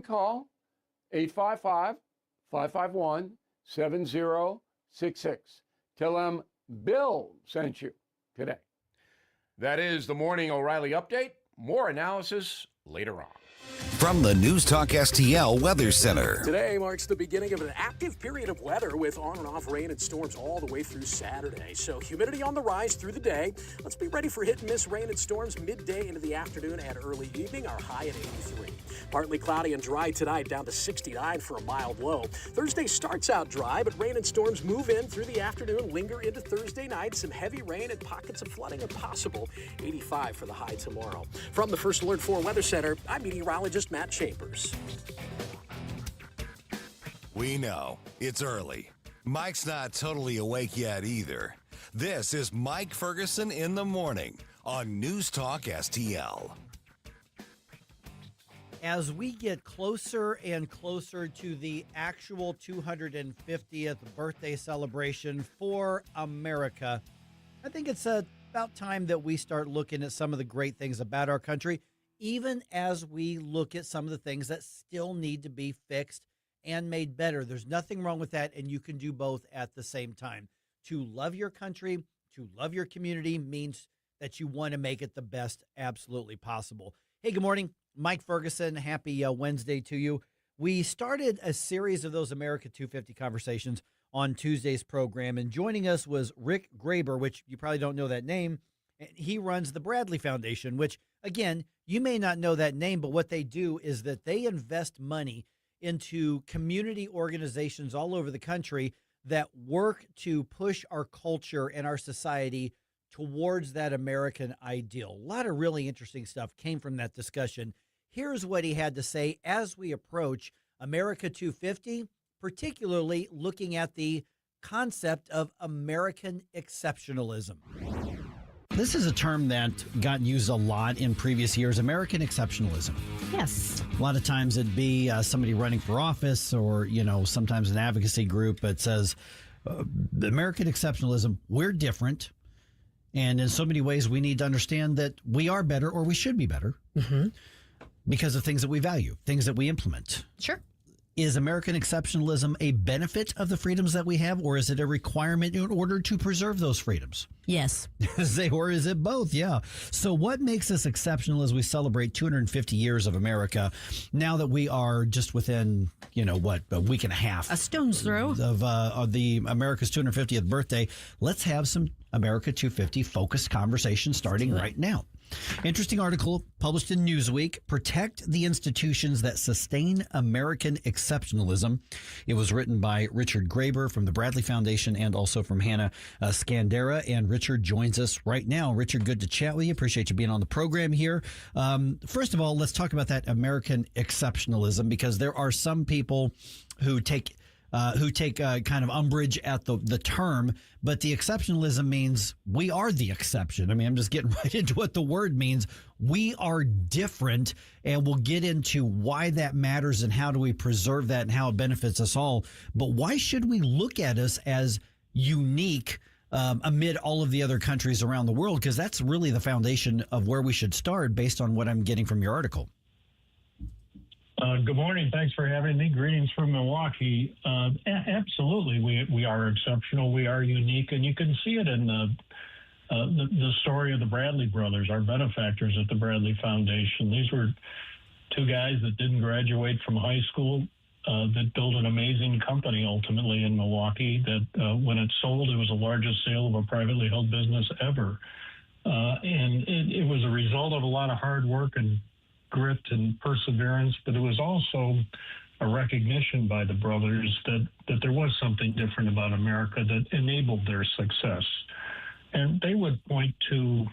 call 855-551-7066. Tell them Bill sent you today. That is the Morning O'Reilly Update. More analysis later on. From the NewsTalkSTL Weather Center. Today marks the beginning of an active period of weather with on and off rain and storms all the way through Saturday. So humidity on the rise through the day. Let's be ready for hit and miss rain and storms midday into the afternoon and early evening. Our high at 83. Partly cloudy and dry tonight, down to 69 for a mild low. Thursday starts out dry, but rain and storms move in through the afternoon, linger into Thursday night. Some heavy rain and pockets of flooding are possible. 85 for the high tomorrow. From the First Alert 4 Weather Center, I'm meteorologist Matt Chambers. We know it's early. Mike's not totally awake yet either. This is Mike Ferguson in the morning on NewsTalkSTL. As we get closer and closer to the actual 250th birthday celebration for America, I think it's about time that we start looking at some of the great things about our country, even as we look at some of the things that still need to be fixed and made better. There's nothing wrong with that, and you can do both at the same time. To love your country, to love your community means that you want to make it the best absolutely possible. Hey, good morning. Mike Ferguson, happy Wednesday to you. We started a series of those America 250 conversations on Tuesday's program, and joining us was Rick Graber, which you probably don't know that name. He runs the Bradley Foundation, which, again, you may not know that name, but what they do is that they invest money into community organizations all over the country that work to push our culture and our society towards that American ideal. A lot of really interesting stuff came from that discussion. Here's what he had to say as we approach America 250, particularly looking at the concept of American exceptionalism. This is a term that got used a lot in previous years, American exceptionalism. Yes. A lot of times it'd be somebody running for office or, sometimes an advocacy group that says, American exceptionalism, we're different. And in so many ways, we need to understand that we are better, or we should be better, because of things that we value, things that we implement. Sure. Is American exceptionalism a benefit of the freedoms that we have, or is it a requirement in order to preserve those freedoms? Yes. Or is it both? Yeah. So what makes us exceptional as we celebrate 250 years of America, now that we are just within, a week and a half? A stone's throw. Of the America's 250th birthday. Let's have some America 250 focused conversation starting right now. Interesting article published in Newsweek, Protect the Institutions That Sustain American Exceptionalism. It was written by Richard Graber from the Bradley Foundation and also from Hannah Scandera. And Richard joins us right now. Richard, good to chat with you. Appreciate you being on the program here. First of all, let's talk about that American exceptionalism, because there are some people who take kind of umbrage at the term, but the exceptionalism means we are the exception. I mean, I'm just getting right into what the word means. We are different, and we'll get into why that matters and how do we preserve that and how it benefits us all. But why should we look at us as unique amid all of the other countries around the world? Because that's really the foundation of where we should start based on what I'm getting from your article. Good morning. Thanks for having me. Greetings from Milwaukee. Absolutely, we are exceptional. We are unique, and you can see it in the story of the Bradley brothers, our benefactors at the Bradley Foundation. These were two guys that didn't graduate from high school, that built an amazing company ultimately in Milwaukee. That when it sold, it was the largest sale of a privately held business ever, and it was a result of a lot of hard work and grit and perseverance, but it was also a recognition by the brothers that there was something different about America that enabled their success. And they would point to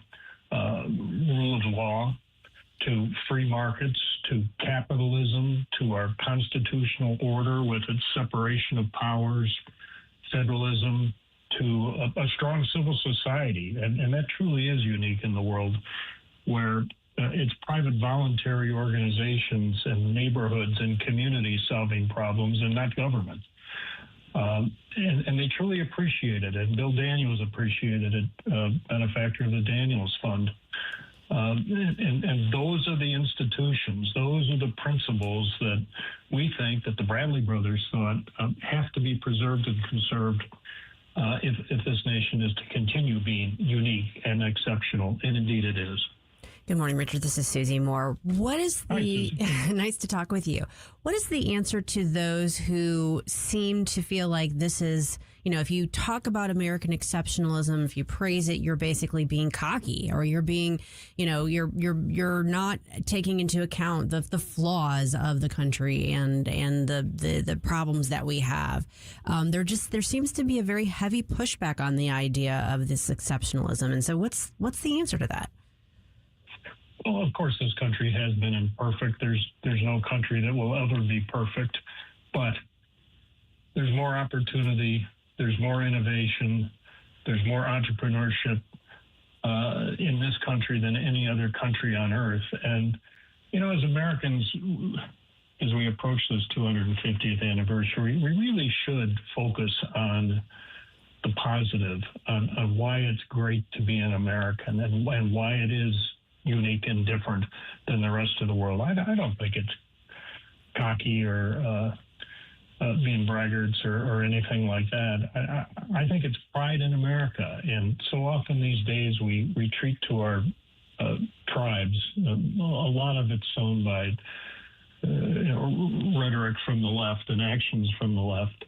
rule of law, to free markets, to capitalism, to our constitutional order with its separation of powers, federalism, to a strong civil society. And that truly is unique in the world, where it's private voluntary organizations and neighborhoods and communities solving problems and not government. And they truly appreciate it. And Bill Daniels appreciated it, benefactor of the Daniels Fund. And those are the institutions, those are the principles that we think that the Bradley brothers thought have to be preserved and conserved if this nation is to continue being unique and exceptional, and indeed it is. Good morning, Richard. This is Susie Moore. What is the nice to talk with you? What is the answer to those who seem to feel like this is, if you talk about American exceptionalism, if you praise it, you're basically being cocky, or you're being, you're not taking into account the flaws of the country and the problems that we have. There seems to be a very heavy pushback on the idea of this exceptionalism. And so what's the answer to that? Well, of course, this country has been imperfect. There's no country that will ever be perfect, but there's more opportunity, there's more innovation, there's more entrepreneurship in this country than any other country on earth. And, as Americans, as we approach this 250th anniversary, we really should focus on the positive, on why it's great to be an American and why it is unique and different than the rest of the world. I don't think it's cocky or being braggarts or anything like that. I think it's pride in America. And so often these days we retreat to our tribes. A lot of it's sown by rhetoric from the left and actions from the left.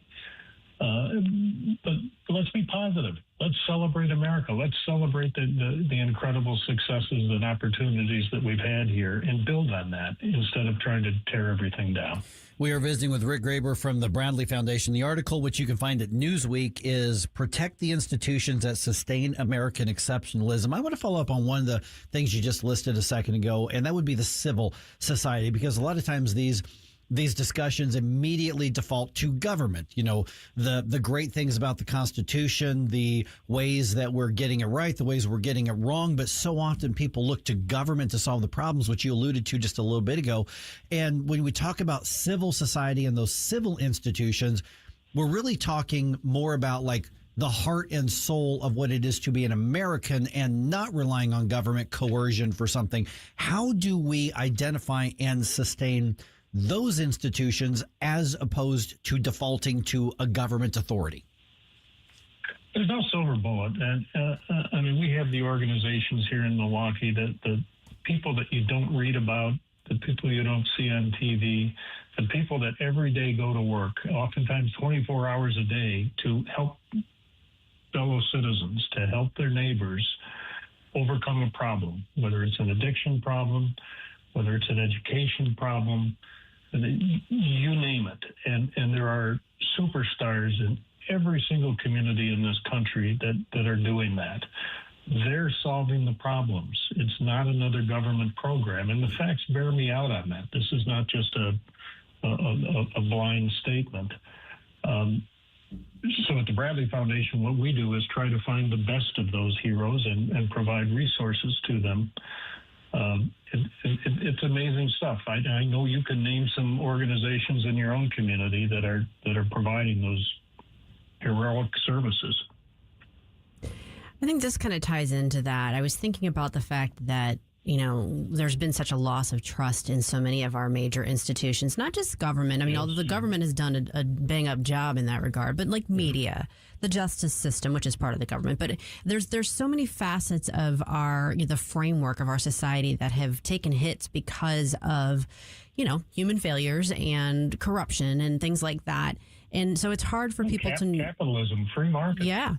But let's be positive. Let's celebrate America. Let's celebrate the incredible successes and opportunities that we've had here and build on that instead of trying to tear everything down. We are visiting with Rick Graber from the Bradley Foundation. The article, which you can find at Newsweek, is Protect the Institutions That Sustain American Exceptionalism. I want to follow up on one of the things you just listed a second ago, and that would be the civil society, because a lot of times these discussions immediately default to government. The great things about the Constitution, the ways that we're getting it right, the ways we're getting it wrong. But so often people look to government to solve the problems, which you alluded to just a little bit ago. And when we talk about civil society and those civil institutions, we're really talking more about like the heart and soul of what it is to be an American and not relying on government coercion for something. How do we identify and sustain those institutions as opposed to defaulting to a government authority? There's no silver bullet. And we have the organizations here in Milwaukee that the people that you don't read about, the people you don't see on TV, the people that every day go to work, oftentimes 24 hours a day, to help fellow citizens, to help their neighbors overcome a problem, whether it's an addiction problem, whether it's an education problem, you name it. And there are superstars in every single community in this country that are doing that. They're solving the problems. It's not another government program. And the facts bear me out on that. This is not just a blind statement. So at the Bradley Foundation, what we do is try to find the best of those heroes and provide resources to them. It's amazing stuff. I know you can name some organizations in your own community that are providing those heroic services. I think this kind of ties into that. I was thinking about the fact that, there's been such a loss of trust in so many of our major institutions, not just government. Although the government has done a bang-up job in that regard, but like media, the justice system, which is part of the government. But there's so many facets of the framework of our society that have taken hits because of, human failures and corruption and things like that. And so it's hard for people to... Capitalism, free market. Yeah.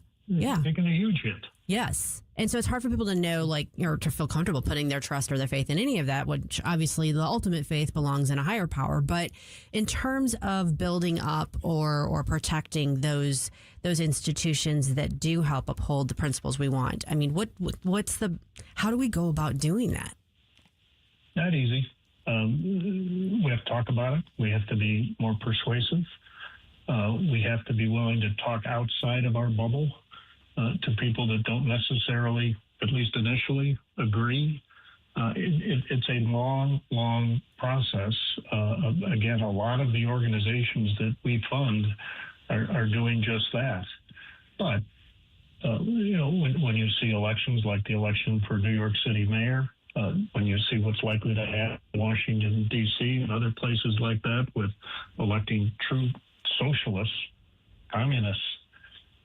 Taking a huge hit. Yes. And so it's hard for people to know, or to feel comfortable putting their trust or their faith in any of that, which obviously the ultimate faith belongs in a higher power. But in terms of building up or protecting those institutions that do help uphold the principles we want, how do we go about doing that? Not easy. We have to talk about it. We have to be more persuasive. We have to be willing to talk outside of our bubble. To people that don't necessarily, at least initially, agree. It's a long, long process. Again, a lot of the organizations that we fund are doing just that. But, when you see elections like the election for New York City mayor, when you see what's likely to happen in Washington, D.C. and other places like that with electing true socialists, communists,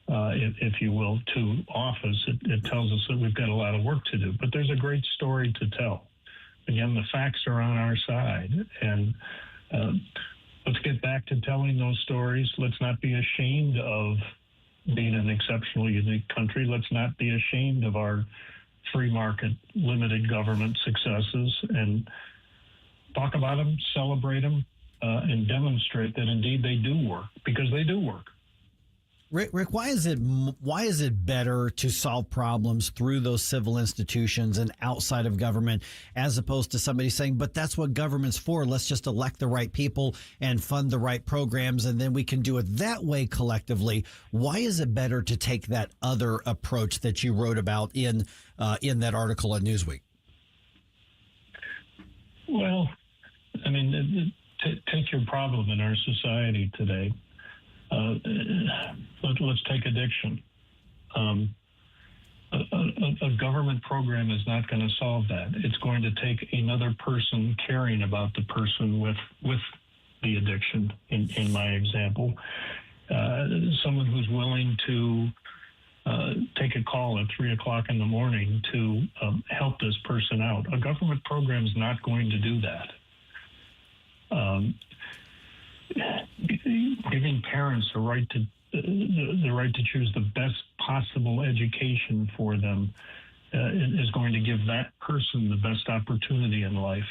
if you will, to office, it tells us that we've got a lot of work to do. But there's a great story to tell. Again, the facts are on our side. And let's get back to telling those stories. Let's not be ashamed of being an exceptional, unique country. Let's not be ashamed of our free market, limited government successes, and talk about them, celebrate them, and demonstrate that indeed they do work, because they do work. Rick, why is it better to solve problems through those civil institutions and outside of government, as opposed to somebody saying, but that's what government's for. Let's just elect the right people and fund the right programs, and then we can do it that way collectively. Why is it better to take that other approach that you wrote about in that article in Newsweek? Well, I mean, take your problem in our society today. Let's take addiction. A government program is not going to solve that. It's going to take another person caring about the person with the addiction, in my example. Someone who's willing to take a call at 3 o'clock in the morning to help this person out. A government program is not going to do that. Giving parents the right to choose the best possible education for them is going to give that person the best opportunity in life.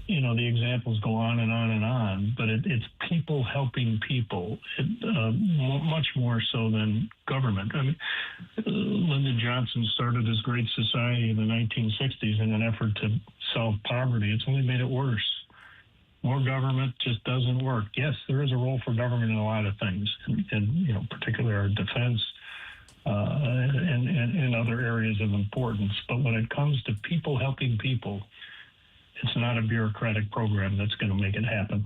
The examples go on and on and on, but it's people helping people, much more so than government. I mean, Lyndon Johnson started his Great Society in the 1960s in an effort to solve poverty. It's only made it worse. More government just doesn't work. Yes, there is a role for government in a lot of things, and particularly our defense and other areas of importance. But when it comes to people helping people, it's not a bureaucratic program that's going to make it happen.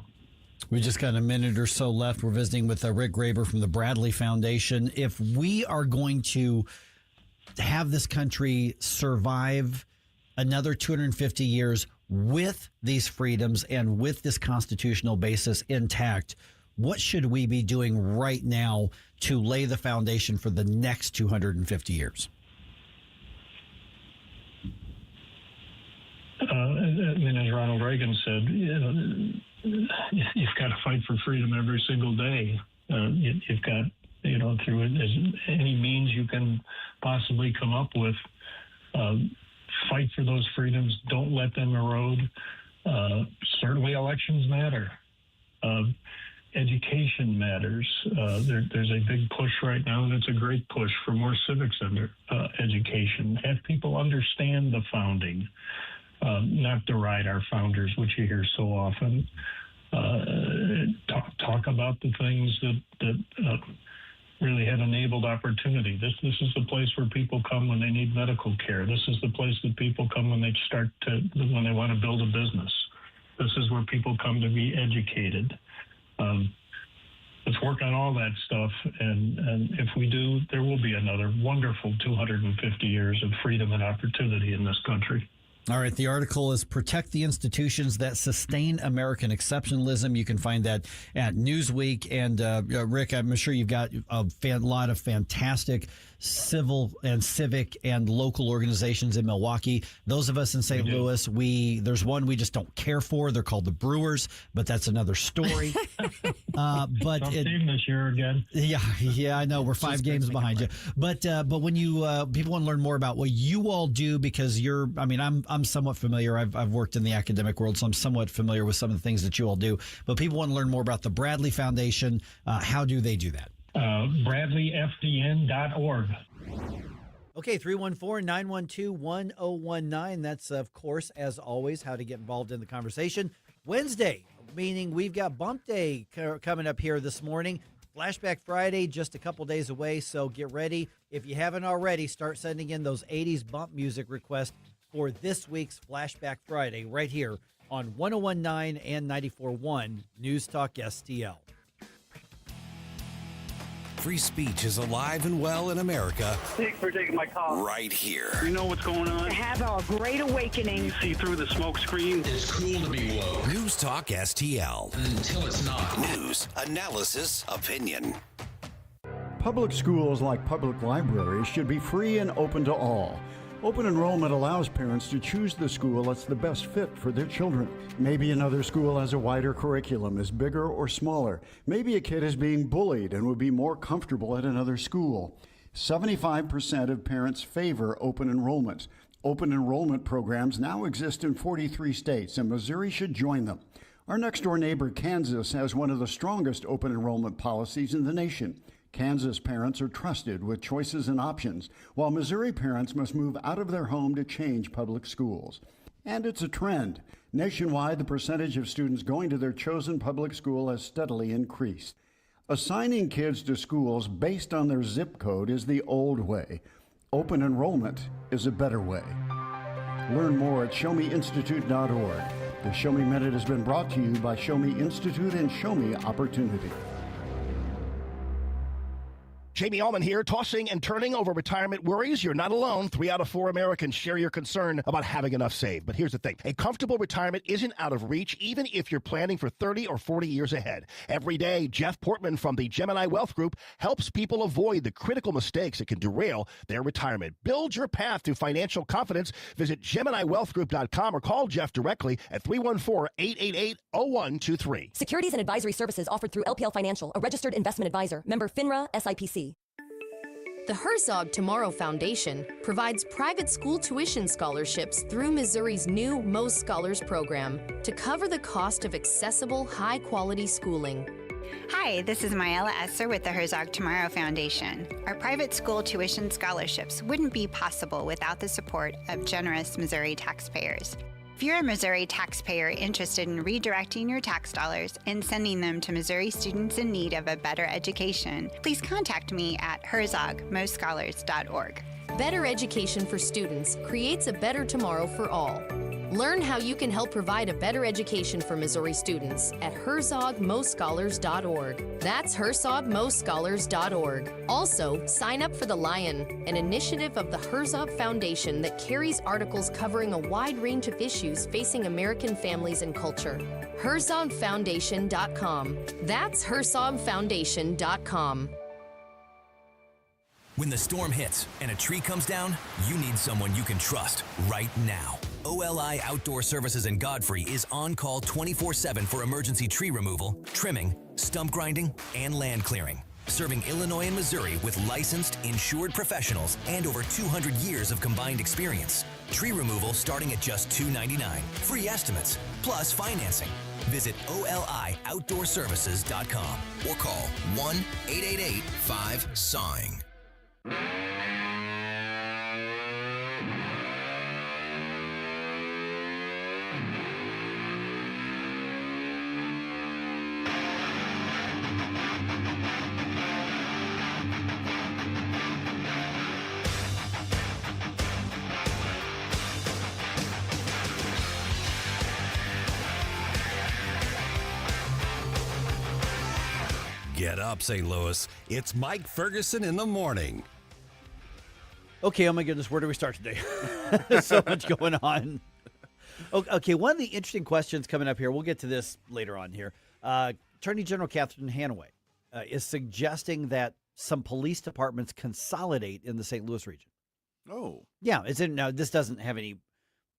We just got a minute or so left. We're visiting with Rick Graber from the Bradley Foundation. If we are going to have this country survive another 250 years with these freedoms and with this constitutional basis intact, what should we be doing right now to lay the foundation for the next 250 years? As Ronald Reagan said, you've got to fight for freedom every single day. You've got, through any means you can possibly come up with, fight for those freedoms. Don't let them erode. Certainly elections matter. Education matters. There's a big push right now, and it's a great push for more civics education. Have people understand the founding, not deride our founders, which you hear so often. Talk about the things that really have enabled opportunity. This is the place where people come when they need medical care. This is the place that people come when they want to build a business. This is where people come to be educated. Let's work on all that stuff, and if we do, there will be another wonderful 250 years of freedom and opportunity in this country. All right. The article is Protect the Institutions That Sustain American Exceptionalism. You can find that at Newsweek. And Rick, I'm sure you've got a lot of fantastic civil and civic and local organizations in Milwaukee. Those of us in St. Louis, there's one we just don't care for. They're called the Brewers, but that's another story. But tough team this year again. Yeah, I know we're 5 games behind you. But when you people want to learn more about what you all do, because I'm somewhat familiar. I've worked in the academic world, so I'm somewhat familiar with some of the things that you all do. But people want to learn more about the Bradley Foundation. How do they do that? BradleyFDN.org. Okay, 314-912-1019. That's, of course, as always, how to get involved in the conversation. Wednesday, meaning we've got Bump Day coming up here this morning. Flashback Friday, just a couple days away, so get ready. If you haven't already, start sending in those 80s bump music requests for this week's Flashback Friday right here on 101.9 and 94.1 News Talk STL. Free speech is alive and well in America. Thanks for taking my call. Right here. You know what's going on? Have a great awakening. You see through the smoke screen. It's cool to be woke. News Talk STL. Until it's not. News, analysis, opinion. Public schools, like public libraries, should be free and open to all. Open enrollment allows parents to choose the school that's the best fit for their children. Maybe another school has a wider curriculum, is bigger or smaller. Maybe a kid is being bullied and would be more comfortable at another school. 75% of parents favor open enrollment. Open enrollment programs now exist in 43 states, and Missouri should join them. Our next-door neighbor, Kansas, has one of the strongest open enrollment policies in the nation. Kansas parents are trusted with choices and options, while Missouri parents must move out of their home to change public schools. And it's a trend. Nationwide, the percentage of students going to their chosen public school has steadily increased. Assigning kids to schools based on their zip code is the old way. Open enrollment is a better way. Learn more at showmeinstitute.org. The Show Me Minute has been brought to you by Show Me Institute and Show Me Opportunity. Jamie Allman here, tossing and turning over retirement worries. You're not alone. 3 out of 4 Americans share your concern about having enough saved. But here's the thing. A comfortable retirement isn't out of reach, even if you're planning for 30 or 40 years ahead. Every day, Jeff Portman from the Gemini Wealth Group helps people avoid the critical mistakes that can derail their retirement. Build your path to financial confidence. Visit GeminiWealthGroup.com or call Jeff directly at 314-888-0123. Securities and advisory services offered through LPL Financial, a registered investment advisor. Member FINRA, SIPC. The Herzog Tomorrow Foundation provides private school tuition scholarships through Missouri's new Most Scholars program to cover the cost of accessible, high-quality schooling. Hi, this is Myella Esser with the Herzog Tomorrow Foundation. Our private school tuition scholarships wouldn't be possible without the support of generous Missouri taxpayers. If you're a Missouri taxpayer interested in redirecting your tax dollars and sending them to Missouri students in need of a better education, please contact me at herzogmostscholars.org. Better education for students creates a better tomorrow for all. Learn how you can help provide a better education for Missouri students at herzogmostscholars.org. That's herzogmostscholars.org. Also, sign up for The Lion, an initiative of the Herzog Foundation that carries articles covering a wide range of issues facing American families and culture. herzogfoundation.com. That's herzogfoundation.com. When the storm hits and a tree comes down, you need someone you can trust right now. OLI Outdoor Services in Godfrey is on call 24/7 for emergency tree removal, trimming, stump grinding, and land clearing. Serving Illinois and Missouri with licensed, insured professionals and over 200 years of combined experience. Tree removal starting at just $2.99. Free estimates, plus financing. Visit OLIOutdoorServices.com or call 1-888-5-SAWING. Get up, St. Louis. It's Mike Ferguson in the morning. Okay, oh my goodness, where do we start today? So much going on. Okay, one of the interesting questions coming up here, we'll get to this later on here. Attorney General Catherine Hanaway is suggesting that some police departments consolidate in the St. Louis region. Oh. Yeah, now this doesn't have any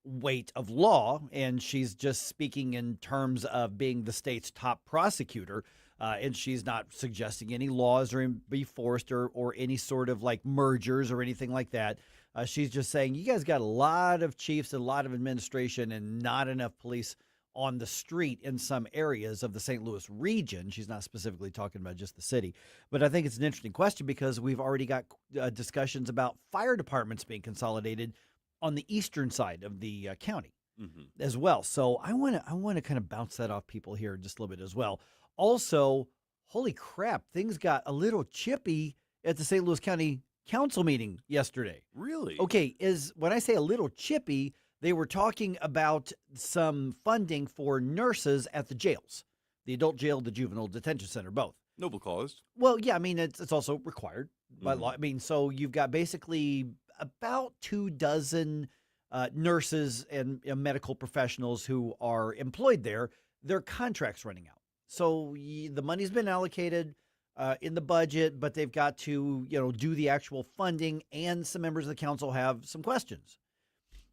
weight of law, and she's just speaking in terms of being the state's top prosecutor. And she's not suggesting any laws are be forced or any sort of like mergers or anything like that. She's just saying you guys got a lot of chiefs and a lot of administration and not enough police on the street in some areas of the St. Louis region. She's not specifically talking about just the city. But I think it's an interesting question because we've already got discussions about fire departments being consolidated on the eastern side of the county as well. So I want to kind of bounce that off people here just a little bit as well. Also, holy crap, things got a little chippy at the St. Louis County Council meeting yesterday. Really? Okay, when I say a little chippy, they were talking about some funding for nurses at the jails, the adult jail, the juvenile detention center, both. Noble cause. Well, yeah, I mean, it's also required by law. I mean, so you've got basically about 24 nurses and medical professionals who are employed there. Their contract's running out. So the money's been allocated in the budget, but they've got to, do the actual funding, and some members of the council have some questions.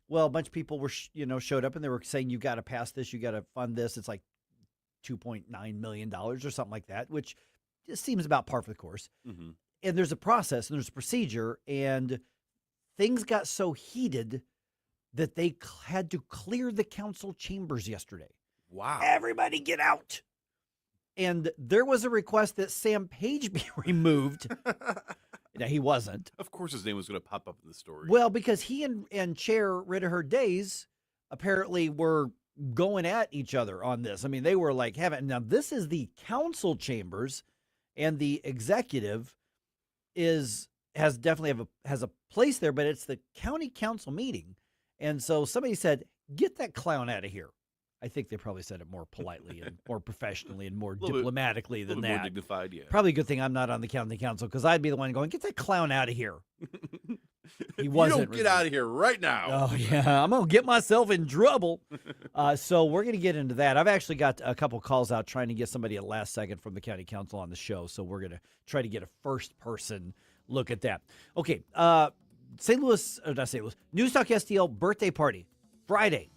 Well, a bunch of people were, showed up and they were saying, you got to pass this, you got to fund this. It's like $2.9 million or something like that, which just seems about par for the course. Mm-hmm. And there's a process and there's a procedure, and things got so heated that they had to clear the council chambers yesterday. Wow. Everybody get out. And there was a request that Sam Page be removed. Now, he wasn't. Of course his name was going to pop up in the story. Well, because he and Chair Ritter Days apparently were going at each other on this. I mean, they were like having. Now, this is the council chambers, and the executive has definitely has a place there, but it's the county council meeting. And so somebody said, get that clown out of here. I think they probably said it more politely and more professionally and more diplomatically than that. More dignified, yeah. Probably a good thing I'm not on the county council, because I'd be the one going, get that clown out of here. He wasn't. You don't get out of here right now. Oh, yeah. I'm going to get myself in trouble. So we're going to get into that. I've actually got a couple calls out trying to get somebody at last second from the county council on the show. So we're going to try to get a first-person look at that. Okay. Not St. Louis, NewsTalkSTL birthday party, Friday.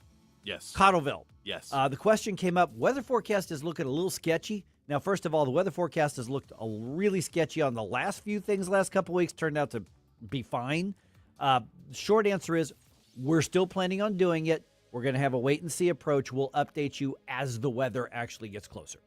Yes. Cottleville. Yes. The question came up, weather forecast is looking a little sketchy. Now, first of all, the weather forecast has looked really sketchy on the last few things last couple weeks, turned out to be fine. Short answer is we're still planning on doing it. We're going to have a wait-and-see approach. We'll update you as the weather actually gets closer.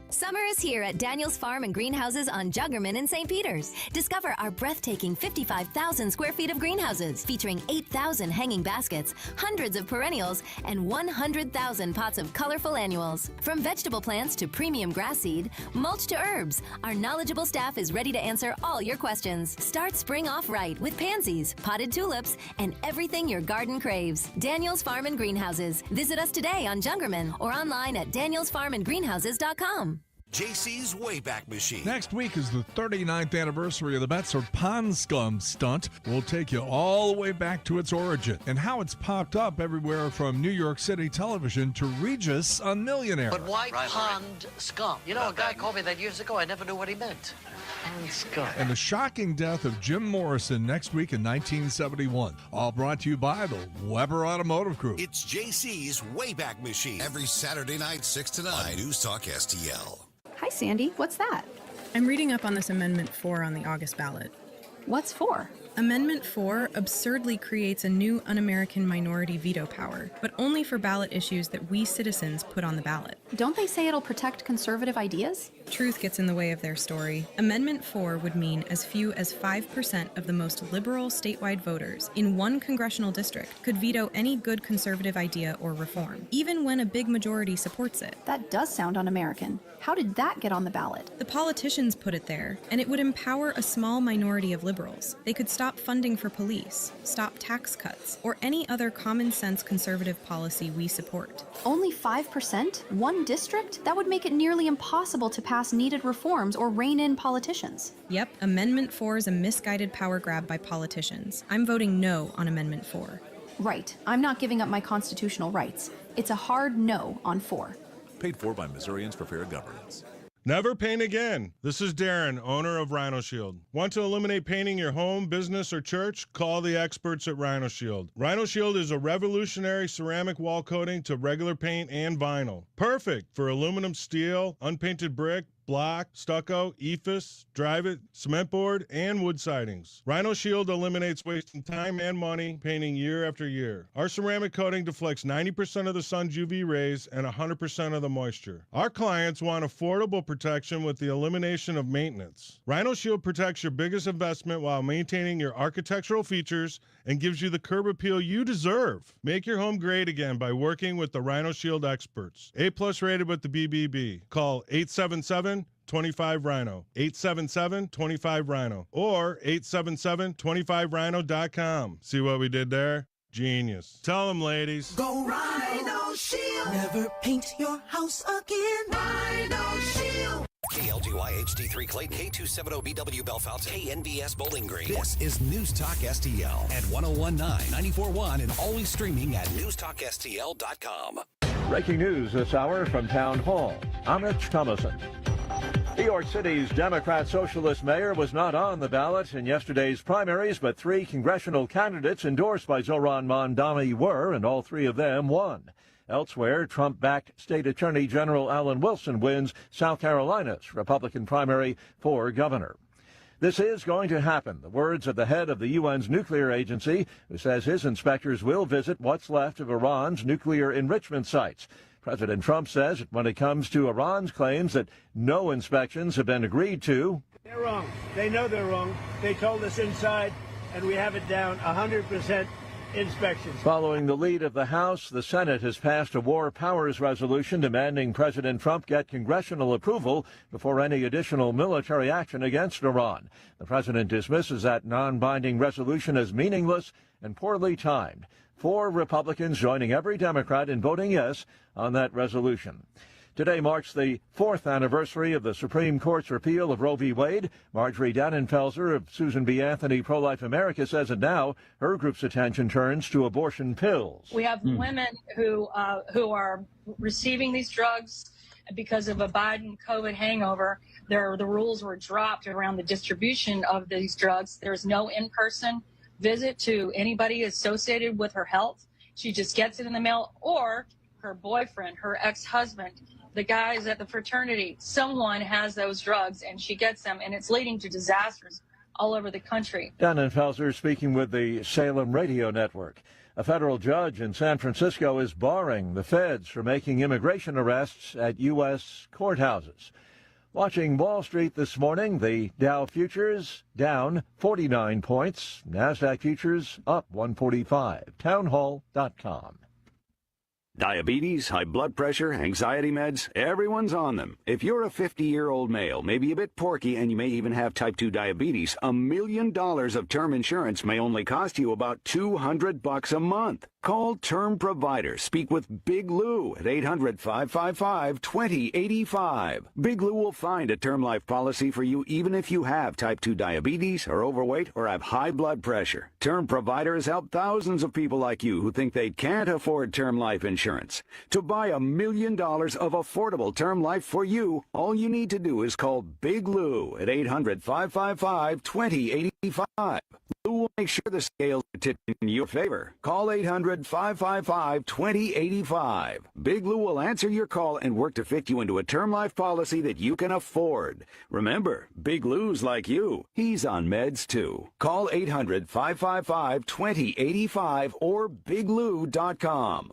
Summer is here at Daniel's Farm and Greenhouses on Juggerman in St. Peters. Discover our breathtaking 55,000 square feet of greenhouses featuring 8,000 hanging baskets, hundreds of perennials, and 100,000 pots of colorful annuals. From vegetable plants to premium grass seed, mulch to herbs, our knowledgeable staff is ready to answer all your questions. Start spring off right with pansies, potted tulips, and everything your garden craves. Daniel's Farm and Greenhouses. Visit us today on Juggerman or online at danielsfarmandgreenhouses.com. JC's Wayback Machine. Next week is the 39th anniversary of the Betzer Pond Scum stunt. We'll take you all the way back to its origin and how it's popped up everywhere from New York City television to Regis on Millionaire. But why pond scum? You know, a guy called me that years ago. I never knew what he meant. Pond scum. And the shocking death of Jim Morrison next week in 1971. All brought to you by the Weber Automotive Group. It's JC's Wayback Machine. Every Saturday night, 6 to 9. On News Talk STL. Hi, Sandy. What's that? I'm reading up on this Amendment 4 on the August ballot. What's 4? Amendment 4 absurdly creates a new un-American minority veto power, but only for ballot issues that we citizens put on the ballot. Don't they say it'll protect conservative ideas? Truth gets in the way of their story. Amendment 4 would mean as few as 5% of the most liberal statewide voters in one congressional district could veto any good conservative idea or reform, even when a big majority supports it. That does sound un-American. How did that get on the ballot? The politicians put it there, and it would empower a small minority of liberals. They could stop funding for police, stop tax cuts, or any other common sense conservative policy we support. Only 5%? One district? That would make it nearly impossible to pass needed reforms or rein in politicians. Yep, Amendment 4 is a misguided power grab by politicians. I'm voting no on Amendment 4. Right. I'm not giving up my constitutional rights. It's a hard no on 4. Paid for by Missourians for Fair Governance. Never paint again. This is Darren, owner of Rhino Shield. Want to eliminate painting your home, business, or church? Call the experts at Rhino Shield. Rhino Shield is a revolutionary ceramic wall coating to regular paint and vinyl. Perfect for aluminum, steel, unpainted brick, block, stucco, EIFS, drive-it, cement board, and wood sidings. Rhino Shield eliminates wasting time and money painting year after year. Our ceramic coating deflects 90% of the sun's UV rays and 100% of the moisture. Our clients want affordable protection with the elimination of maintenance. Rhino Shield protects your biggest investment while maintaining your architectural features and gives you the curb appeal you deserve. Make your home great again by working with the Rhino Shield experts. A+ rated with the BBB. Call 877-25-RHINO, 877-25-RHINO, or 877-25rhino.com. See what we did there? Genius. Tell them, ladies. Go Rhino Shield. Never paint your house again. Rhino Shield. KLGY HD3 Clayton, K270BW Bellefonte, KNBS Bowling Green. This is News Talk STL at 1019, 94.1, and always streaming at NewsTalkSTL.com. Breaking news this hour from Town Hall. I'm Rich Thomason. New York City's Democrat Socialist mayor was not on the ballot in yesterday's primaries, but 3 congressional candidates endorsed by Zohran Mamdani were, and all 3 of them won. Elsewhere, Trump-backed State Attorney General Alan Wilson wins South Carolina's Republican primary for governor. This is going to happen, the words of the head of the UN's nuclear agency, who says his inspectors will visit what's left of Iran's nuclear enrichment sites. President Trump says that when it comes to Iran's claims that no inspections have been agreed to, they're wrong. They know they're wrong. They told us inside, and we have it down 100%. Inspections. Following the lead of the House, the Senate has passed a war powers resolution demanding President Trump get congressional approval before any additional military action against Iran. The president dismisses that non-binding resolution as meaningless and poorly timed. 4 Republicans joining every Democrat in voting yes on that resolution. Today marks the 4th anniversary of the Supreme Court's repeal of Roe v. Wade. Marjorie Dannenfelser of Susan B. Anthony Pro-Life America says that now her group's attention turns to abortion pills. We have women who are receiving these drugs because of a Biden COVID hangover. The rules were dropped around the distribution of these drugs. There's no in-person visit to anybody associated with her health. She just gets it in the mail, or her boyfriend, her ex-husband, the guys at the fraternity, someone has those drugs and she gets them, and it's leading to disasters all over the country. Dannenfelser speaking with the Salem Radio Network. A federal judge in San Francisco is barring the feds from making immigration arrests at U.S. courthouses. Watching Wall Street this morning, the Dow futures down 49 points, NASDAQ futures up 145. Townhall.com. Diabetes, high blood pressure, anxiety meds, everyone's on them. If you're a 50-year-old male, maybe a bit porky, and you may even have type 2 diabetes, $1 million of term insurance may only cost you about $200 a month. Call Term Provider. Speak with Big Lou at 800-555-2085. Big Lou will find a term life policy for you even if you have type 2 diabetes, are overweight, or have high blood pressure. Term Provider has helped thousands of people like you who think they can't afford term life insurance. To buy $1 million of affordable term life for you, all you need to do is call Big Lou at 800-555-2085. Lou will make sure the scales are tipped in your favor. Call 800-555-2085. Big Lou will answer your call and work to fit you into a term life policy that you can afford. Remember, Big Lou's like you. He's on meds too. Call 800-555-2085 or biglou.com.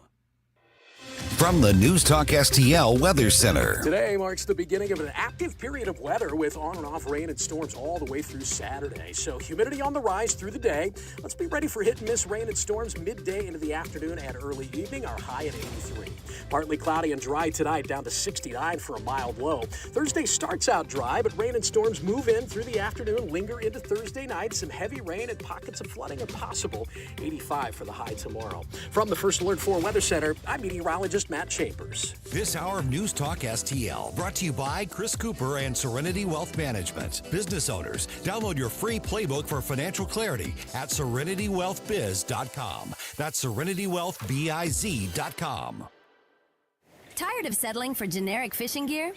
From the News Talk STL Weather Center. Today marks the beginning of an active period of weather with on and off rain and storms all the way through Saturday. So humidity on the rise through the day. Let's be ready for hit and miss rain and storms midday into the afternoon and early evening. Our high at 83. Partly cloudy and dry tonight, down to 69 for a mild low. Thursday starts out dry, but rain and storms move in through the afternoon, linger into Thursday night. Some heavy rain and pockets of flooding are possible. 85 for the high tomorrow. From the First Alert 4 Weather Center, I'm meteorologist Matt Chambers. This hour of News Talk STL brought to you by Chris Cooper and Serenity Wealth Management. Business owners, download your free playbook for financial clarity at SerenityWealthBiz.com. That's SerenityWealthBiz.com. Tired of settling for generic fishing gear?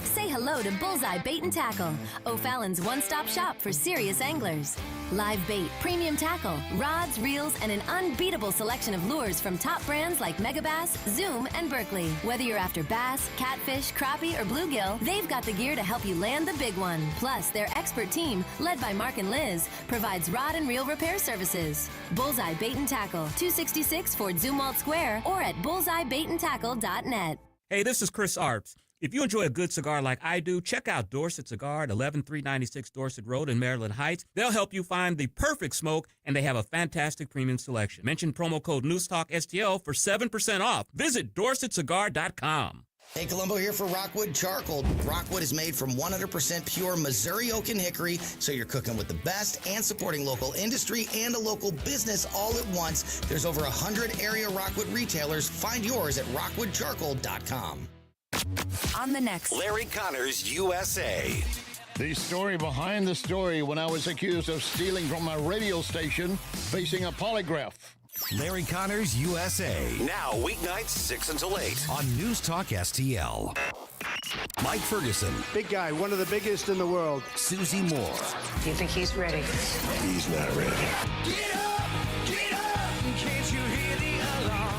Say hello to Bullseye Bait and Tackle, O'Fallon's one-stop shop for serious anglers. Live bait, premium tackle, rods, reels, and an unbeatable selection of lures from top brands like Megabass, Zoom, and Berkley. Whether you're after bass, catfish, crappie, or bluegill, they've got the gear to help you land the big one. Plus, their expert team, led by Mark and Liz, provides rod and reel repair services. Bullseye Bait and Tackle, 266 Fort Zumwalt Square, or at bullseyebaitandtackle.net. Hey, this is Chris Arps. If you enjoy a good cigar like I do, check out Dorset Cigar at 11396 Dorset Road in Maryland Heights. They'll help you find the perfect smoke, and they have a fantastic premium selection. Mention promo code NewsTalkSTL for 7% off. Visit DorsetCigar.com. Hey, Columbo here for Rockwood Charcoal. Rockwood is made from 100% pure Missouri oak and hickory, so you're cooking with the best and supporting local industry and a local business all at once. There's over 100 area Rockwood retailers. Find yours at rockwoodcharcoal.com. On the next Larry Connors USA. The story behind the story when I was accused of stealing from my radio station, facing a polygraph. Larry Connors USA. Now weeknights 6 until 8 on News Talk STL. Mike Ferguson. Big guy, one of the biggest in the world. Susie Moore. Do you think he's ready? He's not ready. Get up, can't you hear the alarm?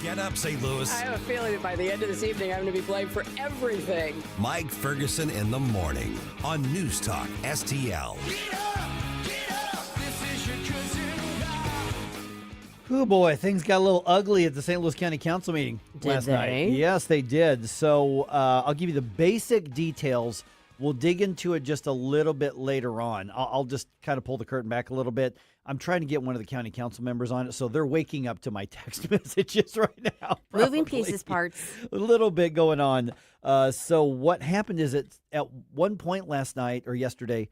Get up, St. Louis. I have a feeling that by the end of this evening, I'm going to be blamed for everything. Mike Ferguson in the morning on News Talk STL. Oh boy, things got a little ugly at the St. Louis County Council meeting last night. Yes, they did. So I'll give you the basic details. We'll dig into it just a little bit later on. I'll just kind of pull the curtain back a little bit. I'm trying to get one of the county council members on it, so they're waking up to my text messages right now. Moving pieces, parts. A little bit going on. So what happened is at one point last night or yesterday,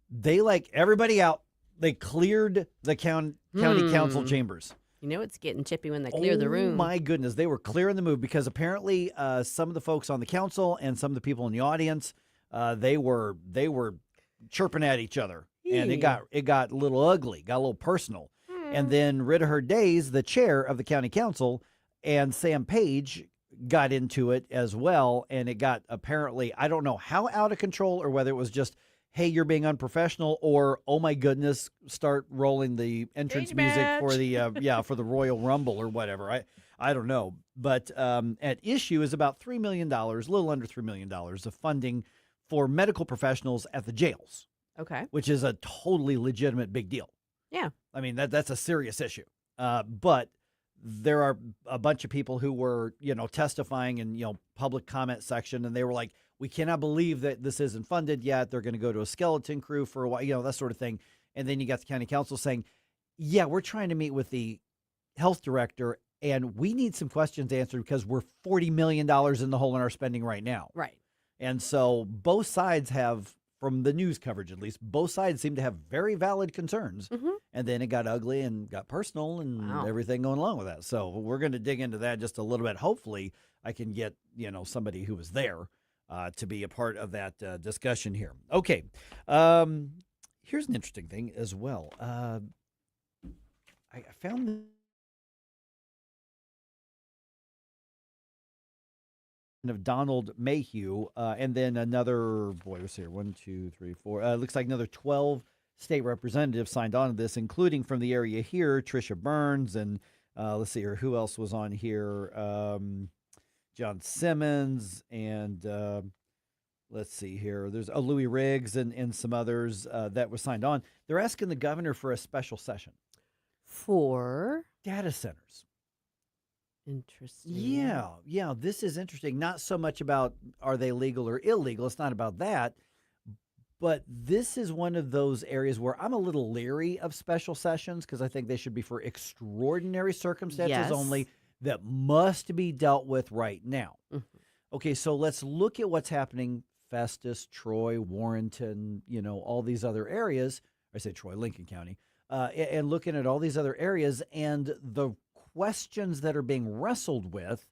they everybody out. They cleared the county council chambers. You know it's getting chippy when they clear the room. Oh, my goodness. They were clearing the move because apparently some of the folks on the council and some of the people in the audience, they were chirping at each other. And it got a little ugly, got a little personal. And then Rita Days, the chair of the county council, and Sam Page got into it as well. And it got apparently, I don't know how out of control or whether it was just, hey, you're being unprofessional, or, oh my goodness, start rolling the entrance music for the for the Royal Rumble or whatever. I don't know. But at issue is about $3 million, a little under $3 million of funding for medical professionals at the jails. Okay. Which is a totally legitimate big deal. Yeah. I mean, that's a serious issue. But there are a bunch of people who were, testifying in, public comment section, and they were like, we cannot believe that this isn't funded yet. They're going to go to a skeleton crew for a while, that sort of thing. And then you got the county council saying, yeah, we're trying to meet with the health director, and we need some questions answered because we're $40 million in the hole in our spending right now. Right. And so both sides have, from the news coverage at least, both sides seem to have very valid concerns. Mm-hmm. And then it got ugly and got personal and everything going along with that. So we're going to dig into that just a little bit. Hopefully I can get, somebody who was there to be a part of that discussion here. Okay. Here's an interesting thing as well. I found of Donald Mayhew, and then another, let's see here, 1, 2, 3, 4, looks like another 12 state representatives signed on to this, including from the area here, Tricia Burns, and let's see here, who else was on here? John Simmons, and let's see here, there's Louis Riggs and some others that were signed on. They're asking the governor for a special session. For? Data centers. Interesting. Yeah, this is interesting. Not so much about are they legal or illegal. It's not about that. But this is one of those areas where I'm a little leery of special sessions because I think they should be for extraordinary circumstances only that must be dealt with right now. Mm-hmm. Okay, so let's look at what's happening. Festus, Troy, Warrenton, all these other areas. I say Troy, Lincoln County. And looking at all these other areas, and the questions that are being wrestled with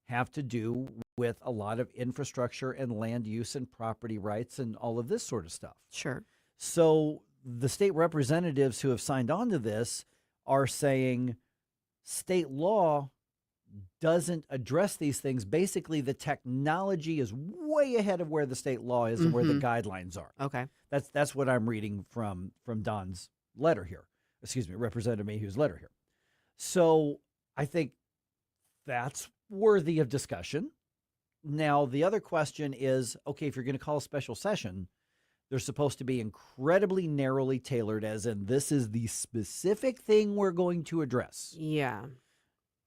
have to do with a lot of infrastructure and land use and property rights and all of this sort of stuff. Sure. So the state representatives who have signed on to this are saying state law doesn't address these things. Basically, the technology is way ahead of where the state law is and where the guidelines are. Okay. That's what I'm reading from Don's letter here. Excuse me, Representative Mayhew's letter here. So I think that's worthy of discussion. Now, the other question is, okay, if you're going to call a special session, they're supposed to be incredibly narrowly tailored, as in this is the specific thing we're going to address. Yeah.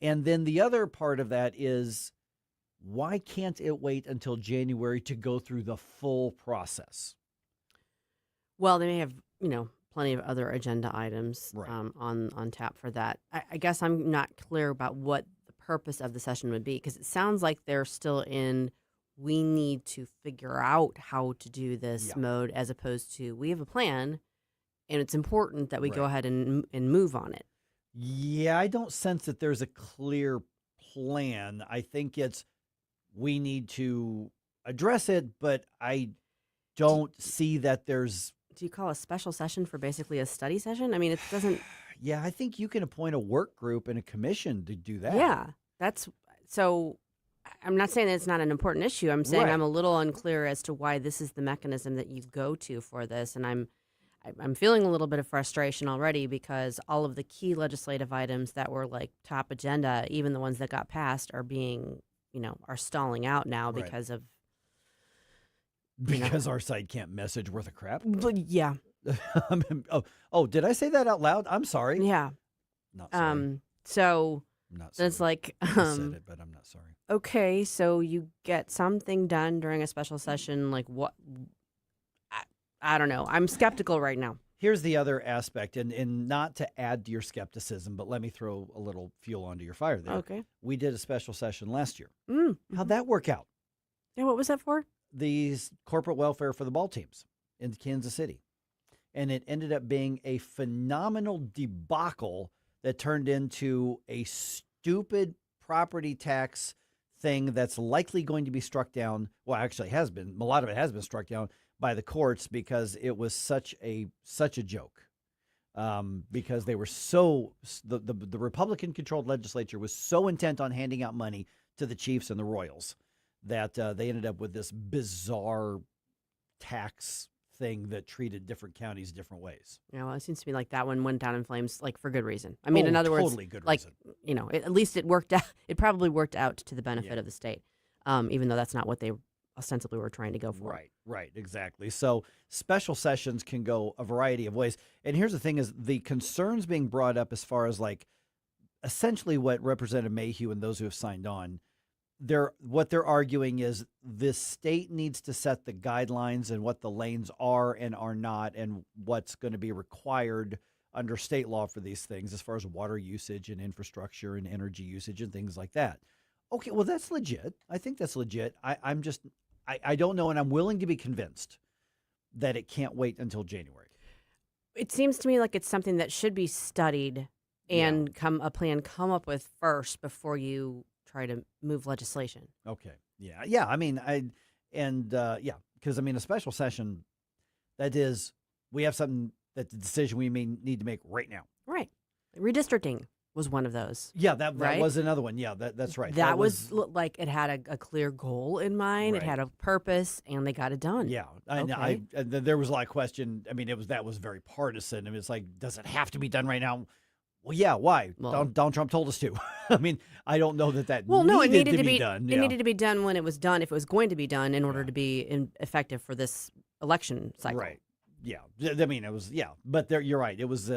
And then the other part of that is, why can't it wait until January to go through the full process? Well, they may have, plenty of other agenda items on tap for that. I guess I'm not clear about what the purpose of the session would be, because it sounds like they're still in we need to figure out how to do this mode, as opposed to we have a plan and it's important that we go ahead and move on it. Yeah, I don't sense that there's a clear plan. I think it's we need to address it, but I don't see that there's... Do you call a special session for basically a study session? I mean, it doesn't... Yeah, I think you can appoint a work group and a commission to do that. Yeah, that's... So I'm not saying that it's not an important issue. I'm saying I'm a little unclear as to why this is the mechanism that you go to for this. And I'm feeling a little bit of frustration already because all of the key legislative items that were like top agenda, even the ones that got passed, are being, are stalling out now because of... Because our side can't message worth a crap? Yeah. Did I say that out loud? I'm sorry. Yeah. Not sorry. So not sorry. it's like... I said it, but I'm not sorry. Okay, so you get something done during a special session, like what? I don't know. I'm skeptical right now. Here's the other aspect, and not to add to your skepticism, but let me throw a little fuel onto your fire there. Okay. We did a special session last year. Mm-hmm. How'd that work out? Yeah, what was that for? The corporate welfare for the ball teams in Kansas City. And it ended up being a phenomenal debacle that turned into a stupid property tax thing that's likely going to be struck down. Well, actually has been. A lot of it has been struck down by the courts because it was such a joke. Because they were the Republican-controlled legislature was so intent on handing out money to the Chiefs and the Royals that they ended up with this bizarre tax thing that treated different counties different ways. Yeah, well, it seems to me like that one went down in flames, like for good reason. I mean, in other words, totally good like reason. At least it worked out. It probably worked out to the benefit of the state, even though that's not what they ostensibly were trying to go for. Right, exactly. So special sessions can go a variety of ways. And here's the thing: is the concerns being brought up as far as like essentially what Representative Mayhew and those who have signed on. What they're arguing is the state needs to set the guidelines and what the lanes are and are not and what's going to be required under state law for these things as far as water usage and infrastructure and energy usage and things like that. Okay, well, that's legit. I think that's legit. I don't know, and I'm willing to be convinced that it can't wait until January. It seems to me like it's something that should be studied and come up with first before you try to move legislation. Okay. Yeah. I mean, because a special session, that is, we have something that the decision we may need to make right now. Right. Redistricting was one of those. Yeah, that was another one. Yeah, that's right. That was like it had a clear goal in mind. Right. It had a purpose, and they got it done. Yeah, okay. There was a lot of question. I mean, that was very partisan. I mean, it's like, does it have to be done right now? Well, yeah. Why? Well, Donald Trump told us to. I mean, I don't know that. Well, no, it needed to be done. It needed to be done when it was done, if it was going to be done, in order to be effective for this election cycle. Right. Yeah. I mean, it was. Yeah. But you're right. It was.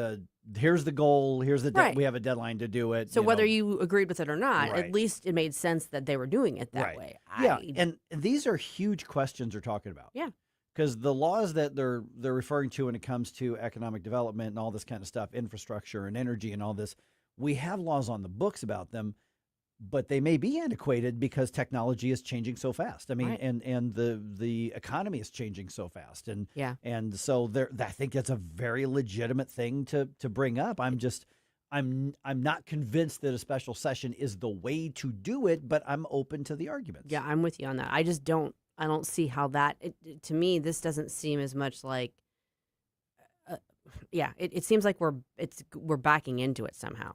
Here's the goal. Here's the. We have a deadline to do it. So whether you agreed with it or not, at least it made sense that they were doing it that way. Yeah. And these are huge questions they're talking about. Yeah. Because the laws that they're referring to when it comes to economic development and all this kind of stuff, infrastructure and energy and all this, we have laws on the books about them, but they may be antiquated because technology is changing so fast. I mean, and the economy is changing so fast, and so I think that's a very legitimate thing to bring up. I'm not convinced that a special session is the way to do it, but I'm open to the arguments. Yeah, I'm with you on that. I don't see how that, to me, this doesn't seem as much like, it seems like we're backing into it somehow.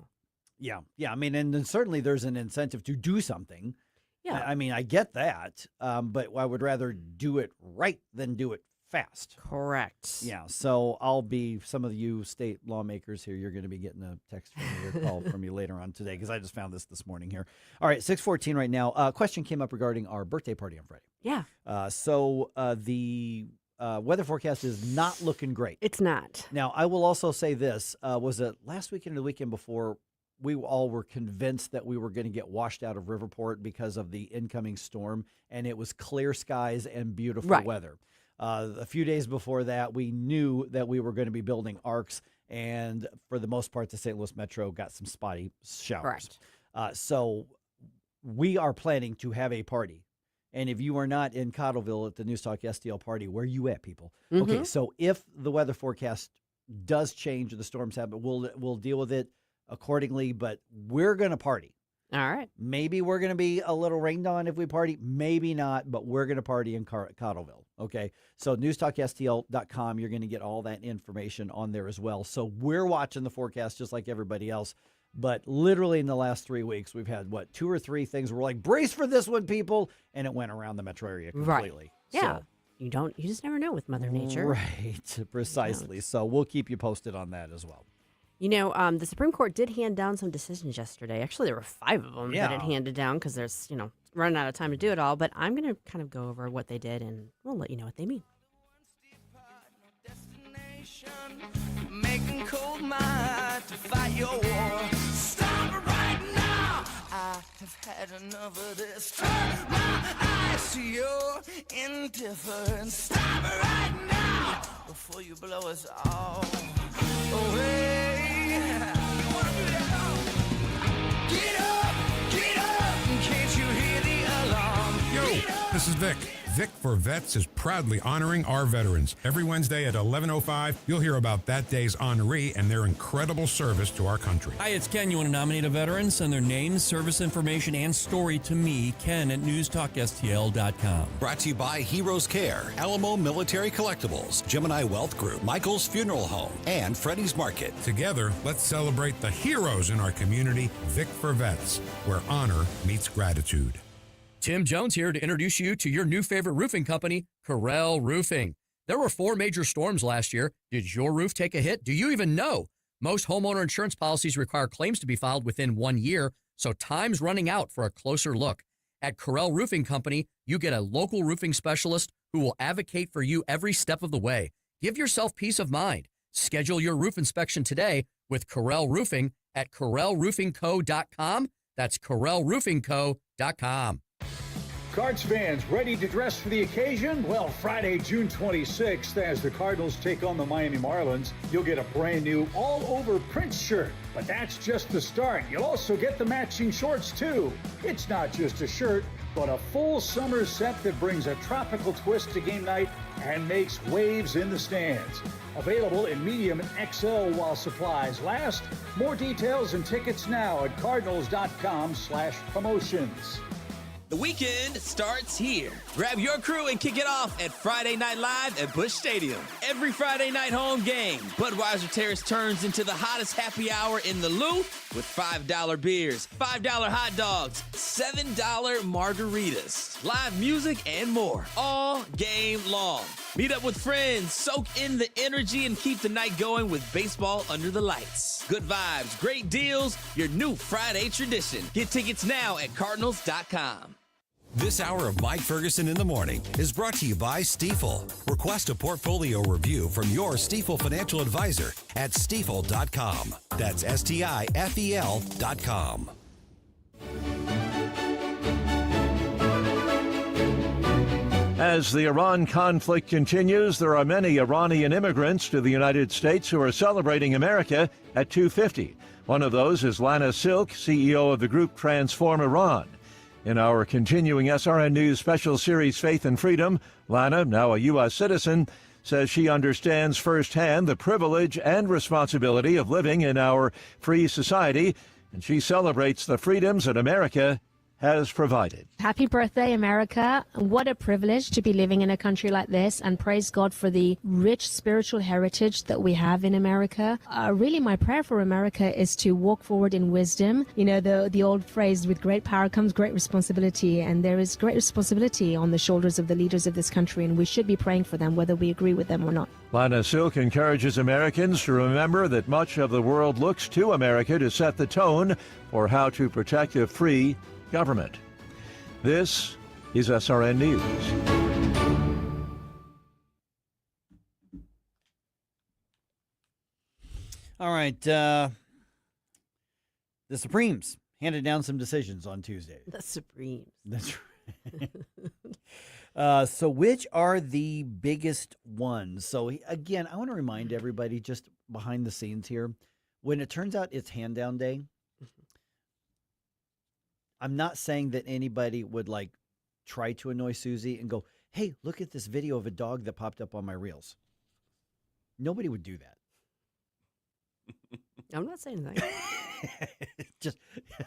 Yeah. I mean, and certainly there's an incentive to do something. Yeah. I mean, I get that, but I would rather do it right than do it fast. Correct. Yeah. So some of you state lawmakers here, you're going to be getting a text from me or call from you later on today because I just found this morning here. All right, 6:14 right now. A question came up regarding our birthday party on Friday. Yeah. So the weather forecast is not looking great. It's not. Now, I will also say this. Was it last weekend or the weekend before? We all were convinced that we were going to get washed out of Riverport because of the incoming storm, and it was clear skies and beautiful weather. A few days before that, we knew that we were going to be building arcs, and for the most part, the St. Louis Metro got some spotty showers. Correct. So we are planning to have a party. And if you are not in Cottleville at the Newstalk STL party, where are you at, people? Okay, so if the weather forecast does change and the storms happen, we'll deal with it accordingly, but we're going to party. All right. Maybe we're going to be a little rained on if we party. Maybe not, but we're going to party in Cottleville. Okay. So NewsTalkSTL.com, you're going to get all that information on there as well. So we're watching the forecast just like everybody else. But literally in the last 3 weeks, we've had, 2 or 3 things where we're like, brace for this one, people. And it went around the metro area completely. Right. Yeah. So, you just never know with Mother Nature. Right. Precisely. So we'll keep you posted on that as well. The Supreme Court did hand down some decisions yesterday. Actually, there were 5 of them that it handed down because there's, running out of time to do it all. But I'm going to kind of go over what they did, and we'll let you know what they mean. Making cold mind to fight your war. Stop it right now. I have had enough of this. Turn my eyes to your indifference. Stop it right now before you blow us all away. Get up, can't you hear the alarm? Yo, this is Vic. Vic for Vets is proudly honoring our veterans. Every Wednesday at 11:05, you'll hear about that day's honoree and their incredible service to our country. Hi, it's Ken. You want to nominate a veteran? Send their name, service information, and story to me, Ken, at NewsTalkSTL.com. Brought to you by Heroes Care, Alamo Military Collectibles, Gemini Wealth Group, Michael's Funeral Home, and Freddie's Market. Together, let's celebrate the heroes in our community, Vic for Vets, where honor meets gratitude. Tim Jones here to introduce you to your new favorite roofing company, Corel Roofing. There were 4 major storms last year. Did your roof take a hit? Do you even know? Most homeowner insurance policies require claims to be filed within 1 year, so time's running out for a closer look. At Corel Roofing Company, you get a local roofing specialist who will advocate for you every step of the way. Give yourself peace of mind. Schedule your roof inspection today with Corel Roofing at CorelRoofingCo.com. That's CorelRoofingCo.com. Cards fans ready to dress for the occasion? Well, Friday, June 26th, as the Cardinals take on the Miami Marlins, you'll get a brand new all-over Prince shirt. But that's just the start. You'll also get the matching shorts, too. It's not just a shirt, but a full summer set that brings a tropical twist to game night and makes waves in the stands. Available in medium and XL while supplies last. More details and tickets now at cardinals.com/promotions. The weekend starts here. Grab your crew and kick it off at Friday Night Live at Busch Stadium. Every Friday night home game, Budweiser Terrace turns into the hottest happy hour in the Lou with $5 beers, $5 hot dogs, $7 margaritas, live music, and more all game long. Meet up with friends, soak in the energy, and keep the night going with baseball under the lights. Good vibes, great deals, your new Friday tradition. Get tickets now at Cardinals.com. This hour of Mike Ferguson in the Morning is brought to you by Stifel. Request a portfolio review from your Stifel financial advisor at Stifel.com. That's STIFEL.com. As the Iran conflict continues, there are many Iranian immigrants to the United States who are celebrating America at 250. One of those is Lana Silk, CEO of the group Transform Iran. In our continuing SRN News special series, Faith and Freedom, Lana, now a U.S. citizen, says she understands firsthand the privilege and responsibility of living in our free society, and she celebrates the freedoms that America has provided. Happy birthday, America. What a privilege to be living in a country like this, and praise God for the rich spiritual heritage that we have in America. Really, my prayer for America is to walk forward in wisdom. You know, the old phrase, with great power comes great responsibility, and there is great responsibility on the shoulders of the leaders of this country, and we should be praying for them, whether we agree with them or not. Lana Silk encourages Americans to remember that much of the world looks to America to set the tone for how to protect a free government. This is SRN News. All right. The Supremes handed down some decisions on Tuesday. The Supremes. That's right. So which are the biggest ones? So again, I want to remind everybody just behind the scenes here, when it turns out it's hand down day, I'm not saying that anybody would like try to annoy Susie and go, hey, look at this video of a dog that popped up on my reels. Nobody would do that. I'm not saying that. Just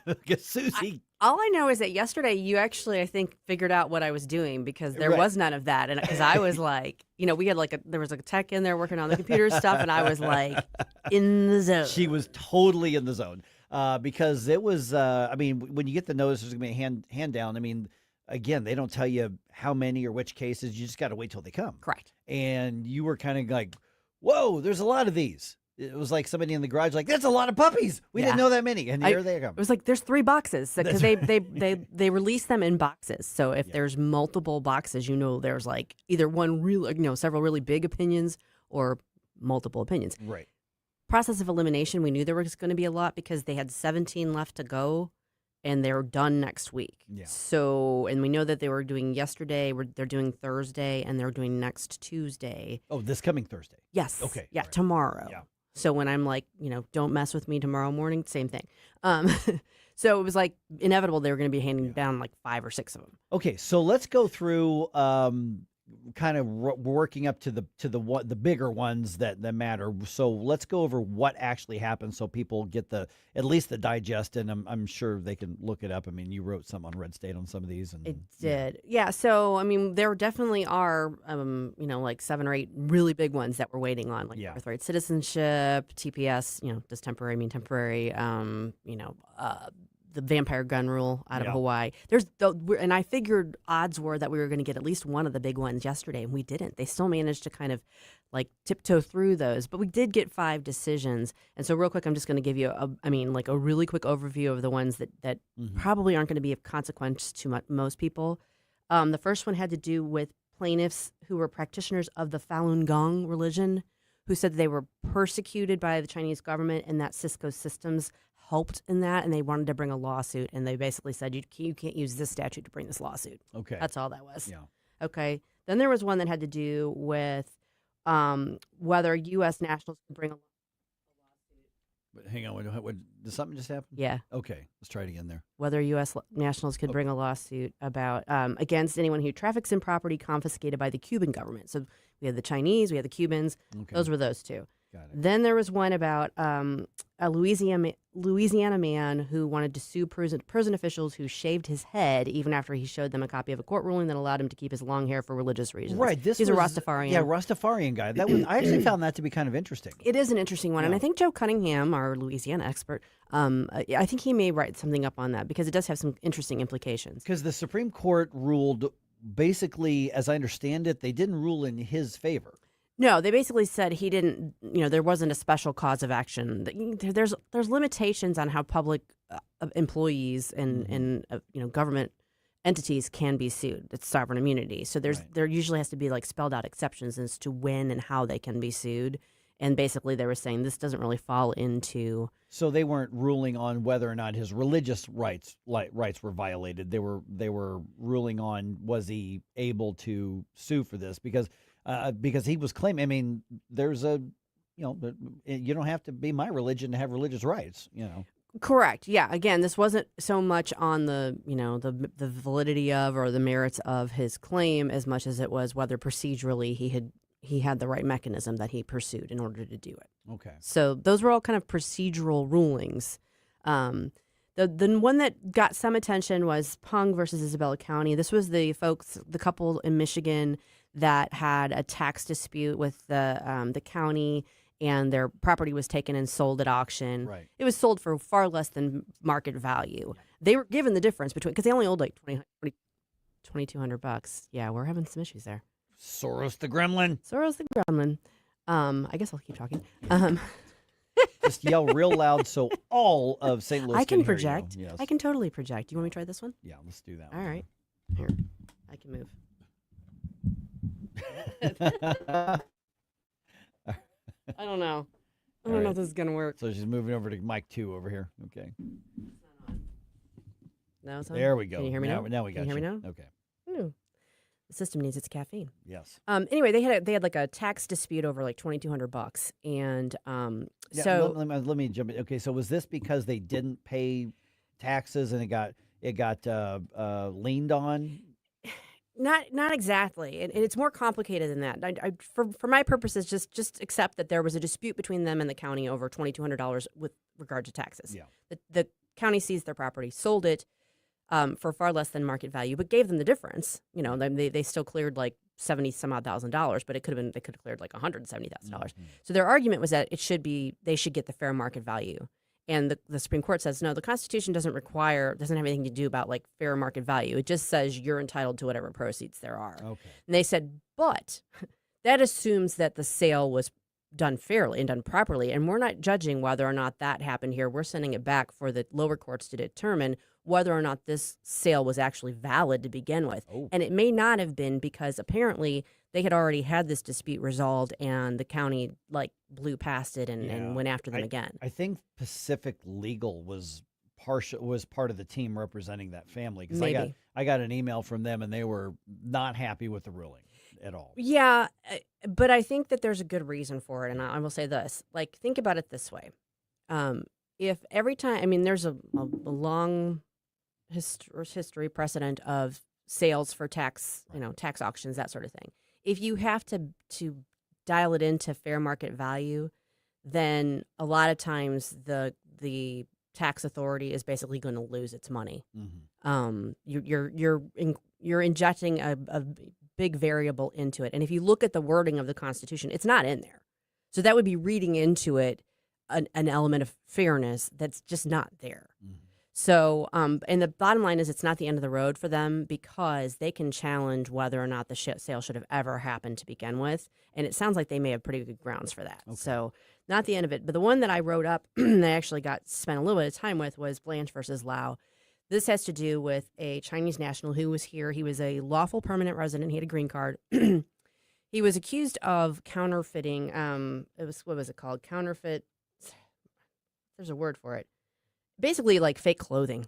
because Susie. All I know is that yesterday you actually, I think, figured out what I was doing because there was none of that. And because I was like, we had there was a tech in there working on the computer stuff, and I was like in the zone. She was totally in the zone because it was, when you get the notice there's going to be a hand down, again, they don't tell you how many or which cases. You just got to wait till they come. Correct. And you were kind of like, whoa, there's a lot of these. It was like somebody in the garage, like, that's a lot of puppies. We didn't know that many. And here they come. It was like, there's 3 boxes because they release them in boxes. So if there's multiple boxes, there's like either one real, several really big opinions or multiple opinions. Right. Process of elimination, we knew there was going to be a lot because they had 17 left to go and they're done next week. Yeah. So, and we know that they were doing yesterday, they're doing Thursday, and they're doing next Tuesday. Oh, this coming Thursday? Yes. Okay. Yeah, tomorrow. Yeah. So when I'm like, don't mess with me tomorrow morning, same thing. So it was like inevitable they were going to be handing down like 5 or 6 of them. Okay, so let's go through kind of working up to the bigger ones that matter. So let's go over what actually happened so people get at least the digest, and I'm sure they can look it up. You wrote some on RedState on some of these. And it did. Yeah. So, there definitely are, like 7 or 8 really big ones that we're waiting on, like birthright citizenship, TPS, does temporary mean temporary, the vampire gun rule out of Hawaii. And I figured odds were that we were going to get at least one of the big ones yesterday, and we didn't. They still managed to kind of like tiptoe through those, but we did get 5 decisions. And so real quick, I'm just going to give you a really quick overview of the ones that probably aren't going to be of consequence to most people. The first one had to do with plaintiffs who were practitioners of the Falun Gong religion, who said they were persecuted by the Chinese government and that Cisco Systems helped in that, and they wanted to bring a lawsuit, and they basically said, you can't use this statute to bring this lawsuit. Okay. That's all that was. Yeah. Okay. Then there was one that had to do with whether U.S. nationals can bring a lawsuit. But hang on, did something just happen? Yeah. Okay, let's try it again there. Whether U.S. nationals could bring a lawsuit about against anyone who traffics in property confiscated by the Cuban government. So we had the Chinese, we had the Cubans. Okay. Those were those 2. Got it. Then there was one about a Louisiana man who wanted to sue prison officials who shaved his head even after he showed them a copy of a court ruling that allowed him to keep his long hair for religious reasons. Right. He's a Rastafarian. Yeah, Rastafarian guy. I actually found that to be kind of interesting. It is an interesting one. Yeah. And I think Joe Cunningham, our Louisiana expert, I think he may write something up on that because it does have some interesting implications. Because the Supreme Court ruled, basically, as I understand it, they didn't rule in his favor. No, they basically said he didn't, there wasn't a special cause of action. There's limitations on how public employees and government entities can be sued. It's sovereign immunity. So there usually has to be like spelled out exceptions as to when and how they can be sued. And basically they were saying this doesn't really fall into. So they weren't ruling on whether or not his religious rights were violated. They were ruling on, was he able to sue for this? Because he was claiming, there's you don't have to be my religion to have religious rights, Correct. Yeah. Again, this wasn't so much on the validity of or the merits of his claim as much as it was whether procedurally he had the right mechanism that he pursued in order to do it. Okay. So those were all kind of procedural rulings. The one that got some attention was Pung versus Isabella County. This was the couple in Michigan that had a tax dispute with the county, and their property was taken and sold at auction. Right. It was sold for far less than market value. They were given the difference between, because they only owed like $2,200. Yeah, we're having some issues there. Soros the Gremlin. I guess I'll keep talking. Just yell real loud so all of St. Louis I can hear project. you. Yes. I can totally project. You want me to try this one? Yeah, let's do that All one. right. Here, I can move. I don't know. I don't know if this is going to work. So she's moving over to mic 2 over here. Okay. No, it's on. There we go. Can you hear me now? Now we got Can you you. hear me now? Okay. Ooh. The system needs its caffeine. Yes. Anyway, they had like a tax dispute over like $2,200, and Yeah, let me jump in. Okay, so was this because they didn't pay taxes and it got leaned on. Not exactly, and it's more complicated than that. For my purposes, just accept that there was a dispute between them and the county over $2,200 with regard to taxes. Yeah. The county seized their property, sold it for far less than market value, but gave them the difference. You know, they still cleared like $70,000, but they could have cleared like $170,000. So their argument was that they should get the fair market value. And the Supreme Court says, no, the Constitution doesn't have anything to do about like fair market value. It just says you're entitled to whatever proceeds there are. Okay. And they said, but that assumes that the sale was done fairly and done properly. And we're not judging whether or not that happened here. We're sending it back for the lower courts to determine whether or not this sale was actually valid to begin with. And it may not have been, because apparently they had already had this dispute resolved and the county like blew past it and went after them again. I think Pacific Legal was part of the team representing that family, because I got an email from them and they were not happy with the ruling at all. Yeah, but I think that there's a good reason for it, and I will say this. Like, think about it this way. If every time, I mean, there's a long history precedent of sales for tax auctions, that sort of thing. If you have to dial it into fair market value, then a lot of times the tax authority is basically going to lose its money. You're injecting a big variable into it, and if you look at the wording of the Constitution, it's not in there. So that would be reading into it an element of fairness that's just not there. So, and the bottom line is it's not the end of the road for them, because they can challenge whether or not the sale should have ever happened to begin with. And it sounds like they may have pretty good grounds for that. Okay. So not the end of it. But the one that I wrote up that I actually spent a little bit of time with was Blanche versus Lau. This has to do with a Chinese national who was here. He was a lawful permanent resident. He had a green card. He was accused of counterfeiting. What was it called? Counterfeit. There's a word for it. Basically, like fake clothing.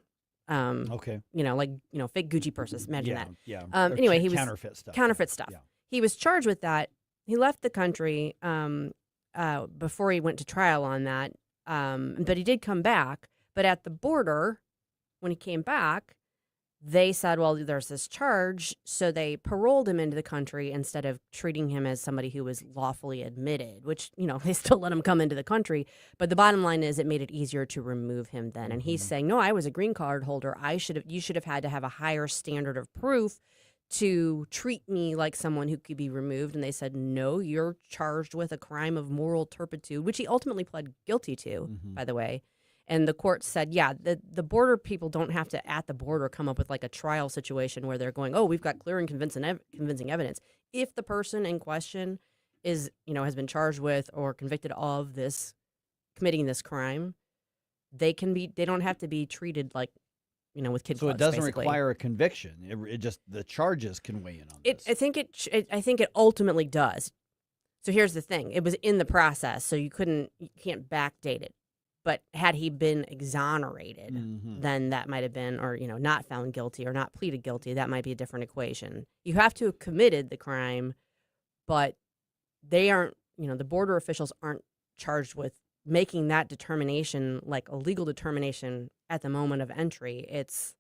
Okay. Fake Gucci purses. Imagine that. Yeah. Anyway, he was counterfeit stuff. Counterfeit stuff. Yeah. He was charged with that. He left the country before he went to trial on that. But he did come back. But at the border, when he came back, they said, well, there's this charge. So they paroled him into the country instead of treating him as somebody who was lawfully admitted, which, they still let him come into the country. But the bottom line is it made it easier to remove him then. And he's saying, no, I was a green card holder. You should have had to have a higher standard of proof to treat me like someone who could be removed. And they said, no, you're charged with a crime of moral turpitude, which he ultimately pled guilty to, by the way. And the court said, yeah, the border people don't have to, at the border, come up with like a trial situation where they're going, oh, we've got clear and convincing evidence. If the person in question has been charged with or convicted of committing this crime, they don't have to be treated like, with kid gloves. So it doesn't basically require a conviction. It just, the charges can weigh in on this. I think it ultimately does. So here's the thing. It was in the process, so you can't backdate it. But had he been exonerated, then that might have been, or, not found guilty or not pleaded guilty, that might be a different equation. You have to have committed the crime, but they aren't, the border officials aren't charged with making that determination, like a legal determination at the moment of entry. That's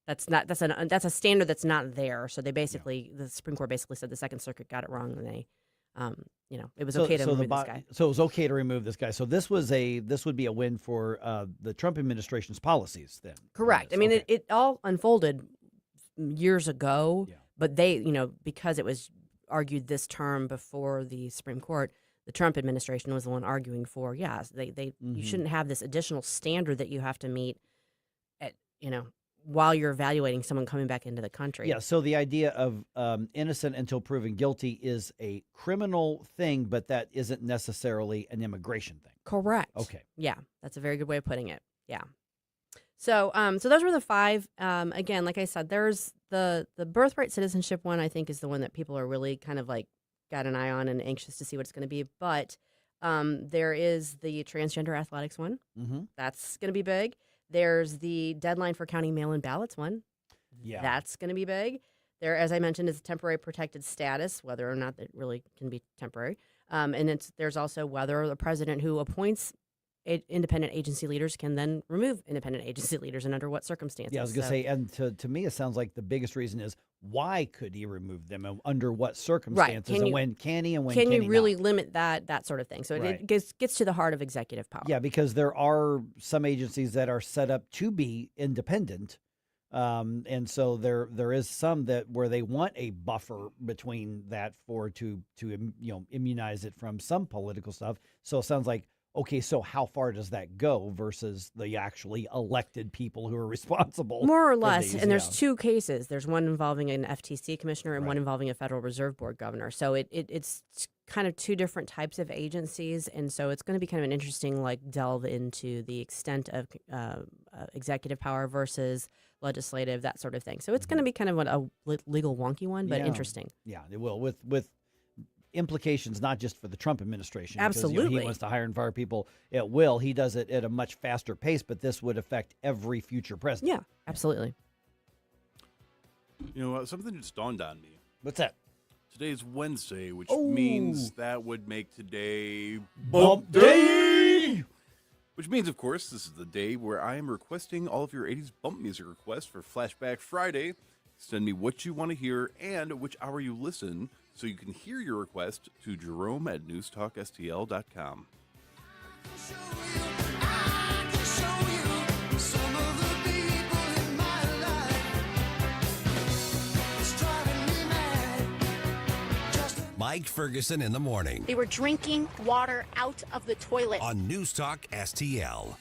a standard that's not there. So they basically, the Supreme Court basically said the Second Circuit got it wrong, and they, it was okay to remove this guy. So it was okay to remove this guy. So this would be a win for the Trump administration's policies then. Correct. I mean, it all unfolded years ago, but they, because it was argued this term before the Supreme Court, the Trump administration was the one arguing for, you shouldn't have this additional standard that you have to meet at, while you're evaluating someone coming back into the country. Yeah, so the idea of innocent until proven guilty is a criminal thing, but that isn't necessarily an immigration thing. Correct. Okay. Yeah, that's a very good way of putting it. Yeah. So those were the five. Again, like I said, there's the birthright citizenship one, I think, is the one that people are really kind of like got an eye on and anxious to see what it's going to be. But there is the transgender athletics one. That's going to be big. There's the deadline for counting mail-in ballots one. Yeah. That's going to be big. There, as I mentioned, is temporary protected status, whether or not that really can be temporary. And there's also whether the president who appoints independent agency leaders can then remove independent agency leaders and under what circumstances. Yeah, I was going to say, and to me, it sounds like the biggest reason is why could he remove them and under what circumstances, Right. and when can he and when can he you really not? limit that sort of thing? So Right. it gets to the heart of executive power. Yeah, because there are some agencies that are set up to be independent. And so there is some that where they want a buffer between that to immunize it from some political stuff. So it sounds like, okay, so how far does that go versus the actually elected people who are responsible? More or for less. these? And there's Yeah. two cases. There's one involving an FTC commissioner and one involving a Federal Reserve Board governor. So it's kind of two different types of agencies. And so it's going to be kind of an interesting delve into the extent of executive power versus legislative, that sort of thing. So it's going to be kind of a legal wonky one, but Yeah. interesting. Yeah, it will with implications not just for the Trump administration. Because, Absolutely. he wants to hire and fire people at will. He does it at a much faster pace, but this would affect every future president. Yeah, absolutely. You know what? Something just dawned on me. What's that? Today's Wednesday, which means that would make today Bump Day! Which means, of course, this is the day where I am requesting all of your 80s bump music requests for Flashback Friday. Send me what you want to hear and which hour you listen so you can hear your request to Jerome at NewsTalkSTL.com. Mike Ferguson in the morning They were drinking water out of the toilet. on News Talk STL.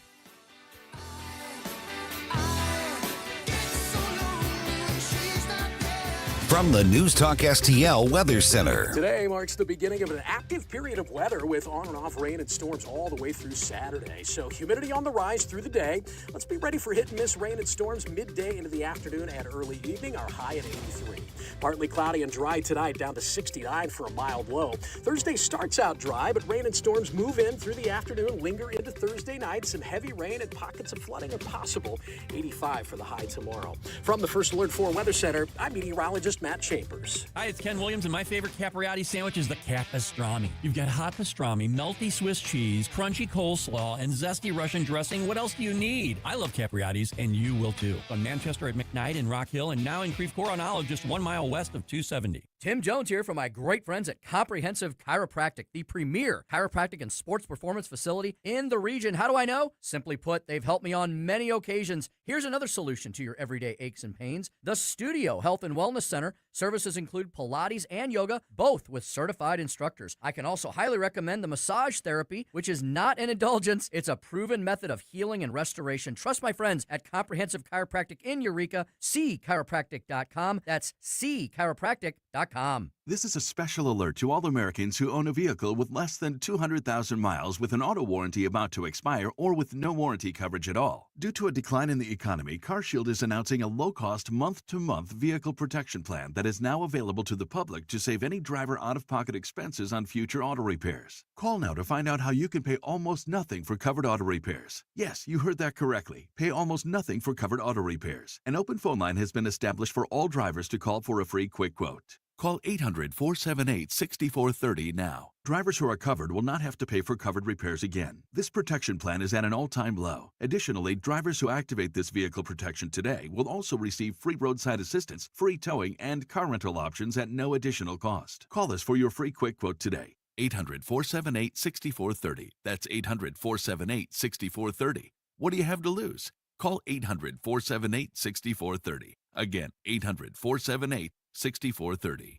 From the News Talk STL Weather Center. Today marks the beginning of an active period of weather with on and off rain and storms all the way through Saturday. So humidity on the rise through the day. Let's be ready for hit and miss rain and storms midday into the afternoon and early evening. Our high at 83. Partly cloudy and dry tonight, down to 69 for a mild low. Thursday starts out dry, but rain and storms move in through the afternoon, linger into Thursday night. Some heavy rain and pockets of flooding are possible. 85 for the high tomorrow. From the First Alert 4 Weather Center, I'm meteorologist Matt Chambers. Hi, it's Ken Williams, and my favorite capriotti sandwich is the Capistrami. You've got hot pastrami, melty Swiss cheese, crunchy coleslaw, and zesty Russian dressing. What else do you need? I love capriottis, and you will too. On Manchester at McKnight and Rock Hill, and now in Creve Coeur on Olive, just 1 mile west of 270. Tim Jones here from my great friends at Comprehensive Chiropractic, the premier chiropractic and sports performance facility in the region. How do I know? Simply put, they've helped me on many occasions. Here's another solution to your everyday aches and pains. The Studio Health and Wellness Center. Services include Pilates and yoga, both with certified instructors. I can also highly recommend the massage therapy, which is not an indulgence. It's a proven method of healing and restoration. Trust my friends at Comprehensive Chiropractic in Eureka. CChiropractic.com. That's CChiropractic.com. This is a special alert to all Americans who own a vehicle with less than 200,000 miles with an auto warranty about to expire or with no warranty coverage at all. Due to a decline in the economy, CarShield is announcing a low-cost month-to-month vehicle protection plan that is now available to the public to save any driver out-of-pocket expenses on future auto repairs. Call now to find out how you can pay almost nothing for covered auto repairs. Yes, you heard that correctly. Pay almost nothing for covered auto repairs. An open phone line has been established for all drivers to call for a free quick quote. Call 800-478-6430 now. Drivers who are covered will not have to pay for covered repairs again. This protection plan is at an all-time low. Additionally, drivers who activate this vehicle protection today will also receive free roadside assistance, free towing, and car rental options at no additional cost. Call us for your free quick quote today. 800-478-6430. That's 800-478-6430. What do you have to lose? Call 800-478-6430. Again, 800-478-6430.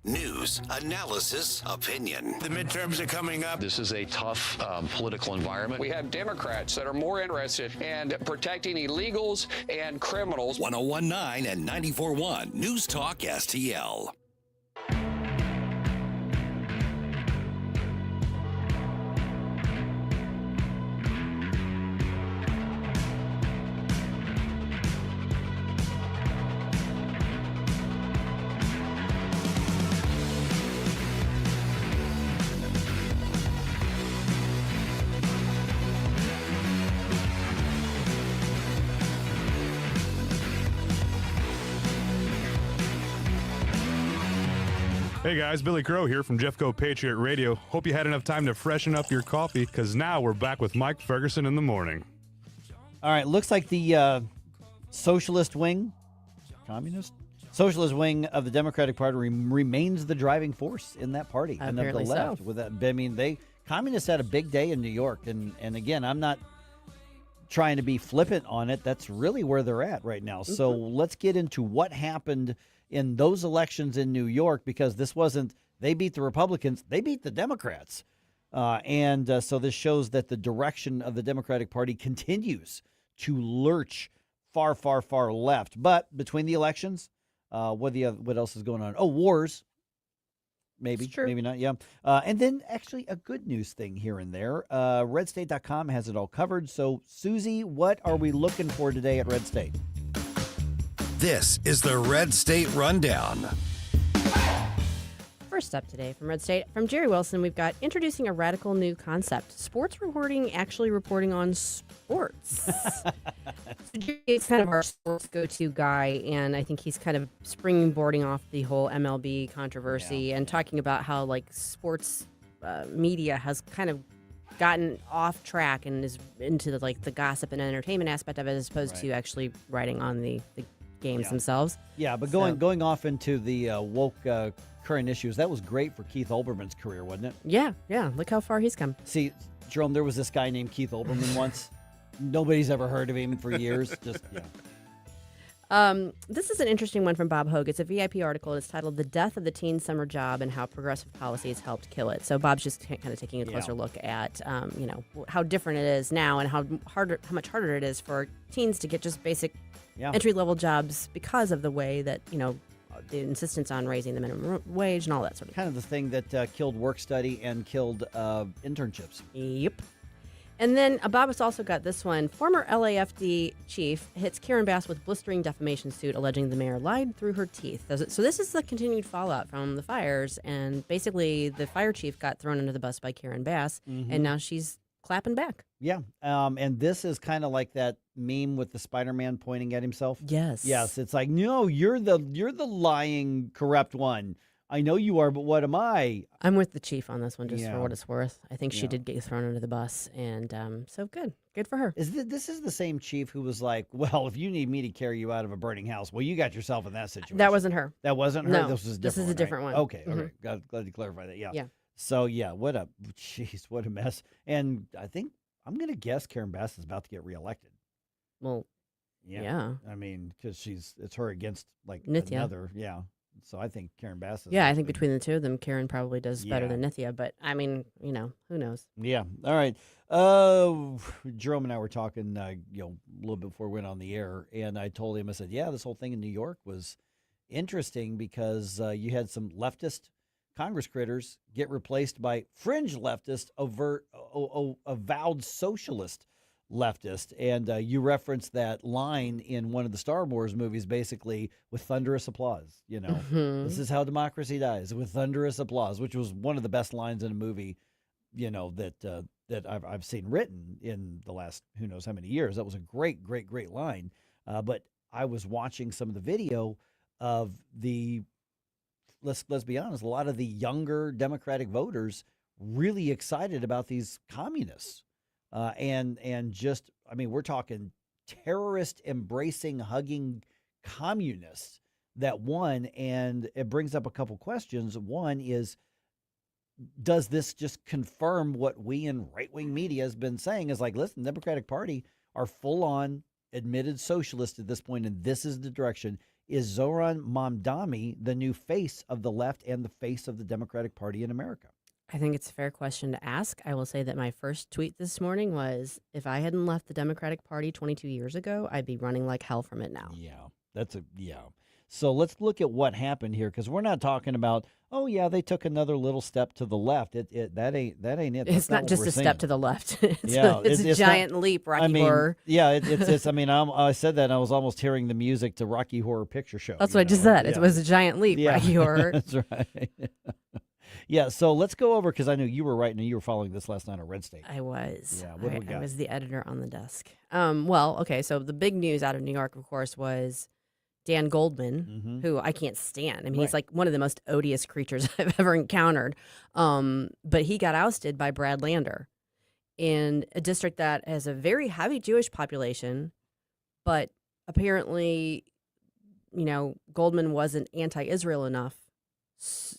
News, analysis, opinion. The midterms are coming up. This is a tough political environment. We have Democrats that are more interested in protecting illegals and criminals. 101.9 and 94.1 News Talk STL. Hey guys, Billy Crow here from Jeffco Patriot Radio. Hope you had enough time to freshen up your coffee, because now we're back with Mike Ferguson in the morning. All right, looks like the socialist wing of the Democratic Party remains the driving force in that party and of the left. So. With that, I mean, communists had a big day in New York, and again, I'm not trying to be flippant on it. That's really where they're at right now. So let's get into what happened in those elections in New York, because this wasn't they beat the Republicans, they beat the Democrats. So this shows that the direction of the Democratic Party continues to lurch far, far, far left. But between the elections, what else is going on? Oh, wars. Maybe, maybe not, yeah. And then actually a good news thing here and there. RedState.com has it all covered. So, Susie, what are we looking for today at Red State? This is the Red State Rundown. First up today from Red State, from Jerry Wilson, we've got introducing a radical new concept. Sports reporting actually reporting on sports. So Jerry's kind of our sports go-to guy, and I think he's kind of springboarding off the whole MLB controversy and talking about how, like, sports media has kind of gotten off track and is into the gossip and entertainment aspect of it, as opposed to actually writing on the games themselves. Yeah, but going off into the woke current issues, that was great for Keith Olbermann's career, wasn't it? Yeah. Look how far he's come. See, Jerome, there was this guy named Keith Olbermann once. Nobody's ever heard of him for years. This is an interesting one from Bob Hogue. It's a VIP article. It's titled "The Death of the Teen Summer Job and How Progressive Policies Helped Kill It." So Bob's just kind of taking a closer look at, how different it is now and how much harder it is for teens to get just basic entry-level jobs because of the way that, the insistence on raising the minimum wage and all that sort of kind of the thing that killed work study and killed internships. Yep. And then Bob has also got this one. Former LAFD chief hits Karen Bass with blistering defamation suit alleging the mayor lied through her teeth. So this is the continued fallout from the fires, and basically the fire chief got thrown under the bus by Karen Bass, and now she's clapping back. Yeah, and this is kind of like that meme with the Spider-Man pointing at himself. Yes. It's like, no, you're the lying, corrupt one. I know you are, but what am I? I'm with the chief on this one, just for what it's worth. I think she did get thrown under the bus, and so good for her. This is the same chief who was like, well, if you need me to carry you out of a burning house, well, you got yourself in that situation. That wasn't her. That wasn't her? No, this was a different one. This is a different one. Okay, all right. Glad to clarify that, yeah. So, what a mess. And I think, I'm going to guess Karen Bass is about to get reelected. Well, yeah. I mean, because it's her against, like, Nithya. Another, So I think Karen Bass is. Yeah, I think between the two of them, Karen probably does better than Nithya. But, I mean, who knows? Yeah. All right. Jerome and I were talking, a little bit before we went on the air, and I told him, I said, this whole thing in New York was interesting because you had some leftist Congress critters get replaced by fringe leftist, avowed socialist leftist. And you referenced that line in one of the Star Wars movies, basically, with thunderous applause. This is how democracy dies, with thunderous applause, which was one of the best lines in a movie, that I've seen written in the last who knows how many years. That was a great, great, great line. But I was watching some of the video of the, let's be honest, a lot of the younger Democratic voters really excited about these communists. And just, I mean, we're talking terrorist embracing, hugging communists that won. And it brings up a couple questions. One is, does this just confirm what we in right-wing media has been saying is like, listen, the Democratic Party are full-on admitted socialist at this point, and this is the direction. Is Zoran Mamdani the new face of the left and the face of the Democratic Party in America? I think it's a fair question to ask. I will say that my first tweet this morning was, if I hadn't left the Democratic Party 22 years ago, I'd be running like hell from it now. So let's look at what happened here, because we're not talking about, they took another little step to the left. That ain't it. It's not just a step to the left. It's a giant leap, Rocky Horror. I said that and I was almost hearing the music to Rocky Horror Picture Show. That's what I just said. It was a giant leap, Rocky Horror. That's right. So let's go over, because I knew you were writing and you were following this last night on Red State. I was. Yeah, what do we got? I was the editor on the desk. So the big news out of New York, of course, was Dan Goldman, who I can't stand. I mean, he's Right. like one of the most odious creatures I've ever encountered. But he got ousted by Brad Lander in a district that has a very heavy Jewish population, but apparently, Goldman wasn't anti-Israel enough,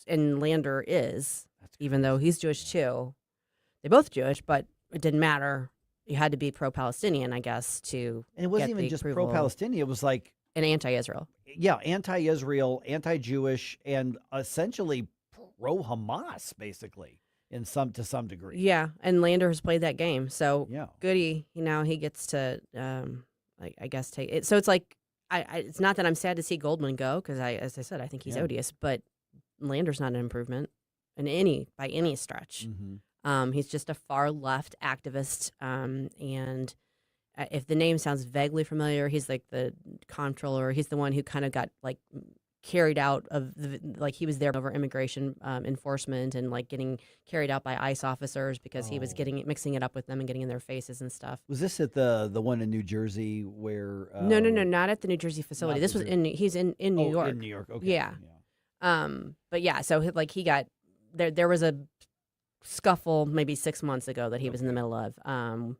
and Lander is, even though he's Jewish too. They're both Jewish, but it didn't matter. You had to be pro-Palestinian, I guess, to And it wasn't get even the just approval. pro-Palestinian. It was like an anti-Israel. Yeah, anti-Israel, anti-Jewish, and essentially pro-Hamas, basically, to some degree. Yeah, and Lander has played that game, so Yeah. goody. He gets to, I guess, take it. So it's like, it's not that I'm sad to see Goldman go, because as I said, I think he's odious, but Lander's not an improvement by any stretch. He's just a far left activist, and if the name sounds vaguely familiar, he's like the comptroller. He's the one who kind of got like carried out of he was there over immigration enforcement and like getting carried out by ICE officers because he was mixing it up with them and getting in their faces and stuff. Was this at the one in New Jersey where? No, not at the New Jersey facility. This was he's in New York. In New York, okay. Yeah. But yeah, so he got there was a scuffle maybe 6 months ago that he was in the middle of. So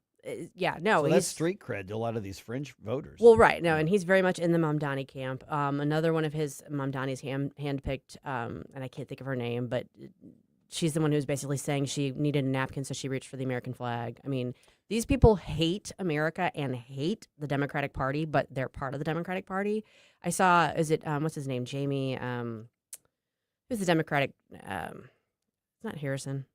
that's street cred to a lot of these fringe voters. Well, right. No, and he's very much in the Mamdani camp. Another one of his Mamdani's handpicked, and I can't think of her name, but she's the one who's basically saying she needed a napkin, so she reached for the American flag. I mean, these people hate America and hate the Democratic Party, but they're part of the Democratic Party. I saw, what's his name? Jamie, who's the Democratic, it's not Harrison.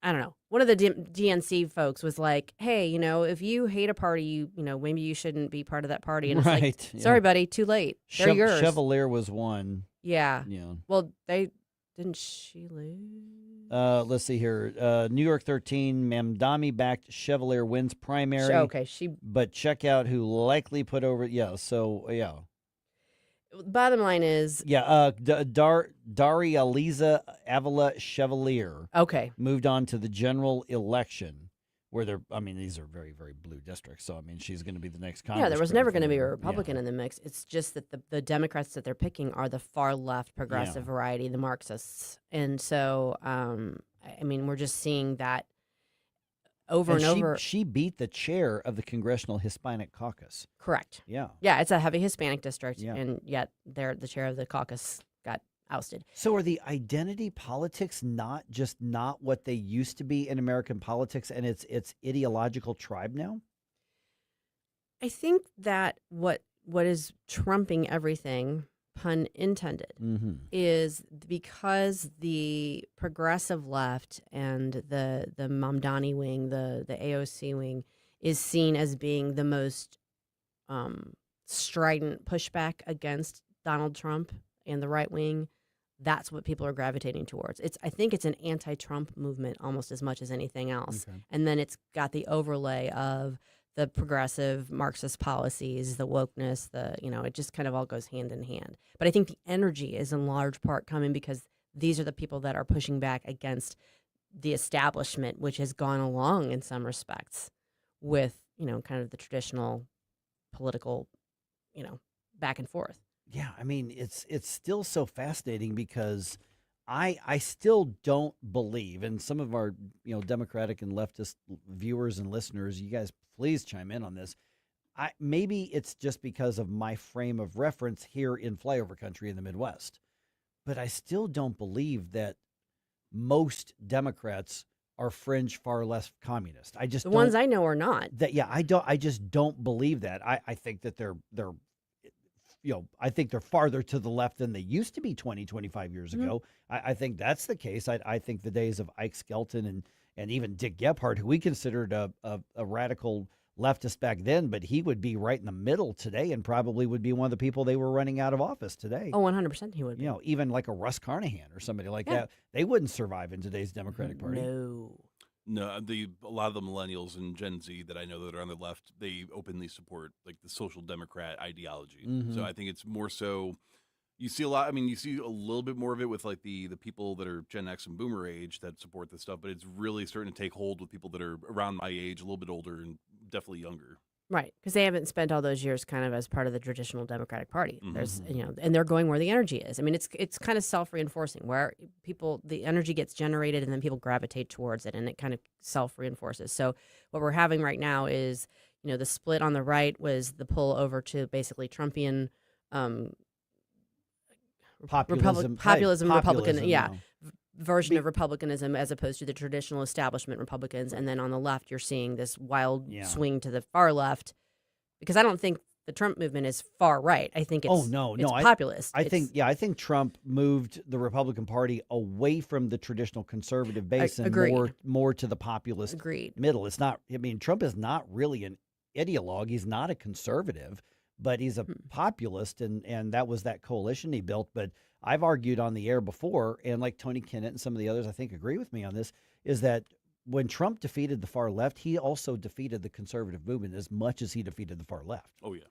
I don't know. One of the DNC folks was like, hey, if you hate a party, maybe you shouldn't be part of that party. And it's like, sorry, buddy, too late. They're yours. Chevalier was one. Yeah. Well, didn't she lose? Let's see here. New York 13, Mamdani-backed Chevalier wins primary. Okay, But check out who likely put over. Yeah, so, yeah. Bottom line is... Yeah, Daria Liza Avila Chevalier. Okay. Moved on to the general election, where these are very, very blue districts, so, she's going to be the next Congress. Yeah, there was never going to be a Republican in the mix. It's just that the Democrats that they're picking are the far left progressive variety, the Marxists. And so, we're just seeing that over and over. She beat the chair of the Congressional Hispanic Caucus. Correct. Yeah. Yeah, it's a heavy Hispanic district, and yet the chair of the caucus got ousted. So are the identity politics not what they used to be in American politics, and it's ideological tribe now? I think that what is trumping everything, pun intended, is because the progressive left and the Mamdani wing, the AOC wing, is seen as being the most strident pushback against Donald Trump and the right wing. That's what people are gravitating towards. I think it's an anti-Trump movement almost as much as anything else. Okay. And then it's got the overlay of the progressive Marxist policies, the wokeness, it just kind of all goes hand in hand. But I think the energy is in large part coming because these are the people that are pushing back against the establishment, which has gone along in some respects with, kind of the traditional political, back and forth. Yeah, it's still so fascinating because I still don't believe, and some of our Democratic and leftist viewers and listeners, you guys please chime in on this. Maybe it's just because of my frame of reference here in flyover country in the Midwest, but I still don't believe that most Democrats are fringe far left communist. The ones I know are not. I just don't believe that. I think that they're I think they're farther to the left than they used to be 20, 25 years ago. I think that's the case. I think the days of Ike Skelton and even Dick Gephardt, who we considered a radical leftist back then, but he would be right in the middle today and probably would be one of the people they were running out of office today. Oh, 100% he would be. Even like a Russ Carnahan or somebody like that. They wouldn't survive in today's Democratic Party. No, a lot of the millennials and Gen Z that I know that are on the left, they openly support like the social democrat ideology. So I think it's more so you see a lot. You see a little bit more of it with like the people that are Gen X and Boomer age that support this stuff, but it's really starting to take hold with people that are around my age, a little bit older, and definitely younger. Right, because they haven't spent all those years kind of as part of the traditional Democratic Party. Mm-hmm. There's, and they're going where the energy is. I mean, it's kind of self-reinforcing, where the energy gets generated and then people gravitate towards it, and it kind of self-reinforces. So what we're having right now is, the split on the right was the pull over to basically Trumpian Populism, Republican, now. version of Republicanism as opposed to the traditional establishment Republicans. And then on the left, you're seeing this wild swing to the far left, because I don't think the Trump movement is far right. I think it's populist. I think Trump moved the Republican Party away from the traditional conservative base and more to the populist middle. It's not. I mean, Trump is not really an ideologue. He's not a conservative, but he's a populist, and that was that coalition he built. But I've argued on the air before, and like Tony Kennett and some of the others, I think, agree with me on this, is that when Trump defeated the far left, he also defeated the conservative movement as much as he defeated the far left. Oh, yeah.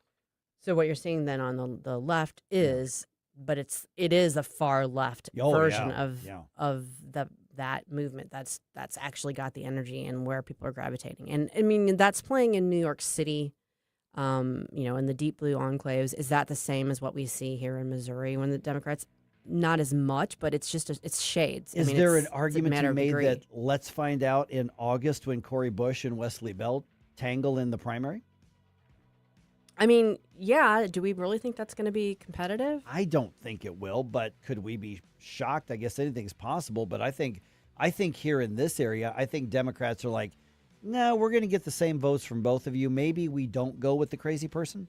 So what you're seeing then on the left is, but it is a far left version of that movement that's actually got the energy and where people are gravitating. And I mean, that's playing in New York City, in the deep blue enclaves. Is that the same as what we see here in Missouri when the Democrats? Not as much, but it's just it's shades. Is there an argument to be made that let's find out in August when Cori Bush and Wesley Bell tangle in the primary? I mean, yeah. Do we really think that's going to be competitive? I don't think it will, but could we be shocked? I guess anything's possible. But I think here in this area, I think Democrats are like, no, we're going to get the same votes from both of you. Maybe we don't go with the crazy person.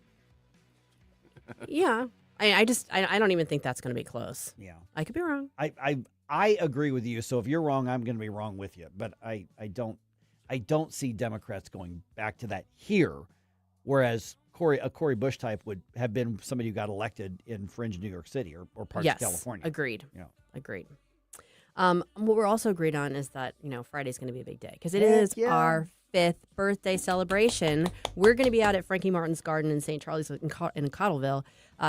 Yeah. I don't even think that's going to be close. Yeah. I could be wrong. I agree with you. So if you're wrong, I'm going to be wrong with you. But I don't see Democrats going back to that here, whereas a Cori Bush type would have been somebody who got elected in fringe New York City or parts of California. Agreed. Yeah. Agreed. What we're also agreed on is that, Friday's going to be a big day because it is our 5th birthday celebration. We're going to be out at Frankie Martin's Garden in St. Charles in Cottleville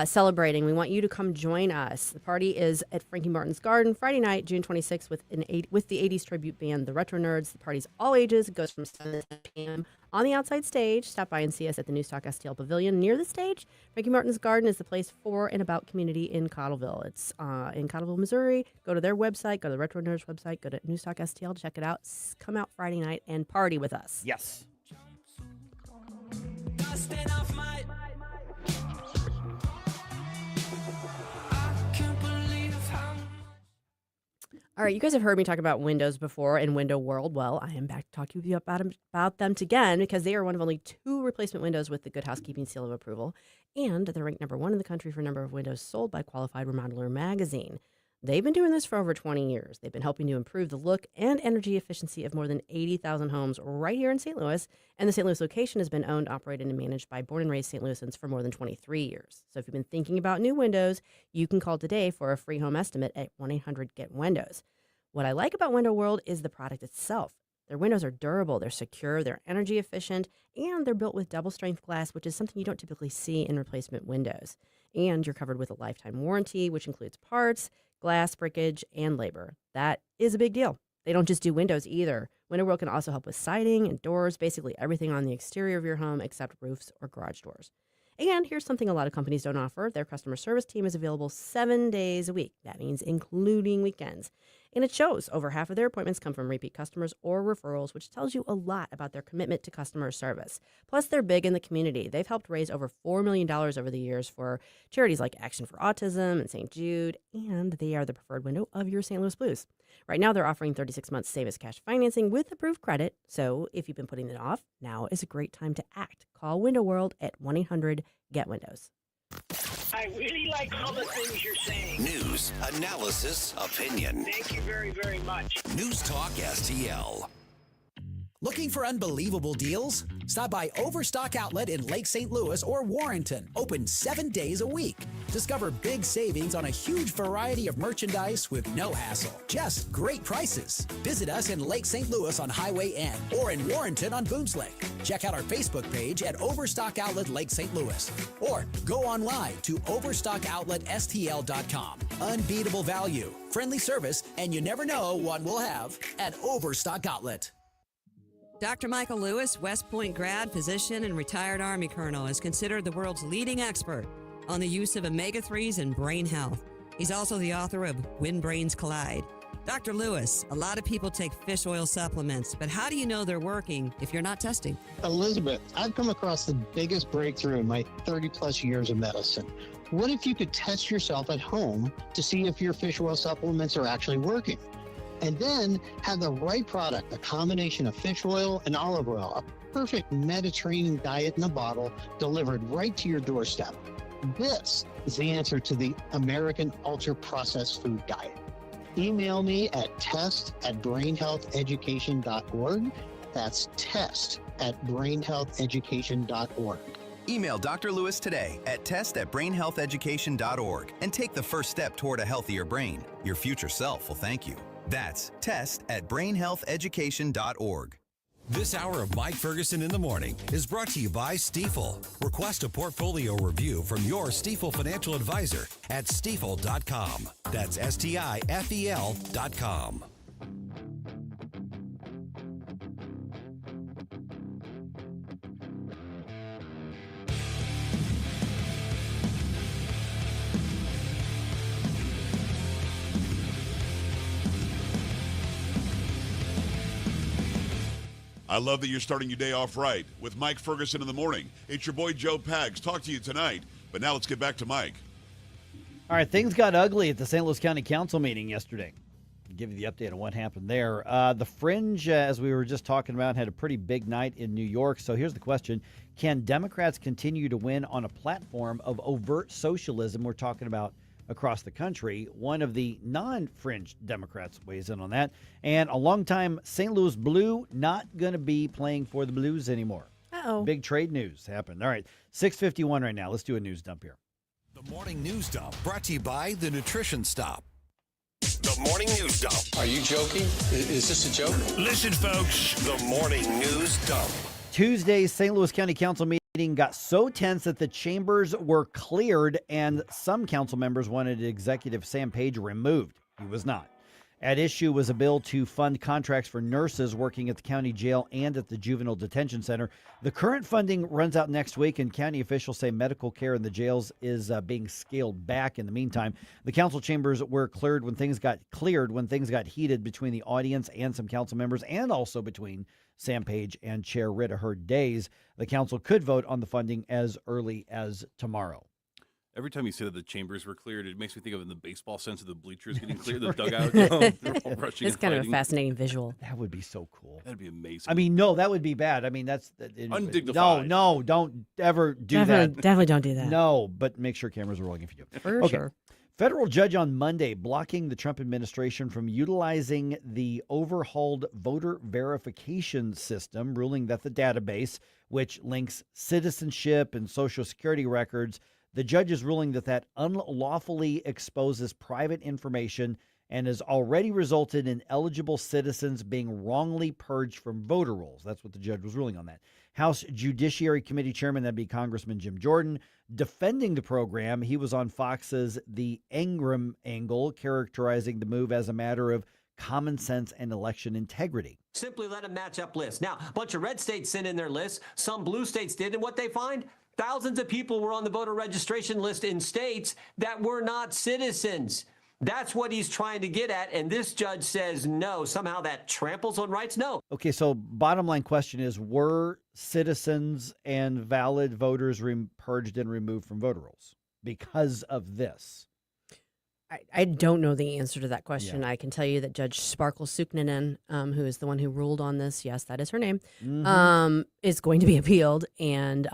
celebrating. We want you to come join us. The party is at Frankie Martin's Garden Friday night, June 26th with the 80s tribute band, the Retro Nerds. The party's all ages. It goes from 7 to 10 p.m. on the outside stage. Stop by and see us at the NewsTalkSTL Pavilion near the stage. Frankie Martin's Garden is the place for and about community in Cottleville. It's in Cottleville, Missouri. Go to their website, go to the Retro Nerds website, go to NewsTalkSTL to check it out. Come out Friday night and party with us. Yes. All right, you guys have heard me talk about windows before in Window World. Well, I am back to talk to you about them again because they are one of only 2 replacement windows with the Good Housekeeping Seal of Approval, and they're ranked number 1 in the country for number of windows sold by Qualified Remodeler magazine. They've been doing this for over 20 years. They've been helping to improve the look and energy efficiency of more than 80,000 homes right here in St. Louis. And the St. Louis location has been owned, operated, and managed by born and raised St. Louisans for more than 23 years. So if you've been thinking about new windows, you can call today for a free home estimate at 1-800-GET-WINDOWS. What I like about Window World is the product itself. Their windows are durable, they're secure, they're energy efficient, and they're built with double-strength glass, which is something you don't typically see in replacement windows. And you're covered with a lifetime warranty, which includes parts, glass, breakage, and labor. That is a big deal. They don't just do windows either. Window World can also help with siding and doors, basically everything on the exterior of your home except roofs or garage doors. And here's something a lot of companies don't offer. Their customer service team is available 7 days a week. That means including weekends. And it shows. Over half of their appointments come from repeat customers or referrals, which tells you a lot about their commitment to customer service. Plus, they're big in the community. They've helped raise over $4 million over the years for charities like Action for Autism and St. Jude, and they are the preferred window of your St. Louis Blues. Right now, they're offering 36 months save-as cash financing with approved credit. So if you've been putting it off, now is a great time to act. Call Window World at 1-800-GET-WINDOWS. I really like all the things you're saying. News, analysis, opinion. Thank you very, very much. News Talk STL. Looking for unbelievable deals? Stop by Overstock Outlet in Lake St. Louis or Warrenton. Open 7 days a week. Discover big savings on a huge variety of merchandise with no hassle. Just great prices. Visit us in Lake St. Louis on Highway N or in Warrenton on Boones Lake. Check out our Facebook page at Overstock Outlet Lake St. Louis or go online to overstockoutletstl.com. Unbeatable value, friendly service, and you never know what we'll have at Overstock Outlet. Dr. Michael Lewis, West Point grad, physician, and retired Army colonel, is considered the world's leading expert on the use of omega-3s in brain health. He's also the author of When Brains Collide. Dr. Lewis, a lot of people take fish oil supplements, but how do you know they're working if you're not testing? Elizabeth, I've come across the biggest breakthrough in my 30-plus years of medicine. What if you could test yourself at home to see if your fish oil supplements are actually working? And then have the right product, a combination of fish oil and olive oil, a perfect Mediterranean diet in a bottle delivered right to your doorstep. This is the answer to the American ultra-processed food diet. Email me at test@brainhealtheducation.org. That's test@brainhealtheducation.org. Email Dr. Lewis today at test@brainhealtheducation.org and take the first step toward a healthier brain. Your future self will thank you. That's test@brainhealtheducation.org. This hour of Mike Ferguson in the Morning is brought to you by Stifel. Request a portfolio review from your Stifel financial advisor at stifel.com. That's STIFEL.com. I love that you're starting your day off right with Mike Ferguson in the Morning. It's your boy Joe Pags. Talk to you tonight, but now let's get back to Mike. All right, things got ugly at the St. Louis County Council meeting yesterday. I'll give you the update on what happened there. The Fringe, as we were just talking about, had a pretty big night in New York. So here's the question. Can Democrats continue to win on a platform of overt socialism? We're talking about across the country. One of the non-fringe Democrats weighs in on that. And a longtime St. Louis Blue not going to be playing for the Blues anymore. Uh-oh. Big trade news happened. All right, 6:51 right now. Let's do a news dump here. The Morning News Dump brought to you by the Nutrition Stop. The Morning News Dump. Are you joking? Is this a joke? Listen, folks. The Morning News Dump. Tuesday's St. Louis County Council meeting got so tense that the chambers were cleared and some council members wanted Executive Sam Page removed. He was not. At issue was a bill to fund contracts for nurses working at the county jail and at the juvenile detention center. The current funding runs out next week, and county officials say medical care in the jails is being scaled back in the meantime. The council chambers were cleared when things got heated between the audience and some council members, and also between Sam Page and Chair Rita Hurd Days. The council could vote on the funding as early as tomorrow. Every time you say that the chambers were cleared, it makes me think of in the baseball sense of the bleachers getting cleared, the dugout. They're all rushing It's and kind of a fighting. fascinating visual. That would be so cool. That'd be amazing. I mean, no, that would be bad. I mean, that's undignified. No, don't ever do that. Definitely don't do that. No, but make sure cameras are rolling if you do. For sure. Federal judge on Monday blocking the Trump administration from utilizing the overhauled voter verification system, ruling that the database, which links citizenship and Social Security records, the judge is ruling that unlawfully exposes private information and has already resulted in eligible citizens being wrongly purged from voter rolls. That's what the judge was ruling on that. House Judiciary Committee Chairman, that'd be Congressman Jim Jordan, defending the program. He was on Fox's The Ingram Angle, characterizing the move as a matter of common sense and election integrity. Simply let them match up lists. Now, a bunch of red states sent in their lists. Some blue states did. And what they find? Thousands of people were on the voter registration list in states that were not citizens. That's what he's trying to get at. And this judge says no. Somehow that tramples on rights? No. Okay, so bottom line question is, were citizens and valid voters purged and removed from voter rolls because of this? I don't know the answer to that question. Yeah. I can tell you that Judge Sparkle Suknanen, who is the one who ruled on this, yes, that is her name, is going to be appealed. And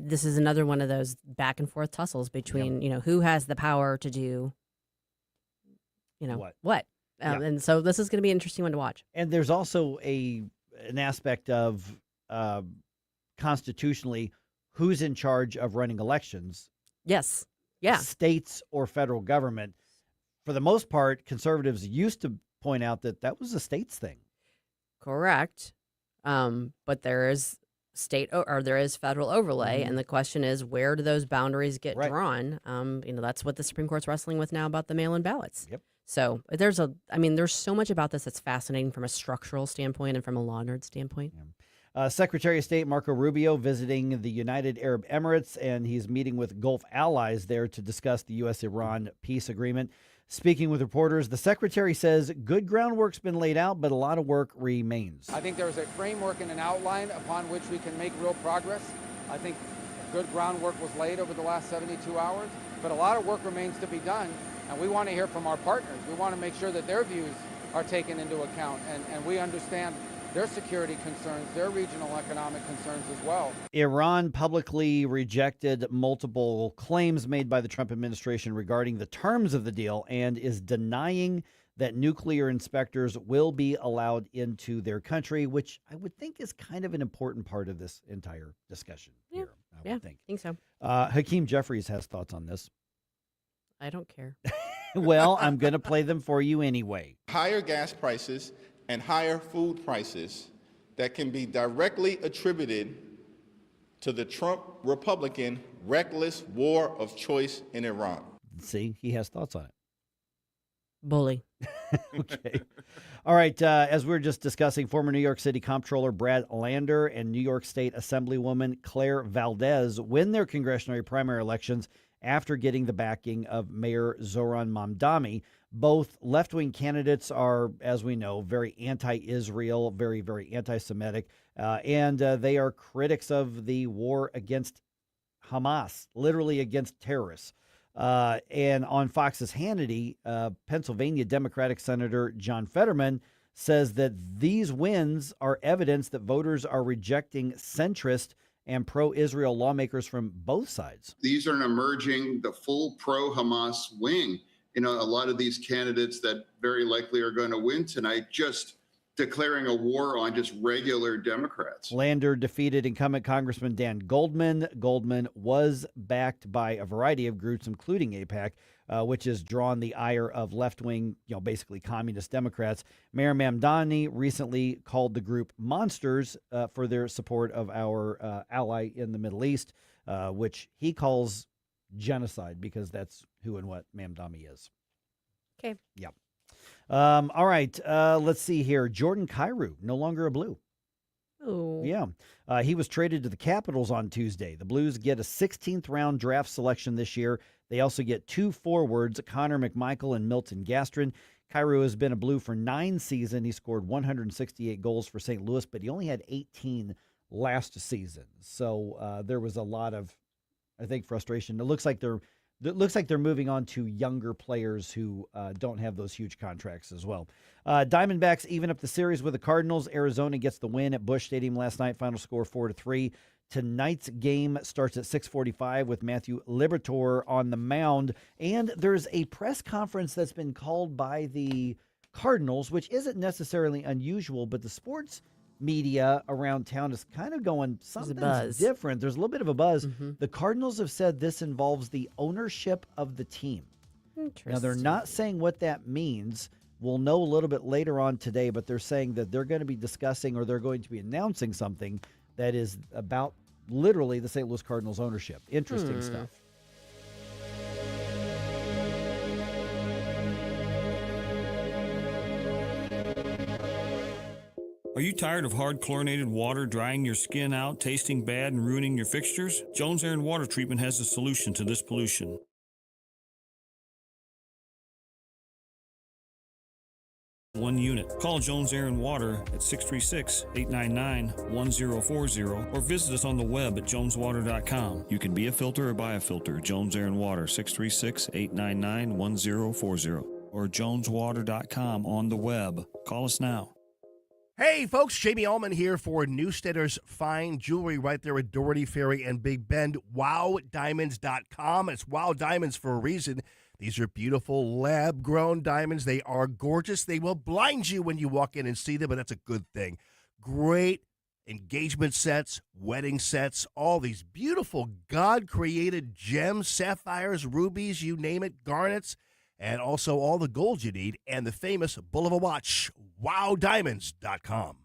this is another one of those back and forth tussles between, who has the power to do, what. And so this is going to be an interesting one to watch. And there's also an aspect of constitutionally who's in charge of running elections. Yes. Yeah. States or federal government. For the most part, conservatives used to point out that was a states thing. Correct. But there is there is federal overlay. And the question is, where do those boundaries get drawn? That's what the Supreme Court's wrestling with now about the mail-in ballots. Yep. So there's so much about this that's fascinating from a structural standpoint and from a law nerd standpoint. Secretary of State Marco Rubio visiting the United Arab Emirates, and he's meeting with Gulf allies there to discuss the U.S.-Iran peace agreement. Speaking with reporters, the secretary says good groundwork's been laid out, but a lot of work remains. I think there's a framework and an outline upon which we can make real progress. I think good groundwork was laid over the last 72 hours, but a lot of work remains to be done, and we want to hear from our partners. We want to make sure that their views are taken into account, and we understand their security concerns, their regional economic concerns as well. Iran publicly rejected multiple claims made by the Trump administration regarding the terms of the deal and is denying that nuclear inspectors will be allowed into their country, which I would think is kind of an important part of this entire discussion here. I would think so. Hakeem Jeffries has thoughts on this. I don't care. Well, I'm going to play them for you anyway. Higher gas prices and higher food prices that can be directly attributed to the Trump Republican reckless war of choice in Iran. See, he has thoughts on it. Bully. Okay. All right. As we were just discussing, former New York City Comptroller Brad Lander and New York State Assemblywoman Claire Valdez win their congressional primary elections after getting the backing of Mayor Zohran Mamdani. Both left-wing candidates are, as we know, very anti-Israel, very, very anti-Semitic, and they are critics of the war against Hamas, literally against terrorists. And on Fox's Hannity, Pennsylvania Democratic Senator John Fetterman says that these wins are evidence that voters are rejecting centrist and pro-Israel lawmakers from both sides. These are emerging the full pro-Hamas wing. A lot of these candidates that very likely are going to win tonight just declaring a war on just regular Democrats. Lander defeated incumbent Congressman Dan Goldman. Goldman was backed by a variety of groups, including AIPAC, which has drawn the ire of left-wing, basically communist Democrats. Mayor Mamdani recently called the group monsters for their support of our ally in the Middle East, which he calls genocide because that's who and what Mamdani is. Okay. Yeah. All right. Let's see here. Jordan Kyrou, no longer a Blue. Oh. Yeah. He was traded to the Capitals on Tuesday. The Blues get a 16th round draft selection this year. They also get 2 forwards, Connor McMichael and Milton Gastrin. Kyrou has been a Blue for 9 seasons. He scored 168 goals for St. Louis, but he only had 18 last season. So there was a lot of, I think, frustration. It looks like they're moving on to younger players who don't have those huge contracts as well. Diamondbacks even up the series with the Cardinals. Arizona gets the win at Busch Stadium last night. Final score 4-3. Tonight's game starts at 6:45 with Matthew Liberatore on the mound. And there's a press conference that's been called by the Cardinals, which isn't necessarily unusual, but the sports media around town is kind of going something's different. There's a little bit of a buzz. Mm-hmm. The Cardinals have said this involves the ownership of the team. Now, they're not saying what that means. We'll know a little bit later on today, but they're saying that they're going to be discussing or they're going to be announcing something that is about literally the St. Louis Cardinals ownership. Interesting stuff. Are you tired of hard chlorinated water drying your skin out, tasting bad, and ruining your fixtures? Jones Air and Water Treatment has a solution to this pollution. One unit. Call Jones Air and Water at 636-899-1040 or visit us on the web at joneswater.com. You can be a filter or buy a filter. Jones Air and Water, 636-899-1040 or joneswater.com on the web. Call us now. Hey, folks, Jamie Allman here for Newstedter's Fine Jewelry right there at Doherty Ferry and Big Bend. WowDiamonds.com. It's Wow Diamonds for a reason. These are beautiful lab-grown diamonds. They are gorgeous. They will blind you when you walk in and see them, but that's a good thing. Great engagement sets, wedding sets, all these beautiful God-created gems, sapphires, rubies, you name it, garnets, and also all the gold you need, and the famous Bulova watch, WowDiamonds.com.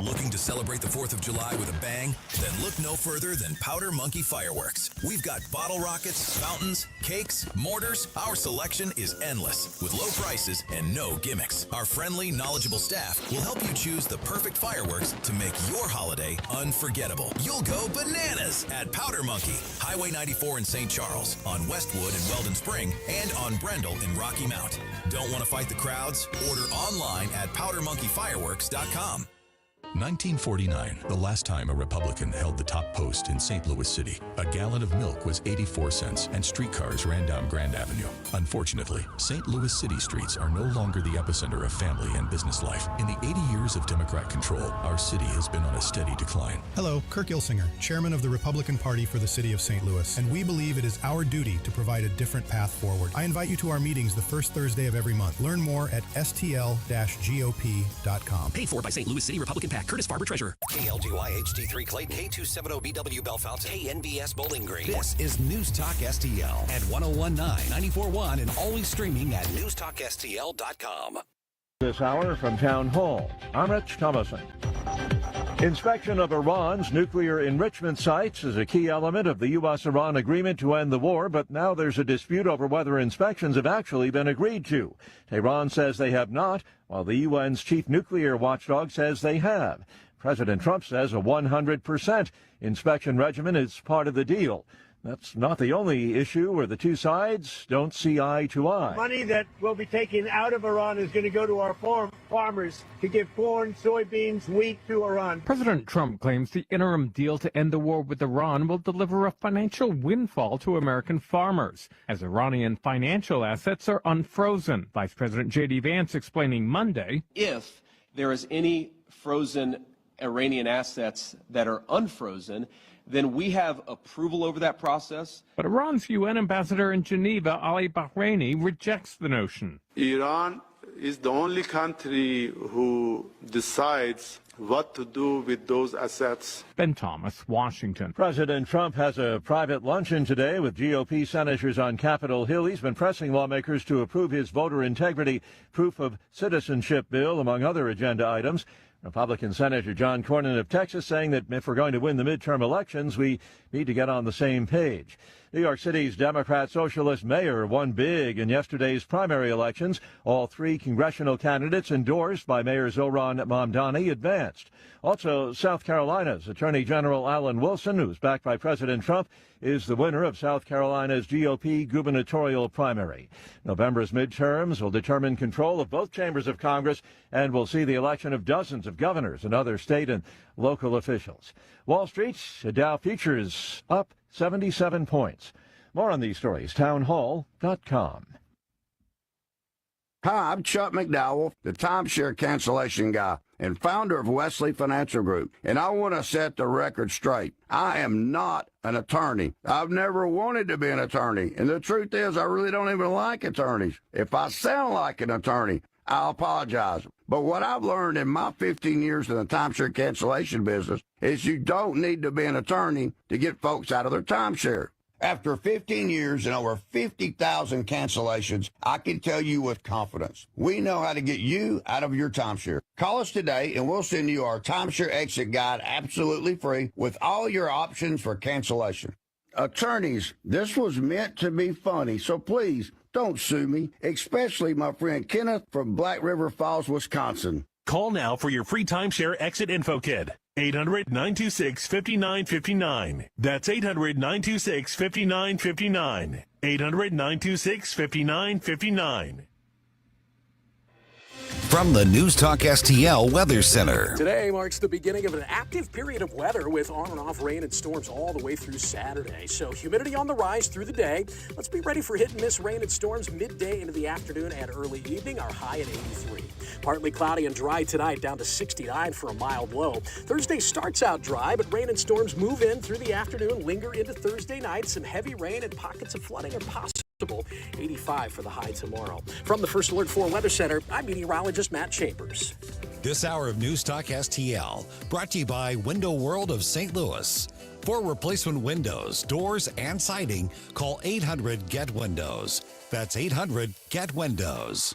Looking to celebrate the 4th of July with a bang? Then look no further than Powder Monkey Fireworks. We've got bottle rockets, fountains, cakes, mortars. Our selection is endless with low prices and no gimmicks. Our friendly, knowledgeable staff will help you choose the perfect fireworks to make your holiday unforgettable. You'll go bananas at Powder Monkey, Highway 94 in St. Charles, on Westwood in Weldon Spring, and on Brendel in Rocky Mount. Don't want to fight the crowds? Order online at powdermonkeyfireworks.com. 1949, the last time a Republican held the top post in St. Louis City. A gallon of milk was 84 cents and streetcars ran down Grand Avenue. Unfortunately, St. Louis City streets are no longer the epicenter of family and business life. In the 80 years of Democrat control, our city has been on a steady decline. Hello, Kirk Ilsinger, chairman of the Republican Party for the city of St. Louis, and we believe it is our duty to provide a different path forward. I invite you to our meetings the first Thursday of every month. Learn more at stl-gop.com. Paid for by St. Louis City Republican PAC. Curtis Farber, Treasurer. KLGY HD3 Clayton, K270BW Bellefontaine, KNBS Bowling Green. This is News Talk STL at 1019, 94.1, and always streaming at NewsTalkSTL.com. This hour from Town Hall, I'm Rich Thomason. Inspection of Iran's nuclear enrichment sites is a key element of the U.S.-Iran agreement to end the war, but now there's a dispute over whether inspections have actually been agreed to. Tehran says they have not, while the UN's chief nuclear watchdog says they have. President Trump says a 100% inspection regimen is part of the deal. That's not the only issue where the two sides don't see eye to eye. Money that will be taken out of Iran is going to go to our farmers to give corn, soybeans, wheat to Iran. President Trump claims the interim deal to end the war with Iran will deliver a financial windfall to American farmers, as Iranian financial assets are unfrozen. Vice President J.D. Vance explaining Monday, if there is any frozen Iranian assets that are unfrozen, then we have approval over that process. But Iran's UN ambassador in Geneva, Ali Bahraini, rejects the notion. Iran is the only country who decides what to do with those assets. Ben Thomas, Washington. President Trump has a private luncheon today with GOP senators on Capitol Hill. He's been pressing lawmakers to approve his voter integrity proof of citizenship bill, among other agenda items. Republican Senator John Cornyn of Texas saying that if we're going to win the midterm elections, we need to get on the same page. New York City's Democrat Socialist mayor won big in yesterday's primary elections. All three congressional candidates endorsed by Mayor Zohran Mamdani advanced. Also, South Carolina's Attorney General Alan Wilson, who's backed by President Trump, is the winner of South Carolina's GOP gubernatorial primary. November's midterms will determine control of both chambers of Congress and will see the election of dozens of governors and other state and local officials. Wall Street, Dow futures up 77 points. More on these stories, townhall.com. Hi, I'm Chuck McDowell, the timeshare cancellation guy and founder of Wesley Financial Group, and I want to set the record straight. I am not an attorney. I've never wanted to be an attorney, and the truth is I really don't even like attorneys. If I sound like an attorney, I'll apologize. But what I've learned in my 15 years in the timeshare cancellation business is you don't need to be an attorney to get folks out of their timeshare. After 15 years and over 50,000 cancellations, I can tell you with confidence, we know how to get you out of your timeshare. Call us today and we'll send you our timeshare exit guide absolutely free with all your options for cancellation. Attorneys, this was meant to be funny, so please don't sue me, especially my friend Kenneth from Black River Falls, Wisconsin. Call now for your free timeshare exit info kit. 800-926-5959. That's 800-926-5959. 800-926-5959. From the News Talk STL Weather Center. Today marks the beginning of an active period of weather with on and off rain and storms all the way through Saturday. So humidity on the rise through the day. Let's be ready for hit and miss rain and storms midday into the afternoon and early evening. Our high at 83. Partly cloudy and dry tonight, down to 69 for a mild low. Thursday starts out dry, but rain and storms move in through the afternoon, linger into Thursday night. Some heavy rain and pockets of flooding are possible. 85 for the high tomorrow. From the First Alert 4 Weather Center, I'm meteorologist Matt Chambers. This hour of News Talk STL brought to you by Window World of St. Louis. For replacement windows, doors, and siding, call 800-GET-WINDOWS. That's 800-GET-WINDOWS.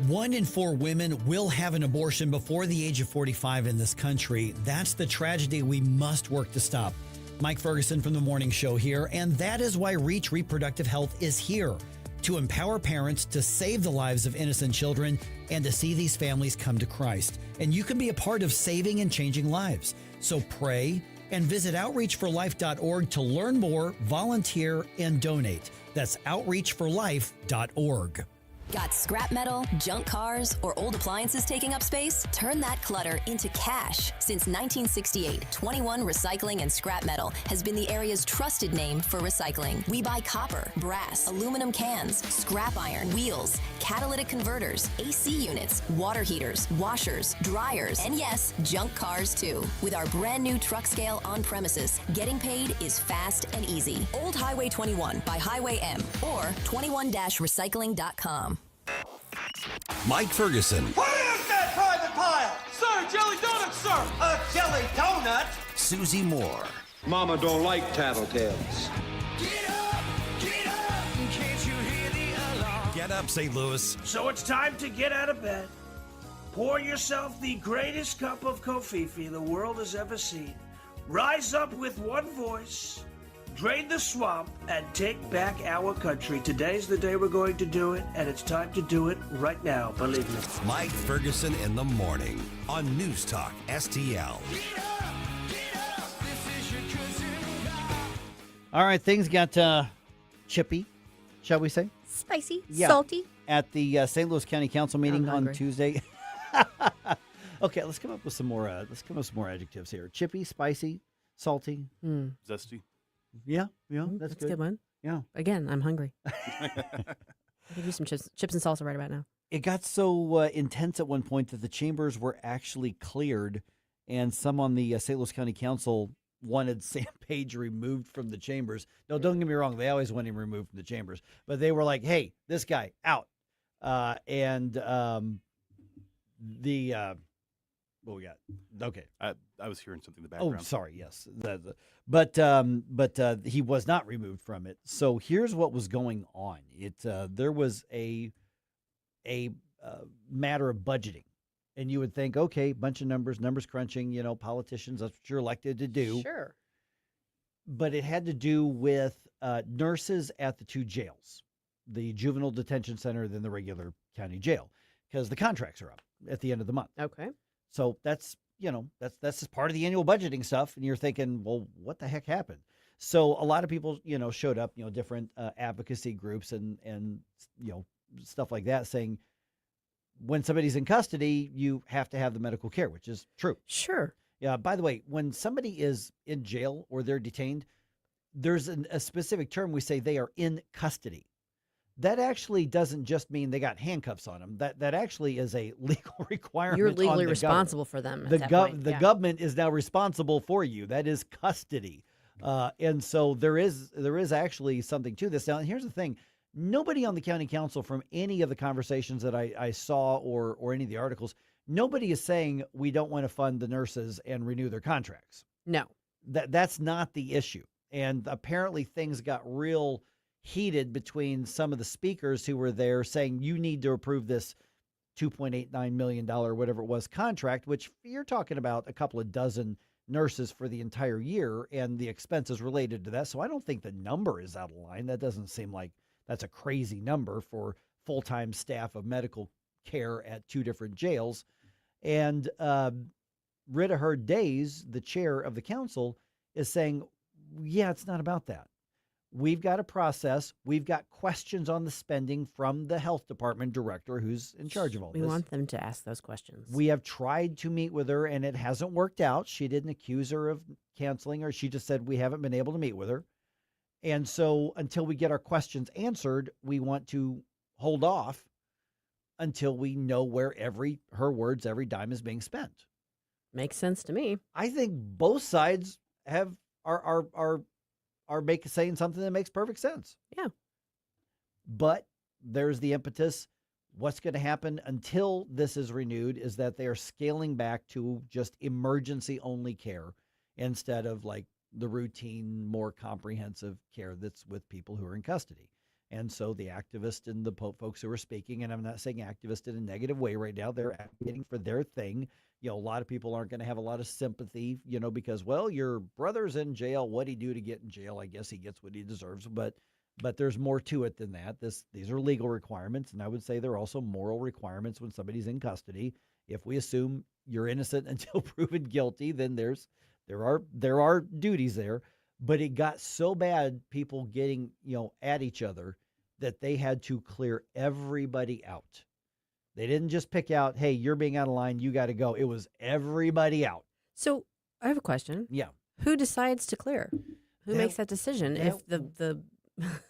1 in 4 women will have an abortion before the age of 45 in this country. That's the tragedy we must work to stop. Mike Ferguson from The Morning Show here, and that is why Reach Reproductive Health is here, to empower parents to save the lives of innocent children and to see these families come to Christ. And you can be a part of saving and changing lives. So pray and visit outreachforlife.org to learn more, volunteer, and donate. That's outreachforlife.org. Got scrap metal, junk cars, or old appliances taking up space? Turn that clutter into cash. Since 1968, 21 Recycling and Scrap Metal has been the area's trusted name for recycling. We buy copper, brass, aluminum cans, scrap iron, wheels, catalytic converters, AC units, water heaters, washers, dryers, and yes, junk cars too. With our brand new truck scale on premises, getting paid is fast and easy. Old Highway 21 by Highway M or 21-recycling.com. Mike Ferguson. What is that private pile? Sir, jelly donut, sir. A jelly donut? Susie Moore. Mama don't like tattletales. Get up, St. Louis. So it's time to get out of bed. Pour yourself the greatest cup of kofifi the world has ever seen. Rise up with one voice. Drain the swamp and take back our country. Today's the day we're going to do it, and it's time to do it right now, believe me. Mike Ferguson in the morning on News Talk STL. All right, things got chippy, shall we say? Spicy, Yeah. salty. At the St. Louis County Council meeting I'm on hungry. Tuesday. Okay, let's come up with some more. Adjectives here: chippy, spicy, salty, Zesty. Yeah, that's a good one. Yeah. Again, I'm hungry. I could use some chips and salsa right about now. It got so intense at one point that the chambers were actually cleared, and some on the St. Louis County Council wanted Sam Page removed from the chambers. No, don't get me wrong; they always want him removed from the chambers, but they were like, "Hey, this guy out!" What we got? Okay, I was hearing something in the background. Oh, sorry. Yes, but he was not removed from it. So here's what was going on. There was a matter of budgeting, and you would think, okay, bunch of numbers crunching. Politicians, that's what you're elected to do. Sure. But it had to do with nurses at the two jails, the juvenile detention center, then the regular county jail, because the contracts are up at the end of the month. Okay. So that's just part of the annual budgeting stuff. And you're thinking, well, what the heck happened? So a lot of people, showed up, different advocacy groups and stuff like that, saying when somebody's in custody, you have to have the medical care, which is true. Sure. Yeah. By the way, when somebody is in jail or they're detained, there's a specific term. We say they are in custody. That actually doesn't just mean they got handcuffs on them. That actually is a legal requirement. You're legally on the responsible for them. At The that point. the Yeah. government is now responsible for you. That is custody, and so there is actually something to this. Now, and here's the thing: nobody on the county council, from any of the conversations that I saw or any of the articles, nobody is saying we don't want to fund the nurses and renew their contracts. No, that's not the issue. And apparently, things got real heated between some of the speakers who were there saying you need to approve this $2.89 million, whatever it was, contract, which you're talking about a couple of dozen nurses for the entire year and the expenses related to that. So I don't think the number is out of line. That doesn't seem like that's a crazy number for full-time staff of medical care at two different jails. And Rita Hurd Days, the chair of the council, is saying, yeah, it's not about that. We've got a process. We've got questions on the spending from the health department director who's in charge of all this. We want them to ask those questions. We have tried to meet with her, and it hasn't worked out. She didn't accuse her of canceling her. She just said we haven't been able to meet with her. And so until we get our questions answered, we want to hold off until we know where every dime is being spent. Makes sense to me. I think both sides are saying something that makes perfect sense. Yeah. But there's the impetus. What's going to happen until this is renewed is that they are scaling back to just emergency only care instead of like the routine, more comprehensive care that's with people who are in custody. And so the activists and the folks who are speaking, and I'm not saying activists in a negative way right now, they're advocating for their thing. A lot of people aren't going to have a lot of sympathy, because, well, your brother's in jail. What'd he do to get in jail? I guess he gets what he deserves. But there's more to it than that. These are legal requirements, and I would say they're also moral requirements when somebody's in custody. If we assume you're innocent until proven guilty, then there are duties there. But it got so bad, people getting at each other, that they had to clear everybody out. They didn't just pick out, hey, you're being out of line, you got to go. It was everybody out. So I have a question. Yeah. Who decides to clear? Who makes that decision? If the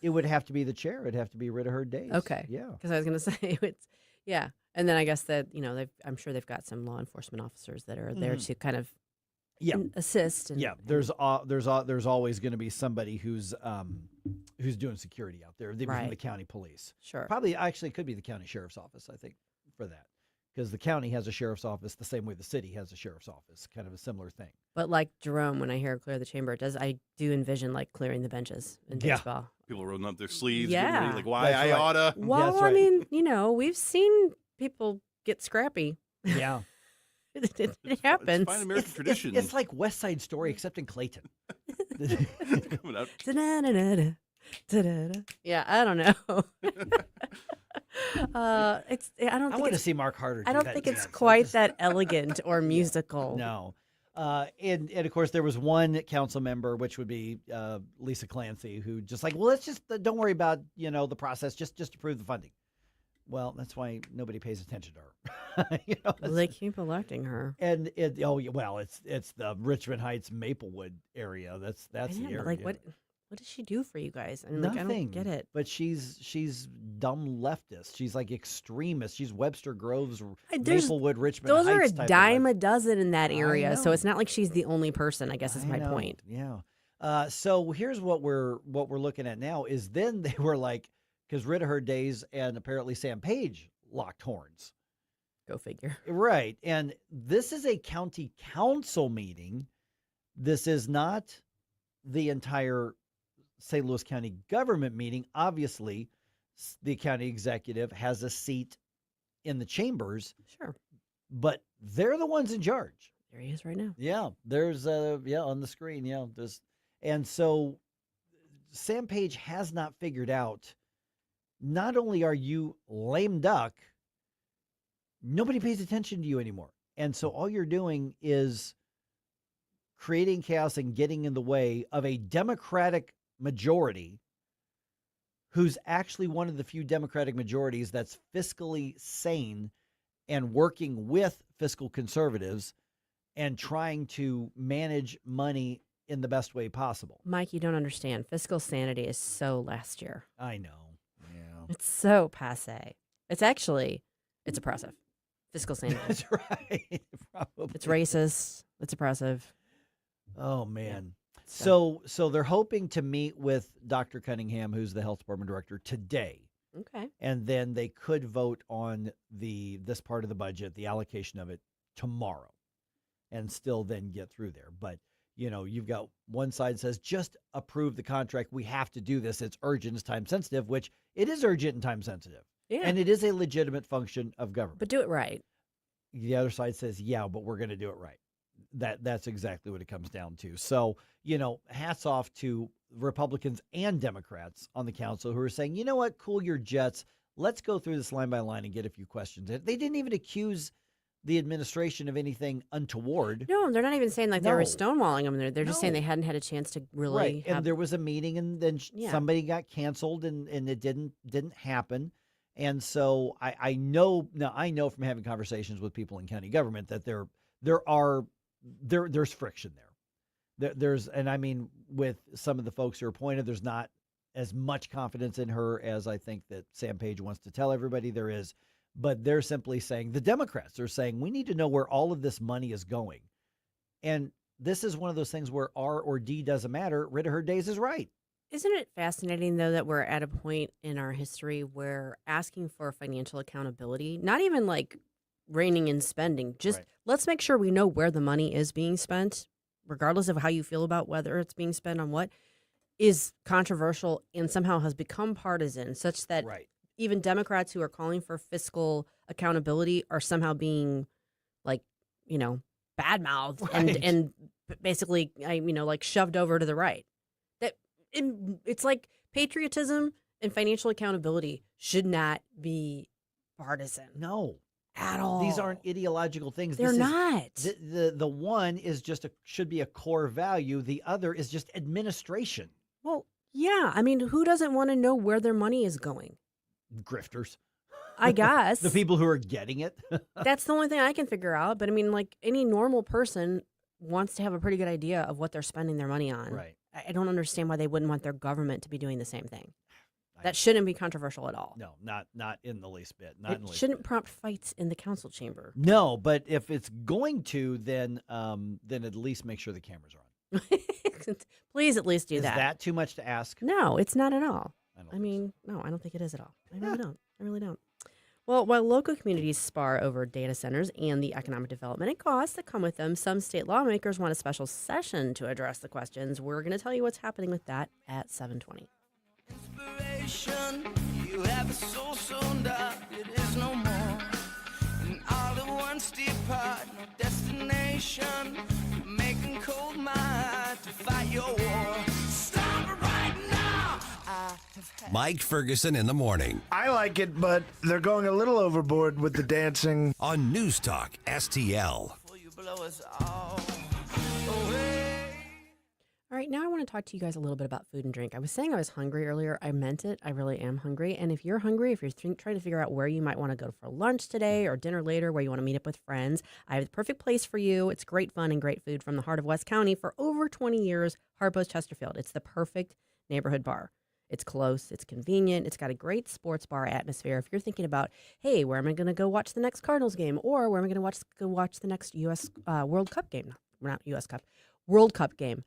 it would have to be the chair. It'd have to be Rita Herd Days. Okay. Yeah. Because I was going to say yeah. And then I guess that I'm sure they've got some law enforcement officers that are there to kind of assist. And, there's always going to be somebody who's doing security out there. They'd be from the county police. Sure. Probably actually could be the county sheriff's office, I think, for that. Because the county has a sheriff's office the same way the city has a sheriff's office, kind of a similar thing. But like Jerome, when I hear clear the chamber, I do envision like clearing the benches in baseball. People rolling up their sleeves, Yeah. getting ready, like, why That's I right. oughta. Well, That's right. I mean, we've seen people get scrappy. Yeah. It happens. It's fine American tradition. It's like West Side Story, except in Clayton. Coming out. Da-da-da-da, da-da-da. Yeah, I don't know. I want to see Mark Harder. I don't think it's quite that elegant or musical. No. And of course, there was one council member, which would be Lisa Clancy, who just like, well, let's just don't worry about the process, just approve the funding. Well, that's why nobody pays attention to her. They keep electing her. And it's the Richmond Heights Maplewood area. That's the area. Like what does she do for you guys? I mean, Nothing. I don't get it. But she's dumb leftist. She's like extremist. She's Webster Groves, There's- Maplewood, Richmond Those Heights are a type dime of a dozen in that I area, so know. it's not like she's the only person. I guess is my know. point. Yeah. So here's what we're looking at now is then they were like, because Rita Herd Days and apparently Sam Page locked horns. Go figure. Right. And this is a county council meeting. This is not the entire St. Louis County government meeting. Obviously, the county executive has a seat in the chambers. Sure. But they're the ones in charge. There he is right now. Yeah. There's on the screen. Yeah. And so Sam Page has not figured out, not only are you lame duck, nobody pays attention to you anymore. And so all you're doing is creating chaos and getting in the way of a Democratic majority who's actually one of the few Democratic majorities that's fiscally sane and working with fiscal conservatives and trying to manage money in the best way possible. Mike, you don't understand. Fiscal sanity is so last year. I know. Yeah. It's so passé. It's oppressive. Fiscal sanity. That's right. Probably. It's racist. It's oppressive. Oh, man. So they're hoping to meet with Dr. Cunningham, who's the health department director, today. Okay. And then they could vote on this part of the budget, the allocation of it, tomorrow, and still then get through there. But, you've got one side says, just approve the contract. We have to do this. It's urgent. It's time sensitive, which it is urgent and time sensitive. Yeah. And it is a legitimate function of government. But do it right. The other side says, yeah, but we're going to do it right. That's exactly what it comes down to. So, hats off to Republicans and Democrats on the council who are saying, you know what, cool your jets. Let's go through this line by line and get a few questions. They didn't even accuse the administration of anything untoward. No, they're not even saying like they were No. stonewalling them. They're just saying No. they hadn't had a chance to really Right. have. And there was a meeting and then Yeah. somebody got canceled and it didn't happen. And so I know from having conversations with people in county government that there's friction there. There's, and I mean, with some of the folks who are appointed, there's not as much confidence in her as I think that Sam Page wants to tell everybody there is. But they're simply saying, the Democrats are saying, we need to know where all of this money is going. And this is one of those things where R or D doesn't matter. Rita Herd Days is right. Isn't it fascinating, though, that we're at a point in our history where asking for financial accountability, not even like reining in spending, just let's make sure we know where the money is being spent, regardless of how you feel about whether it's being spent on what. is controversial and somehow has become partisan, such that even Democrats who are calling for fiscal accountability are somehow being, like, bad-mouthed and basically, like shoved over to the right. It's like patriotism and financial accountability should not be partisan. No. At all. These aren't ideological things. They're not. The one is just should be a core value. The other is just administration. Well, yeah. I mean, who doesn't want to know where their money is going? Grifters. I guess. The people who are getting it. That's the only thing I can figure out. But I mean, like, any normal person wants to have a pretty good idea of what they're spending their money on. Right. I don't understand why they wouldn't want their government to be doing the same thing. That shouldn't be controversial at all. No, not in the least bit. It shouldn't prompt fights in the council chamber. No, but if it's going to, then at least make sure the cameras are on. Please at least do that. Is that too much to ask? No, it's not at all. I mean, no, I don't think it is at all. I really don't. I really don't. Well, while local communities spar over data centers and the economic development and costs that come with them, some state lawmakers want a special session to address the questions. We're going to tell you what's happening with that at 7:20. You have a soul so dark, it is no more. And all at once depart, no destination. Making cold my heart to fight your war. Stop it right now. Mike Ferguson in the morning. I like it, but they're going a little overboard with the dancing. On News Talk STL. You blow us all. All right, now I want to talk to you guys a little bit about food and drink. I was saying I was hungry earlier. I meant it. I really am hungry. And if you're hungry, if you're trying to figure out where you might want to go for lunch today or dinner later, where you want to meet up with friends, I have the perfect place for you. It's great fun and great food from the heart of West County. For over 20 years, Harpo's Chesterfield. It's the perfect neighborhood bar. It's close. It's convenient. It's got a great sports bar atmosphere. If you're thinking about, hey, where am I going to go watch the next Cardinals game? Or where am I going to go watch the next U.S. World Cup game? Not U.S. Cup. World Cup game.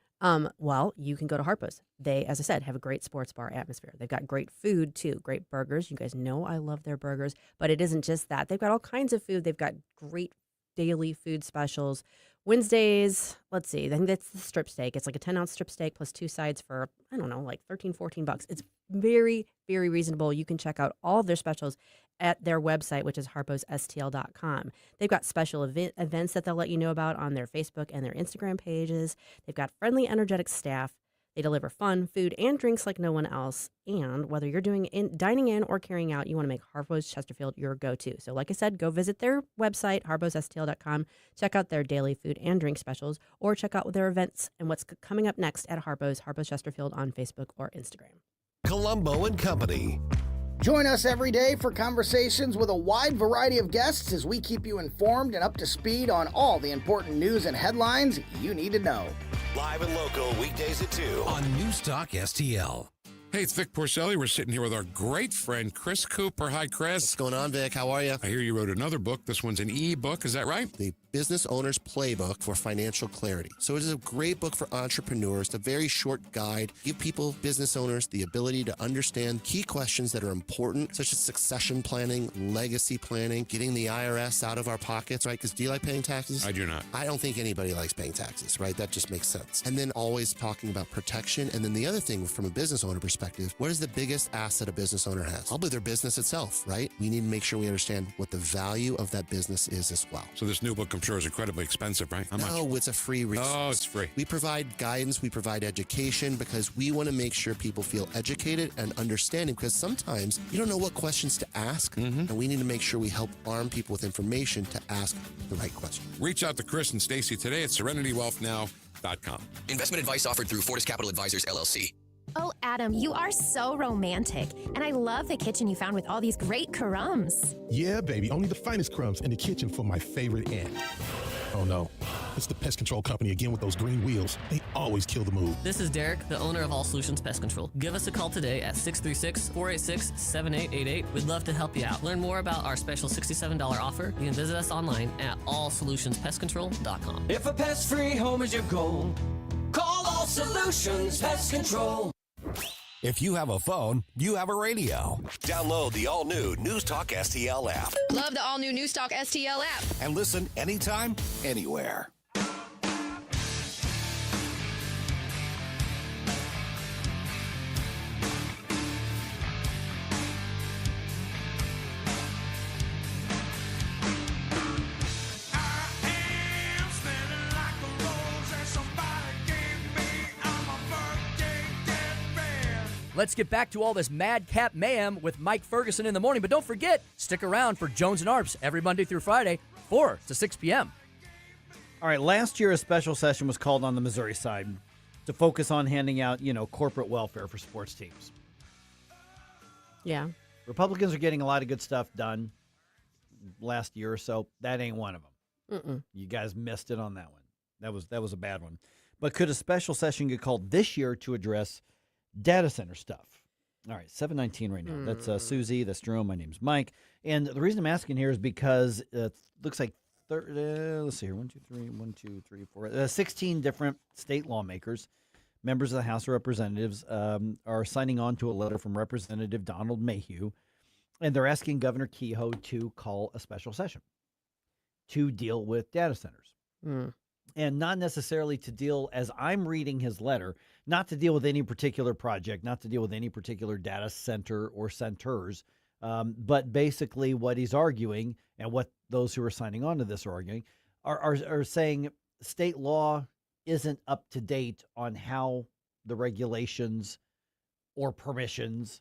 Well, you can go to Harpo's. They, as I said, have a great sports bar atmosphere. They've got great food, too. Great burgers. You guys know I love their burgers. But it isn't just that. They've got all kinds of food. They've got great daily food specials. Wednesdays, let's see, I think that's the strip steak. It's like a 10-ounce strip steak plus 2 sides for, I don't know, like $13, $14. It's very, very reasonable. You can check out all of their specials at their website, which is harposstl.com. They've got special events that they'll let you know about on their Facebook and their Instagram pages. They've got friendly, energetic staff. They deliver fun, food, and drinks like no one else. And whether you're dining in or carrying out, you want to make Harpo's Chesterfield your go-to. So like I said, go visit their website, harposstl.com. Check out their daily food and drink specials, or check out their events and what's coming up next at Harpo's Chesterfield on Facebook or Instagram. Columbo and Company. Join us every day for conversations with a wide variety of guests as we keep you informed and up to speed on all the important news and headlines you need to know. Live and local, weekdays at 2 on News Talk STL. Hey, it's Vic Porcelli. We're sitting here with our great friend, Chris Cooper. Hi, Chris. What's going on, Vic? How are you? I hear you wrote another book. This one's an e-book. Is that right? The Business Owner's Playbook for Financial Clarity. So it is a great book for entrepreneurs. It's a very short guide. Give people, business owners, the ability to understand key questions that are important, such as succession planning, legacy planning, getting the IRS out of our pockets, right? Because do you like paying taxes? I do not. I don't think anybody likes paying taxes, right? That just makes sense. And then always talking about protection. And then the other thing from a business owner perspective, what is the biggest asset a business owner has? Probably their business itself, right? We need to make sure we understand what the value of that business is as well. So this new book, I'm sure, is incredibly expensive, right? How much? No, it's a free resource. Oh, it's free. We provide guidance, we provide education, because we want to make sure people feel educated and understanding, because sometimes you don't know what questions to ask, and we need to make sure we help arm people with information to ask the right question. Reach out to Chris and Stacy today at SerenityWealthNow.com. Investment advice offered through Fortis Capital Advisors, LLC. Oh, Adam, you are so romantic. And I love the kitchen you found with all these great crumbs. Yeah, baby. Only the finest crumbs in the kitchen for my favorite aunt. Oh, no. It's the pest control company again with those green wheels. They always kill the mood. This is Derek, the owner of All Solutions Pest Control. Give us a call today at 636-486-7888. We'd love to help you out. Learn more about our special $67 offer. You can visit us online at allsolutionspestcontrol.com. If a pest-free home is your goal, call All Solutions Pest Control. If you have a phone, you have a radio. Download the all-new News Talk STL app. Love the all-new News Talk STL app. And listen anytime, anywhere. let's get back to all this madcap mayhem with Mike Ferguson in the morning. But don't forget, stick around for Jones and Arps every Monday through Friday, 4 to 6 p.m. All right, last year a special session was called on the Missouri side to focus on handing out, corporate welfare for sports teams. Yeah. Republicans are getting a lot of good stuff done last year or so. That ain't one of them. Mm-mm. You guys missed it on that one. That was a bad one. But could a special session get called this year to address data center stuff? All right, 7:19 right now. That's Susie. That's Jerome. My name's Mike. And the reason I'm asking here is because it looks like, let's see here, 16 different state lawmakers, members of the House of Representatives, are signing on to a letter from Representative Donald Mayhew, and they're asking Governor Kehoe to call a special session to deal with data centers. And not necessarily to deal, as I'm reading his letter, not to deal with any particular project, not to deal with any particular data center or centers, but basically what he's arguing and what those who are signing on to this are arguing are saying state law isn't up to date on how the regulations or permissions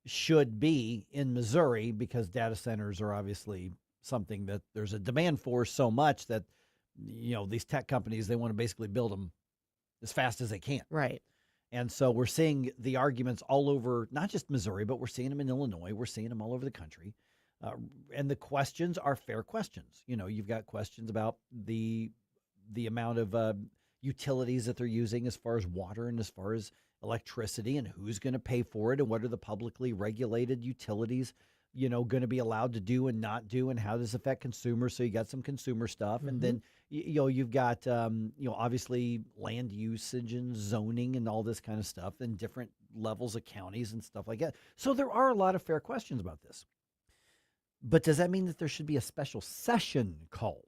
should be in Missouri, because data centers are obviously something that there's a demand for so much that these tech companies, they want to basically build them as fast as they can. Right. And so we're seeing the arguments all over, not just Missouri, but we're seeing them in Illinois. We're seeing them all over the country. And the questions are fair questions. You've got questions about the amount of utilities that they're using as far as water and as far as electricity, and who's going to pay for it, and what are the publicly regulated utilities going to be allowed to do and not do, and how does this affect consumers? So you got some consumer stuff. And then, you've got, obviously land usage and zoning and all this kind of stuff, and different levels of counties and stuff like that. So there are a lot of fair questions about this. But does that mean that there should be a special session called?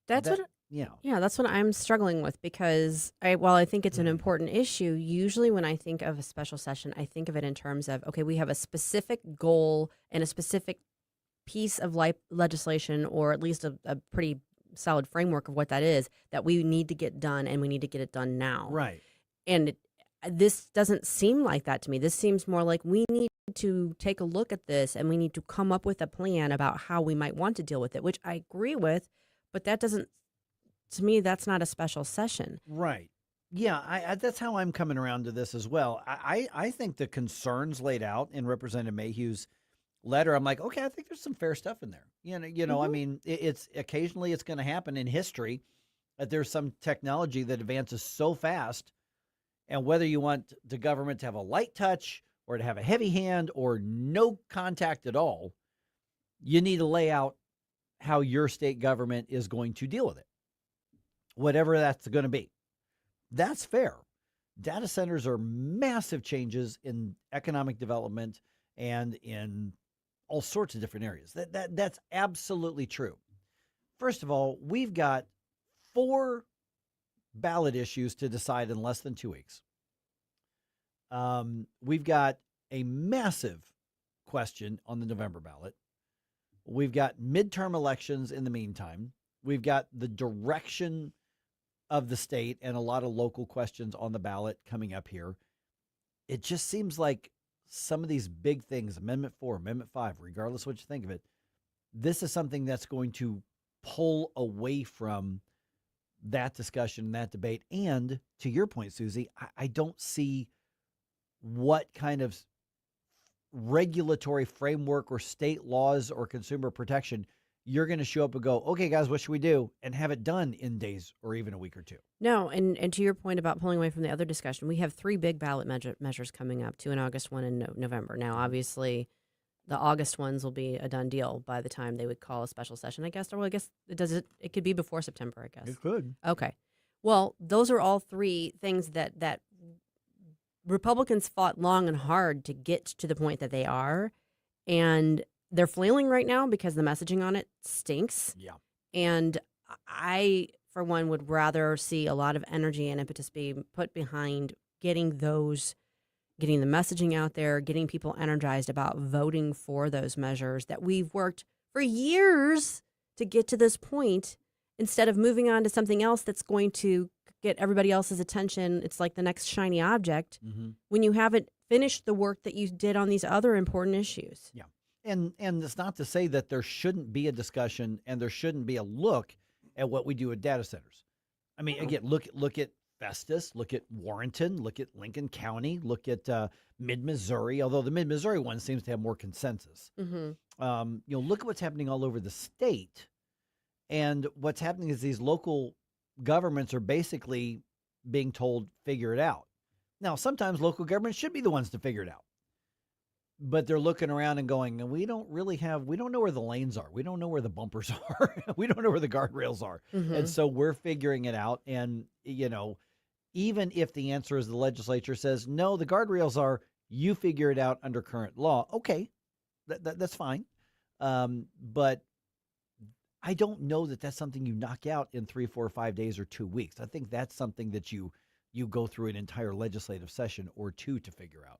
That's what I'm struggling with, because while I think it's an important issue, usually when I think of a special session, I think of it in terms of, okay, we have a specific goal and a specific piece of legislation, or at least a pretty solid framework of what that is, that we need to get done, and we need to get it done now. Right. And this doesn't seem like that to me. This seems more like we need to take a look at this, and we need to come up with a plan about how we might want to deal with it, which I agree with, but that doesn't, to me, that's not a special session. Right. Yeah, I that's how I'm coming around to this as well. I think the concerns laid out in Representative Mayhew's letter, I'm like, okay, I think there's some fair stuff in there. I mean, it's occasionally it's going to happen in history that there's some technology that advances so fast, and whether you want the government to have a light touch or to have a heavy hand or no contact at all, you need to lay out how your state government is going to deal with it, whatever that's going to be. That's fair. Data centers are massive changes in economic development and in all sorts of different areas. That's absolutely true. First of all, we've got 4 ballot issues to decide in less than 2 weeks. We've got a massive question on the November ballot. We've got midterm elections in the meantime. We've got the direction of the state and a lot of local questions on the ballot coming up here. It just seems like some of these big things, Amendment 4, Amendment 5, regardless of what you think of it, this is something that's going to pull away from that discussion, that debate. And to your point, Susie, I don't see what kind of regulatory framework or state laws or consumer protection you're going to show up and go, okay, guys, what should we do? And have it done in days or even a week or 2. No, and to your point about pulling away from the other discussion, we have 3 big ballot measures coming up, 2 in August, 1 in November. Now, obviously, the August ones will be a done deal by the time they would call a special session, I guess. Or, well, I guess it could be before September, I guess. It could. Okay. Well, those are all 3 things that Republicans fought long and hard to get to the point that they are. And they're flailing right now because the messaging on it stinks. Yeah. And I, for one, would rather see a lot of energy and impetus be put behind getting the messaging out there, getting people energized about voting for those measures that we've worked for years to get to this point, instead of moving on to something else that's going to get everybody else's attention. It's like the next shiny object when you haven't finish the work that you did on these other important issues. Yeah. And it's not to say that there shouldn't be a discussion and there shouldn't be a look at what we do at data centers. I mean, again, look at Festus, look at Warrenton, look at Lincoln County, look at Mid-Missouri, although the Mid-Missouri one seems to have more consensus. Look at what's happening all over the state. And what's happening is these local governments are basically being told, figure it out. Now, sometimes local governments should be the ones to figure it out. But they're looking around and going, we don't know where the lanes are. We don't know where the bumpers are. We don't know where the guardrails are. And so we're figuring it out. And, even if the answer is the legislature says, no, the guardrails are, you figure it out under current law. Okay, that's fine. But I don't know that that's something you knock out in 3, 4, 5 days or 2 weeks. I think that's something that you go through an entire legislative session or two to figure out.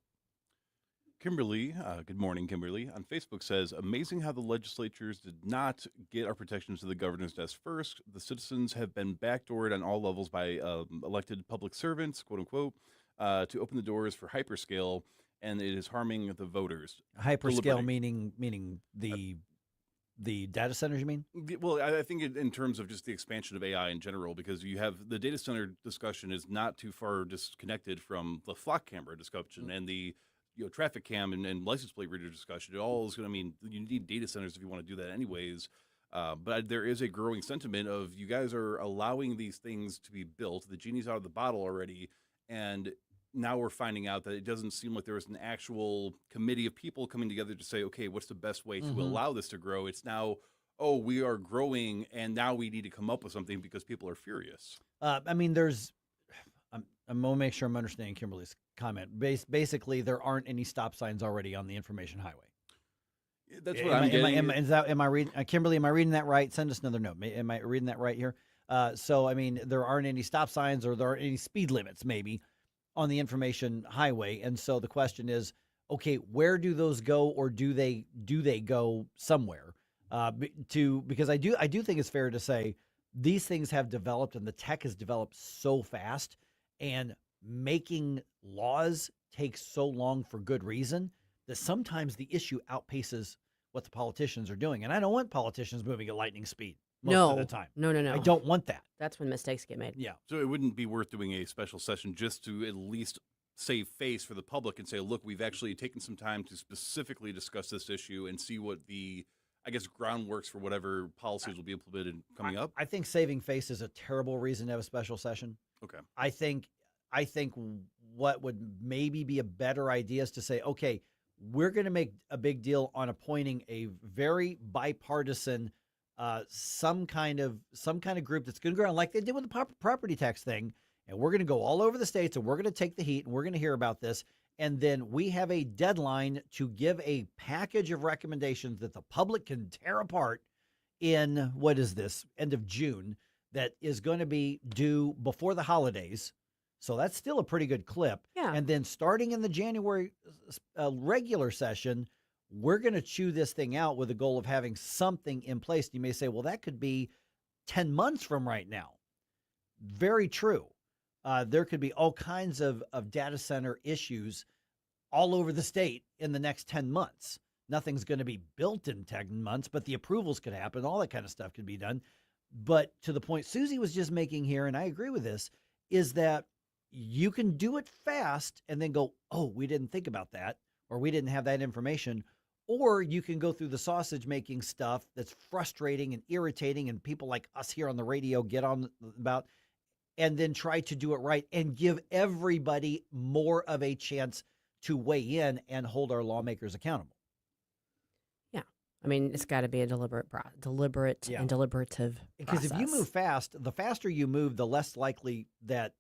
Kimberly, good morning, Kimberly, on Facebook says, amazing how the legislatures did not get our protections to the governor's desk first. The citizens have been backdoored on all levels by elected public servants, quote unquote, to open the doors for hyperscale, and it is harming the voters. Hyperscale meaning the data centers, you mean? Well, I think in terms of just the expansion of AI in general, because you have the data center discussion is not too far disconnected from the flock camera discussion and the traffic cam and license plate reader discussion. It all is going to mean you need data centers if you want to do that anyways. But there is a growing sentiment of you guys are allowing these things to be built. The genie's out of the bottle already. And now we're finding out that it doesn't seem like there was an actual committee of people coming together to say, okay, what's the best way to allow this to grow? It's now, we are growing and now we need to come up with something because people are furious. I'm going to make sure I'm understanding Kimberly's comment. Basically, there aren't any stop signs already on the information highway. That's what I'm getting. Am I reading, Kimberly, am I reading that right? Send us another note. Am I reading that right here? There aren't any stop signs or there aren't any speed limits maybe on the information highway. And so the question is, okay, where do those go, or do they go somewhere? Because I do think it's fair to say these things have developed and the tech has developed so fast, and making laws takes so long for good reason that sometimes the issue outpaces what the politicians are doing. And I don't want politicians moving at lightning speed most of the time. No. I don't want that. That's when mistakes get made. Yeah. So it wouldn't be worth doing a special session just to at least save face for the public and say, look, we've actually taken some time to specifically discuss this issue and see what the, groundworks for whatever policies will be implemented coming up? I think saving face is a terrible reason to have a special session. Okay. I think what would maybe be a better idea is to say, okay, we're going to make a big deal on appointing a very bipartisan, some kind of group that's going to go around like they did with the property tax thing, and we're going to go all over the states and we're going to take the heat and we're going to hear about this, and then we have a deadline to give a package of recommendations that the public can tear apart in end of June, that is going to be due before the holidays. So that's still a pretty good clip. Yeah. And then starting in the January regular session, we're going to chew this thing out with the goal of having something in place. You may say, well, that could be 10 months from right now. Very true. There could be all kinds of data center issues all over the state in the next 10 months. Nothing's going to be built in 10 months, but the approvals could happen. All that kind of stuff could be done. But to the point Susie was just making here, and I agree with this, is that you can do it fast and then go, oh, we didn't think about that, or we didn't have that information. Or you can go through the sausage making stuff that's frustrating and irritating, and people like us here on the radio get on about, and then try to do it right and give everybody more of a chance to weigh in and hold our lawmakers accountable. Yeah. I mean, it's got to be a deliberate and deliberative Because process. if you move fast, the faster you move, the less likely that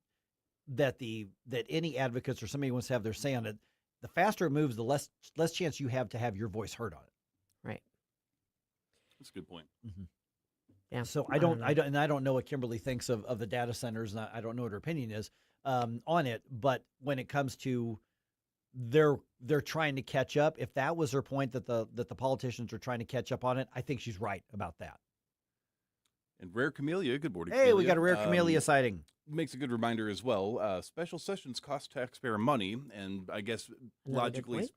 any advocates or somebody wants to have their say on it. The faster it moves, the less chance you have to have your voice heard on it. Right. That's a good point. Mm-hmm. Yeah. So I don't know what Kimberly thinks of the data centers, and I don't know what her opinion is on it. But when it comes to they're trying to catch up, if that was her point, that the politicians are trying to catch up on it, I think she's right about that. And Rare Camellia, good morning. Hey, we Camellia. got a rare camellia sighting. Makes a good reminder as well. Special sessions cost taxpayer money, and I guess logically,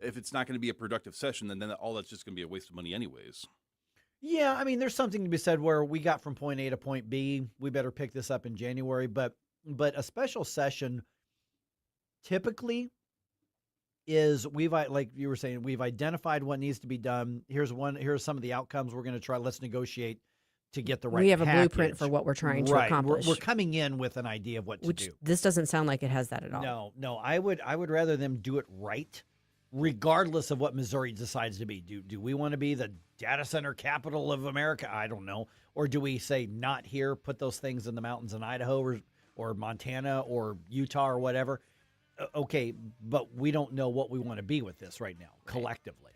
if it's not going to be a productive session, then all that's just going to be a waste of money anyways. Yeah, I mean, there's something to be said where we got from point A to point B. We better pick this up in January, but a special session typically is like you were saying, we've identified what needs to be done. Here's some of the outcomes we're going to try. Let's negotiate to get the right. We have package. A blueprint for what we're trying to accomplish. We're coming in with an idea of what to do. This doesn't sound like it has that at all. No. I would rather them do it right, regardless of what Missouri decides to be. Do we want to be the data center capital of America? I don't know. Or do we say not here, put those things in the mountains in Idaho or Montana or Utah or whatever? Okay, but we don't know what we want to be with this right now, collectively.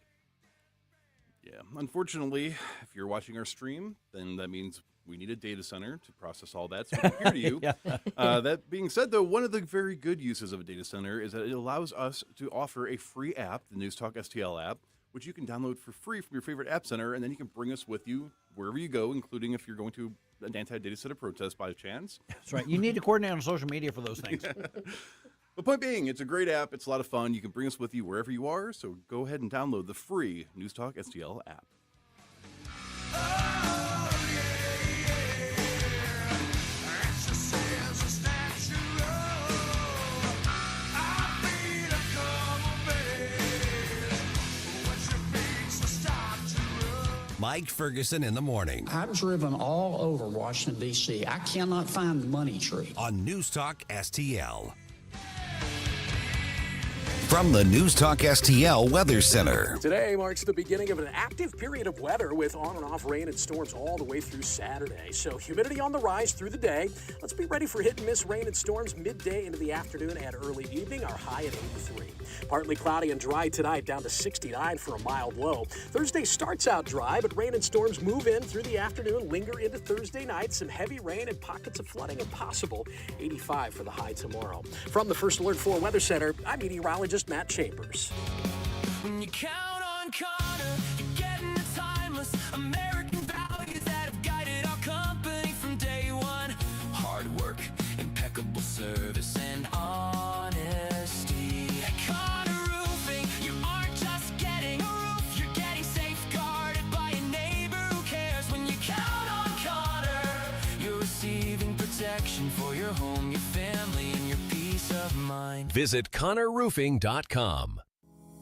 Yeah, unfortunately, if you're watching our stream, then that means we need a data center to process all that so we can hear to you. That being said, though, one of the very good uses of a data center is that it allows us to offer a free app, the NewsTalkSTL app, which you can download for free from your favorite app center, and then you can bring us with you wherever you go, including if you're going to an anti-data center protest by chance. That's right. You need to coordinate on social media for those things. The point being, it's a great app. It's a lot of fun. You can bring us with you wherever you are. So go ahead and download the free NewsTalkSTL app. Mike Ferguson in the morning. I've driven all over Washington, D.C. I cannot find the money tree. On NewsTalk STL. From the NewsTalk-STL Weather Center. Today marks the beginning of an active period of weather with on and off rain and storms all the way through Saturday. So humidity on the rise through the day. Let's be ready for hit and miss rain and storms midday into the afternoon and early evening. Our high at 83. Partly cloudy and dry tonight, down to 69 for a mild low. Thursday starts out dry, but rain and storms move in through the afternoon, linger into Thursday night. Some heavy rain and pockets of flooding are possible. 85 for the high tomorrow. From the First Alert 4 Weather Center, I'm meteorologist Matt Chambers. When you count on Connor, you're getting the timeless American values that have guided our company from day one. Hard work, impeccable service, and honesty. At Connor Roofing, you aren't just getting a roof, you're getting safeguarded by a neighbor who cares. When you count on Connor, you're receiving protection for your home, your family, and your peace of mind. Visit ConnorRoofing.com.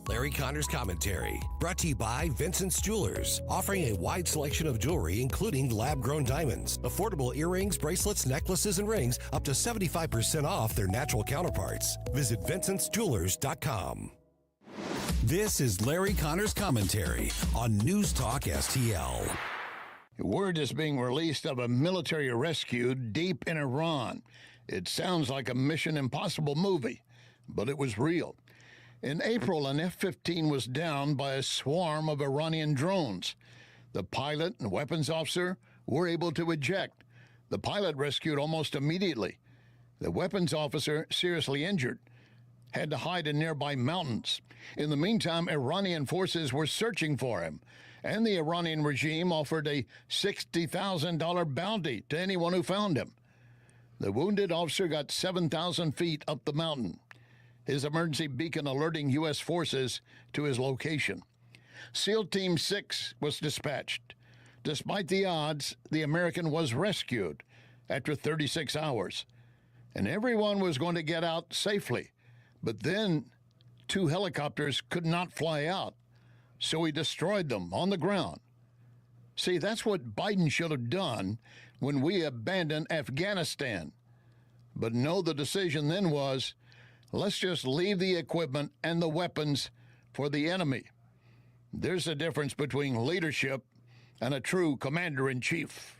Larry Connor's Commentary, brought to you by Vincent's Jewelers, offering a wide selection of jewelry, including lab-grown diamonds, affordable earrings, bracelets, necklaces, and rings, up to 75% off their natural counterparts. Visit VincentsJewelers.com. This is Larry Connor's Commentary on News Talk STL. Word is being released of a military rescue deep in Iran. It sounds like a Mission Impossible movie, but it was real. In April, an F-15 was downed by a swarm of Iranian drones. The pilot and weapons officer were able to eject. The pilot rescued almost immediately. The weapons officer, seriously injured, had to hide in nearby mountains. In the meantime, Iranian forces were searching for him, and the Iranian regime offered a $60,000 bounty to anyone who found him. The wounded officer got 7,000 feet up the mountain, his emergency beacon alerting U.S. forces to his location. SEAL Team 6 was dispatched. Despite the odds, the American was rescued after 36 hours, and everyone was going to get out safely. But then 2 helicopters could not fly out, so he destroyed them on the ground. See, that's what Biden should have done when we abandoned Afghanistan. But no, the decision then was, let's just leave the equipment and the weapons for the enemy. There's a difference between leadership and a true commander-in-chief.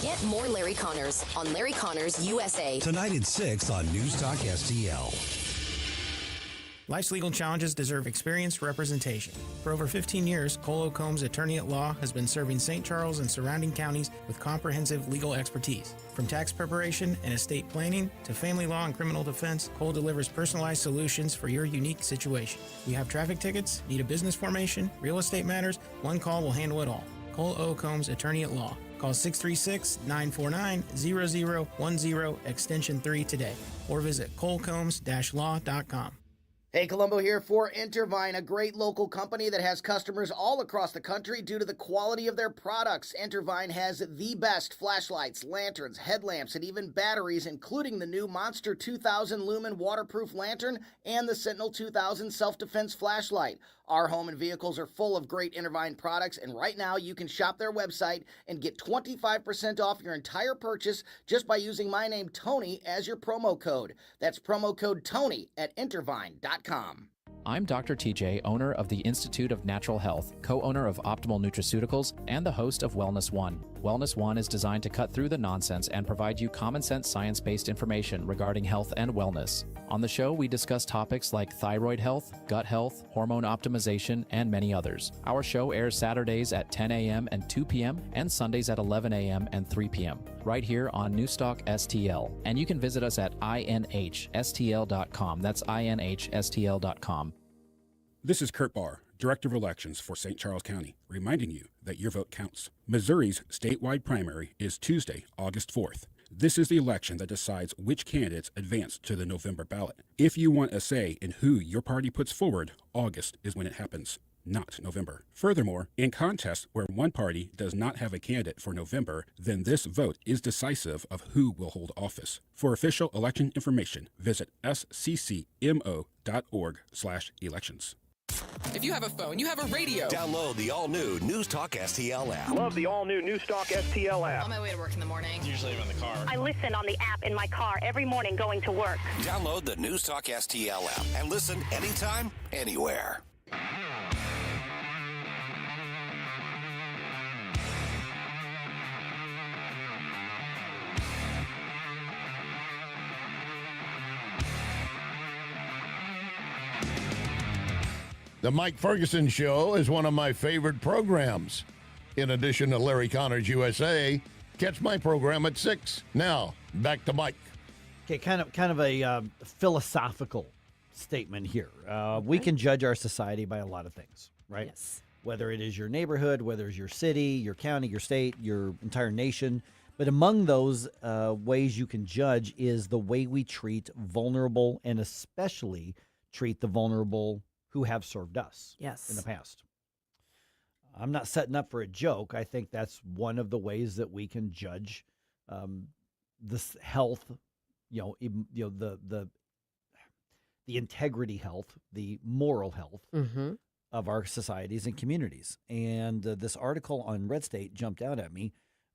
Get more Larry Connors on Larry Connors USA. Tonight at 6 on News Talk STL. Life's legal challenges deserve experienced representation. For over 15 years, Cole Combs Attorney at Law has been serving St. Charles and surrounding counties with comprehensive legal expertise. From tax preparation and estate planning to family law and criminal defense, Cole delivers personalized solutions for your unique situation. You have traffic tickets, need a business formation, real estate matters, one call will handle it all. Cole O. Combs, Attorney at Law. Call 636-949-0010, extension 3 today, or visit colecombs-law.com. Hey, Colombo here for Intervine, a great local company that has customers all across the country due to the quality of their products. Intervine has the best flashlights, lanterns, headlamps, and even batteries, including the new Monster 2000 Lumen waterproof lantern and the Sentinel 2000 self-defense flashlight. Our home and vehicles are full of great Intervine products, and right now you can shop their website and get 25% off your entire purchase just by using my name, Tony, as your promo code. That's promo code Tony at Intervine.com. I'm Dr. TJ, owner of the Institute of Natural Health, co-owner of Optimal Nutraceuticals, and the host of Wellness One. Wellness One is designed to cut through the nonsense and provide you common sense science-based information regarding health and wellness. On the show, we discuss topics like thyroid health, gut health, hormone optimization, and many others. Our show airs Saturdays at 10 a.m. and 2 p.m. and Sundays at 11 a.m. and 3 p.m. right here on NewsTalkSTL. And you can visit us at inhstl.com. That's inhstl.com. This is Kurt Barr, Director of Elections for St. Charles County, reminding you that your vote counts. Missouri's statewide primary is Tuesday, August 4th. This is the election that decides which candidates advance to the November ballot. If you want a say in who your party puts forward, August is when it happens, not November. Furthermore, in contests where one party does not have a candidate for November, then this vote is decisive of who will hold office. For official election information, visit sccmo.org/elections. If you have a phone, you have a radio. Download the all-new NewsTalkSTL app. Love the all-new NewsTalkSTL app. On my way to work in the morning. Usually I'm in the car. I listen on the app in my car every morning going to work. Download the NewsTalkSTL app and listen anytime, anywhere. The Mike Ferguson Show is one of my favorite programs. In addition to Larry Connor's USA, catch my program at 6. Now, back to Mike. Okay, kind of a philosophical statement here. We can judge our society by a lot of things, right? Yes. Whether it is your neighborhood, whether it's your city, your county, your state, your entire nation. But among those ways you can judge is the way we treat vulnerable, and especially treat the vulnerable who have served us in the past. I'm not setting up for a joke. I think that's one of the ways that we can judge this health, the integrity health, the moral health of our societies and communities. And this article on RedState jumped out at me.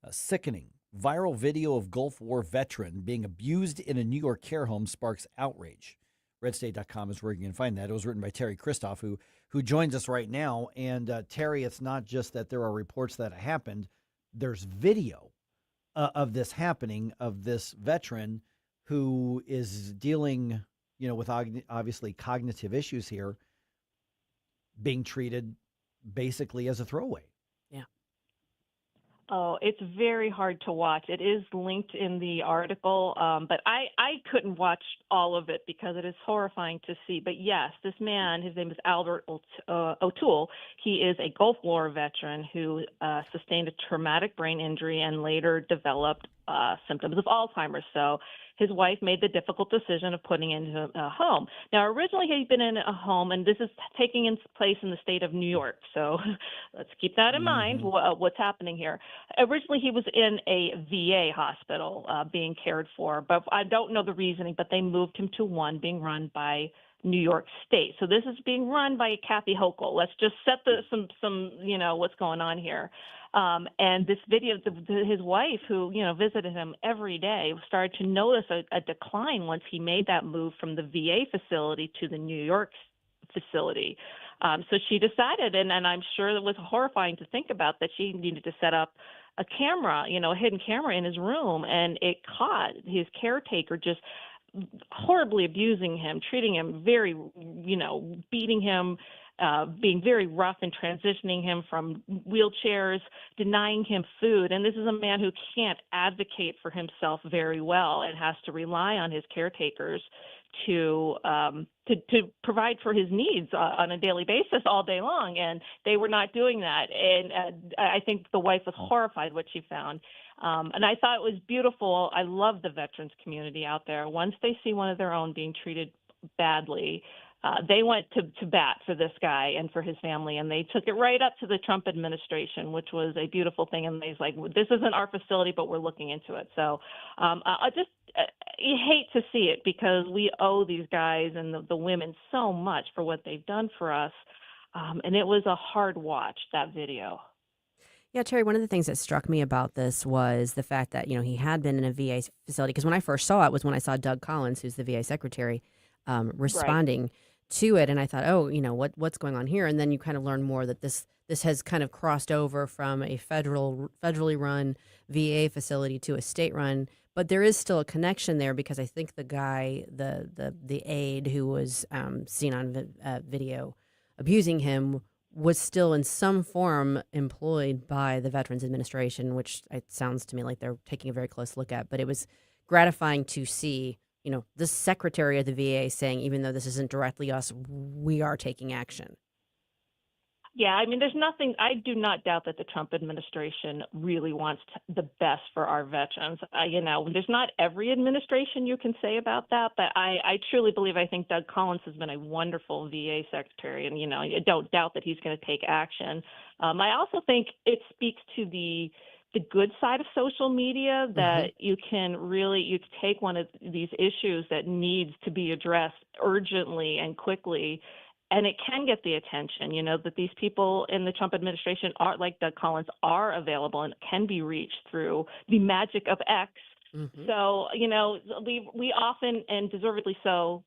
Sickening. Viral video of Gulf War veteran being abused in a New York care home sparks outrage. RedState.com is where you can find that. It was written by Teri Christoph, who joins us right now. And Teri, it's not just that there are reports that it happened. There's video of this happening, of this veteran who is dealing, with obviously cognitive issues here, being treated basically as a throwaway. Oh, it's very hard to watch. It is linked in the article, but I couldn't watch all of it because it is horrifying to see. But yes, this man, his name is Albert O'Toole. He is a Gulf War veteran who sustained a traumatic brain injury and later developed symptoms of Alzheimer's. So his wife made the difficult decision of putting him into a home. Now, originally he'd been in a home, and this is taking place in the state of New York. So let's keep that in mind, what's happening here. Originally, he was in a VA hospital being cared for, but I don't know the reasoning, but they moved him to one being run by New York State. So this is being run by Kathy Hochul. Let's just set some what's going on here. And this video, his wife, who, visited him every day, started to notice a decline once he made that move from the VA facility to the New York facility. So she decided, and I'm sure it was horrifying to think about, that she needed to set up a camera, a hidden camera in his room, and it caught his caretaker just horribly abusing him, treating him very, beating him, being very rough and transitioning him from wheelchairs, denying him food. And this is a man who can't advocate for himself very well and has to rely on his caretakers to provide for his needs on a daily basis all day long, and they were not doing that. And I think the wife was horrified what she found. And I thought it was beautiful. I love the veterans community out there. Once they see one of their own being treated badly, they went to bat for this guy and for his family, and they took it right up to the Trump administration, which was a beautiful thing. And he's like, this isn't our facility, but we're looking into it. So you hate to see it because we owe these guys and the women so much for what they've done for us. And it was a hard watch, that video. Yeah, Teri, one of the things that struck me about this was the fact that, he had been in a VA facility, because when I first saw it was when I saw Doug Collins, who's the VA secretary, responding to it. And I thought, what's going on here? And then you kind of learn more that this has kind of crossed over from a federally run VA facility to a state run. But there is still a connection there, because I think the guy, the aide who was seen on video abusing him, was still in some form employed by the Veterans Administration, which it sounds to me like they're taking a very close look at. But it was gratifying to see, the secretary of the VA saying, even though this isn't directly us, we are taking action. Yeah, I mean, there's nothing, I do not doubt that the Trump administration really wants the best for our veterans. There's not every administration you can say about that, but I truly believe, I think Doug Collins has been a wonderful VA secretary, and, I don't doubt that he's going to take action. I also think it speaks to the good side of social media, that you can take one of these issues that needs to be addressed urgently and quickly, and it can get the attention, that these people in the Trump administration are, like Doug Collins, are available and can be reached through the magic of X. So, we often, and deservedly so,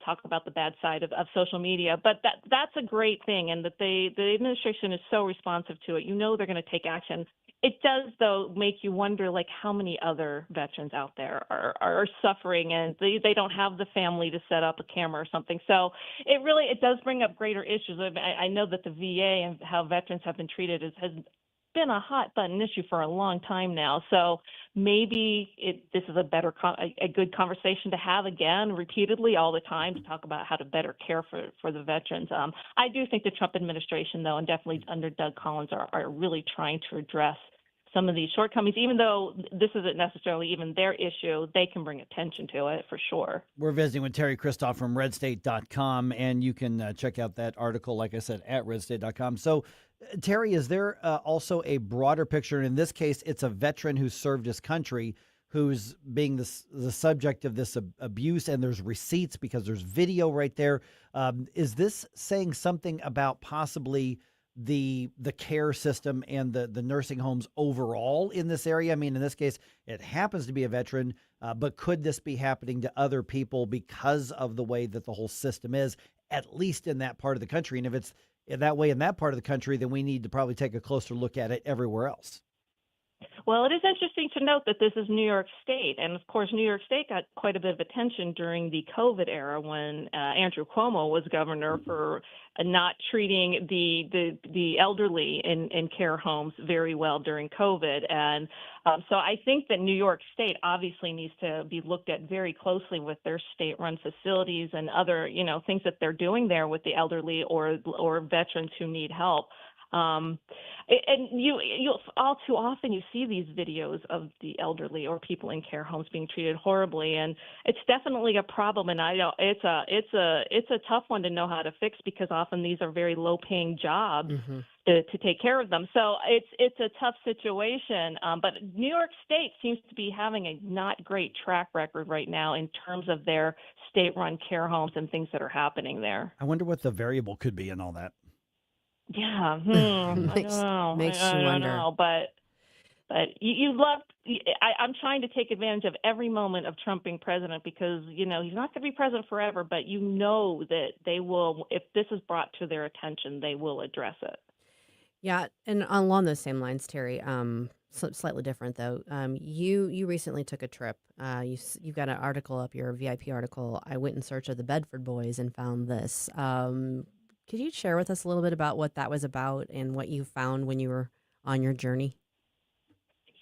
talk about the bad side of social media, but that's a great thing, and that the administration is so responsive to it. They're going to take action. It does, though, make you wonder, like, how many other veterans out there are suffering, and they don't have the family to set up a camera or something. So it does bring up greater issues. I know that the VA and how veterans have been treated has been a hot button issue for a long time now. So maybe this is a good conversation to have again, repeatedly, all the time, to talk about how to better care for the veterans. I do think the Trump administration, though, and definitely under Doug Collins, are really trying to address some of these shortcomings. Even though this isn't necessarily even their issue, they can bring attention to it for sure. We're visiting with Teri Christoph from RedState.com, and you can check out that article, like I said, at RedState.com. So, Teri, is there also a broader picture? In this case, it's a veteran who served his country who's being the subject of this abuse, and there's receipts because there's video right there. Is this saying something about possibly the care system and the nursing homes overall in this area? I mean, in this case, it happens to be a veteran, but could this be happening to other people because of the way that the whole system is, at least in that part of the country? And if it's that way in that part of the country, then we need to probably take a closer look at it everywhere else. Well, it is interesting to note that this is New York State. And, of course, New York State got quite a bit of attention during the COVID era when Andrew Cuomo was governor for not treating the elderly in care homes very well during COVID. And so I think that New York State obviously needs to be looked at very closely with their state-run facilities and other, things that they're doing there with the elderly or veterans who need help. And you all too often you see these videos of the elderly or people in care homes being treated horribly, and it's definitely a problem. And I know it's a tough one to know how to fix, because often these are very low paying jobs to take care of them. So it's a tough situation. But New York State seems to be having a not great track record right now in terms of their state run care homes and things that are happening there. I wonder what the variable could be in all that. Yeah, I don't know. Makes you wonder. Know, but you love. I'm trying to take advantage of every moment of Trump being president, because he's not going to be president forever. But that they will, if this is brought to their attention, they will address it. Yeah, and along those same lines, Teri, slightly different though. You recently took a trip. You've got an article up, your VIP article. I went in search of the Bedford Boys and found this. Could you share with us a little bit about what that was about and what you found when you were on your journey?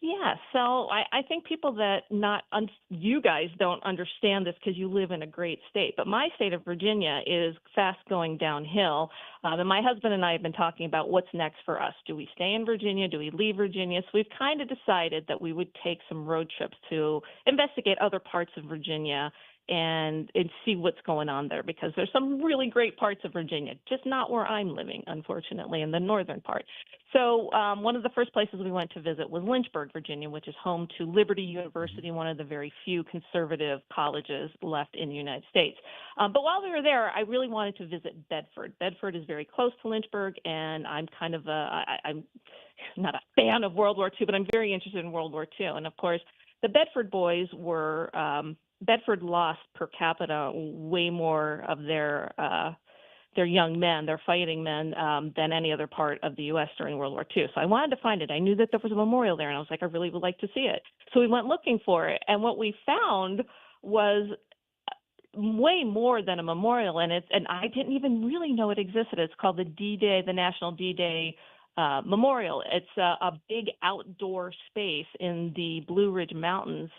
Yeah, so I think people that you guys don't understand this because you live in a great state, but my state of Virginia is fast going downhill. And my husband and I have been talking about what's next for us. Do we stay in Virginia? Do we leave Virginia? So we've kind of decided that we would take some road trips to investigate other parts of Virginia and see what's going on there, because there's some really great parts of Virginia, just not where I'm living, unfortunately, in the northern part. So one of the first places we went to visit was Lynchburg, Virginia, which is home to Liberty University, one of the very few conservative colleges left in the United States. But while we were there, I really wanted to visit Bedford. Bedford is very close to Lynchburg, and I'm kind of I'm not a fan of World War II, but I'm very interested in World War II. And of course, the Bedford boys were Bedford lost per capita way more of their young men, their fighting men, than any other part of the U.S. during World War II. So I wanted to find it. I knew that there was a memorial there, and I was like, I really would like to see it. So we went looking for it, and what we found was way more than a memorial, and I didn't even really know it existed. It's called the D-Day, the National D-Day Memorial. It's a big outdoor space in the Blue Ridge Mountains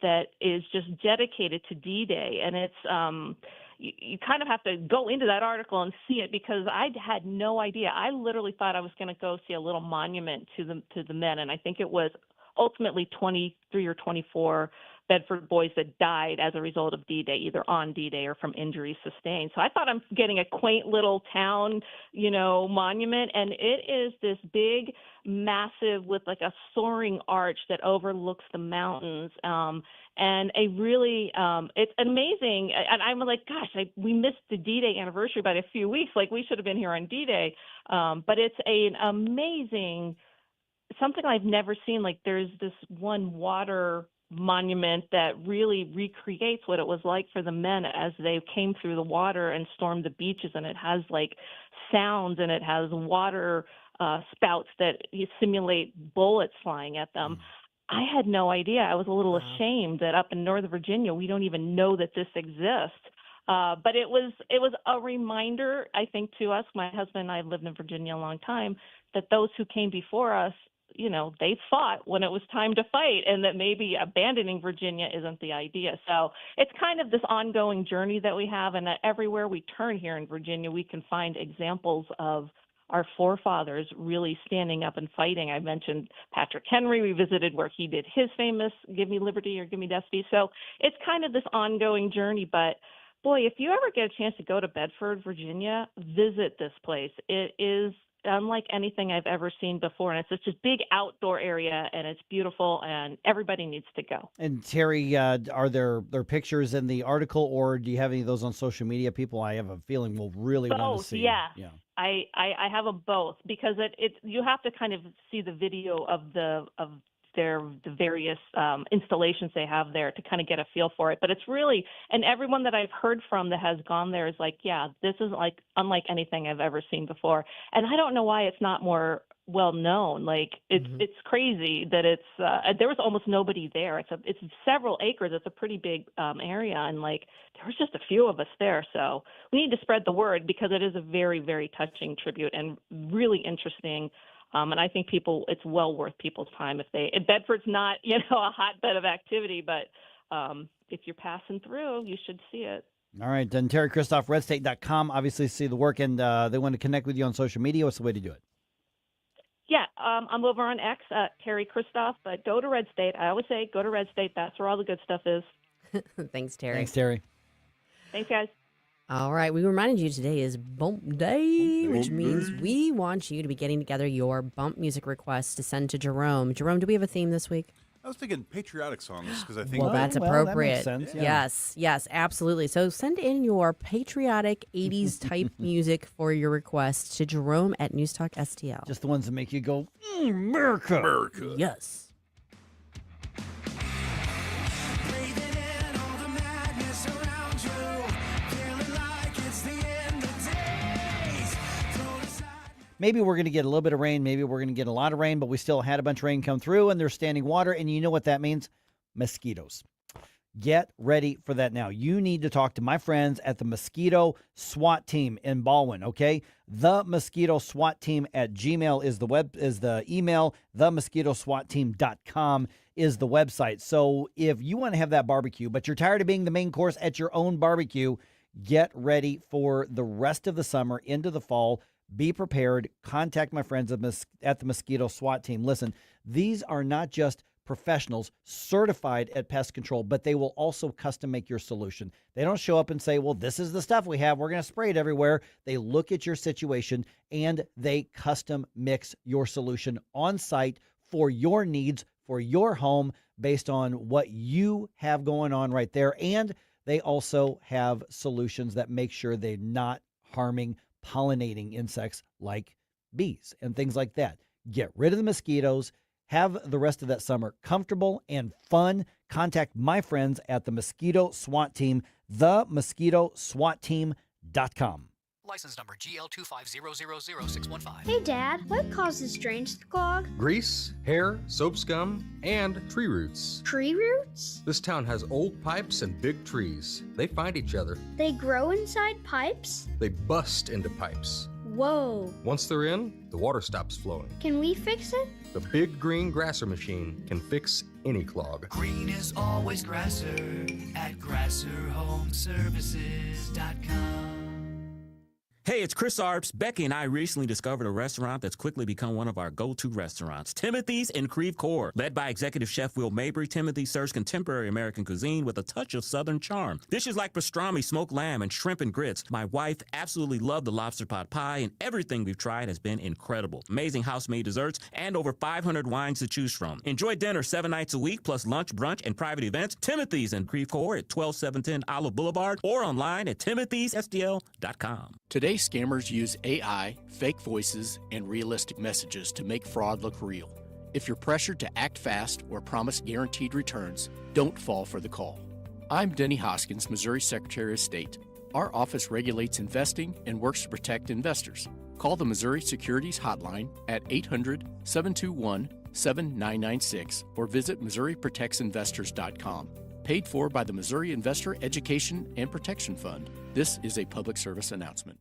that is just dedicated to D-Day, and it's you kind of have to go into that article and see it, because I had no idea. I literally thought I was going to go see a little monument to the men, and I think it was ultimately 23 or 24 Bedford boys that died as a result of D-Day, either on D-Day or from injuries sustained. So I thought I'm getting a quaint little town, monument, and it is this big, massive, with like a soaring arch that overlooks the mountains, and a really, it's amazing. And I'm like, gosh, we missed the D-Day anniversary by a few weeks. Like, we should have been here on D-Day, but it's an amazing, something I've never seen. Like, there's this one water monument that really recreates what it was like for the men as they came through the water and stormed the beaches, and it has like sounds, and it has water spouts that simulate bullets flying at them. I had no idea. I was a little ashamed that up in Northern Virginia we don't even know that this exists. But it was a reminder, I think, to us. My husband and I have lived in Virginia a long time, that those who came before us, they fought when it was time to fight, and that maybe abandoning Virginia isn't the idea. So it's kind of this ongoing journey that we have, and that everywhere we turn here in Virginia, we can find examples of our forefathers really standing up and fighting. I mentioned Patrick Henry. We visited where he did his famous "Give Me Liberty" or "Give Me Death speech." So it's kind of this ongoing journey. But boy, if you ever get a chance to go to Bedford, Virginia, visit this place. It is unlike anything I've ever seen before, and it's just this big outdoor area, and it's beautiful, and everybody needs to go. And Teri, are there pictures in the article, or do you have any of those on social media? People, I have a feeling, will really want to see. Yeah. Yeah. I have them both, because it you have to kind of see the video of the various installations they have there to kind of get a feel for it. But it's really, and everyone that I've heard from that has gone there is like, yeah, this is like unlike anything I've ever seen before. And I don't know why it's not more well known. Like, it's crazy that it's there was almost nobody there. It's several acres. It's a pretty big area, and like there was just a few of us there. So we need to spread the word, because it is a very, very touching tribute and really interesting. And I think it's well worth people's time if Bedford's not, a hotbed of activity, but if you're passing through, you should see it. All right. Then Teri, Christoph, RedState.com, obviously see the work, and they want to connect with you on social media. What's the way to do it? Yeah, I'm over on X, Teri Christoph, but go to RedState. I always say go to RedState. That's where all the good stuff is. Thanks, Teri. Thanks, Teri. Thanks, guys. All right, we reminded you today is Bump Day, which means we want you to be getting together your bump music requests to send to Jerome. Jerome, do we have a theme this week? I was thinking patriotic songs, because I think that's appropriate. That makes sense, yeah. Yes, absolutely. So send in your patriotic 80s type music for your request to Jerome at NewsTalkSTL. Just the ones that make you go, America. America. Yes. Maybe we're going to get a little bit of rain. Maybe we're going to get a lot of rain, but we still had a bunch of rain come through, and there's standing water. And you know what that means? Mosquitoes. Get ready for that now. You need to talk to my friends at the Mosquito SWAT Team in Baldwin, okay? The Mosquito SWAT Team at Gmail is the email. TheMosquitoSWATteam.com is the website. So if you want to have that barbecue, but you're tired of being the main course at your own barbecue, get ready for the rest of the summer into the fall. Be prepared. Contact my friends at the Mosquito SWAT Team. Listen, these are not just professionals certified at pest control, but they will also custom make your solution. They don't show up and say, well, this is the stuff we have, we're going to spray it everywhere. They look at your situation and they custom mix your solution on site for your needs, for your home, based on what you have going on right there. And they also have solutions that make sure they're not harming pollinating insects like bees and things like that. Get rid of the mosquitoes. Have the rest of that summer comfortable and fun. Contact my friends at the Mosquito SWAT Team, themosquitoswatteam.com. License number GL250000615. Hey, Dad, what causes drains to clog? Grease, hair, soap scum, and tree roots. Tree roots? This town has old pipes and big trees. They find each other. They grow inside pipes? They bust into pipes. Whoa. Once they're in, the water stops flowing. Can we fix it? The big green grasser machine can fix any clog. Green is always grasser at grasserhomeservices.com. Hey, it's Chris Arps. Becky and I recently discovered a restaurant that's quickly become one of our go-to restaurants, Timothy's in Creve Coeur. Led by executive chef Will Mabry, Timothy's serves contemporary American cuisine with a touch of Southern charm. Dishes like pastrami, smoked lamb, and shrimp and grits. My wife absolutely loved the lobster pot pie, and everything we've tried has been incredible. Amazing house-made desserts and over 500 wines to choose from. Enjoy dinner 7 nights a week, plus lunch, brunch, and private events. Timothy's in Creve Coeur at 12710 Olive Boulevard or online at timothysstl.com. Today, scammers use AI, fake voices, and realistic messages to make fraud look real. If you're pressured to act fast or promise guaranteed returns, don't fall for the call. I'm Denny Hoskins, Missouri Secretary of State. Our office regulates investing and works to protect investors. Call the Missouri Securities Hotline at 800-721-7996 or visit MissouriProtectsInvestors.com. Paid for by the Missouri Investor Education and Protection Fund. This is a public service announcement.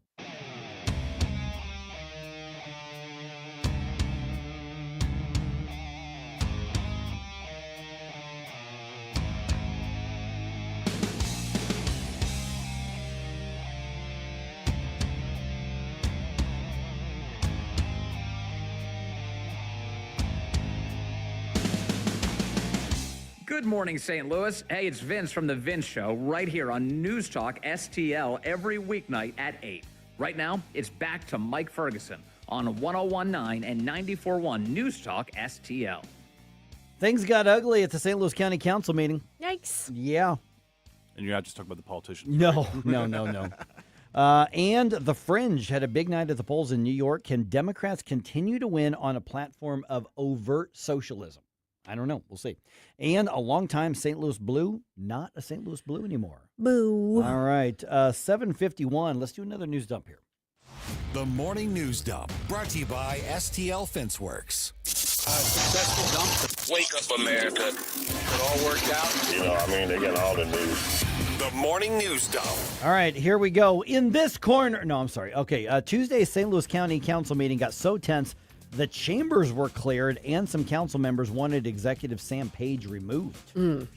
Good morning, St. Louis. Hey, it's Vince from The Vince Show right here on News Talk STL every weeknight at 8. Right now, it's back to Mike Ferguson on 101.9 and 94.1 News Talk STL. Things got ugly at the St. Louis County Council meeting. Yikes. Yeah. And you're not just talking about the politicians. No, right? no. And the Fringe had a big night at the polls in New York. Can Democrats continue to win on a platform of overt socialism? I don't know. We'll see. And a longtime St. Louis Blue, not a St. Louis Blue anymore. Boo. All right. 7:51. Let's do another news dump here. The Morning News Dump, brought to you by STL FenceWorks. Successful dump. Wake up, America. It all worked out. They got all the news. The Morning News Dump. All right, here we go. In this corner. No, I'm sorry. Okay. Tuesday's St. Louis County Council meeting got so tense, the chambers were cleared, and some council members wanted Executive Sam Page removed. He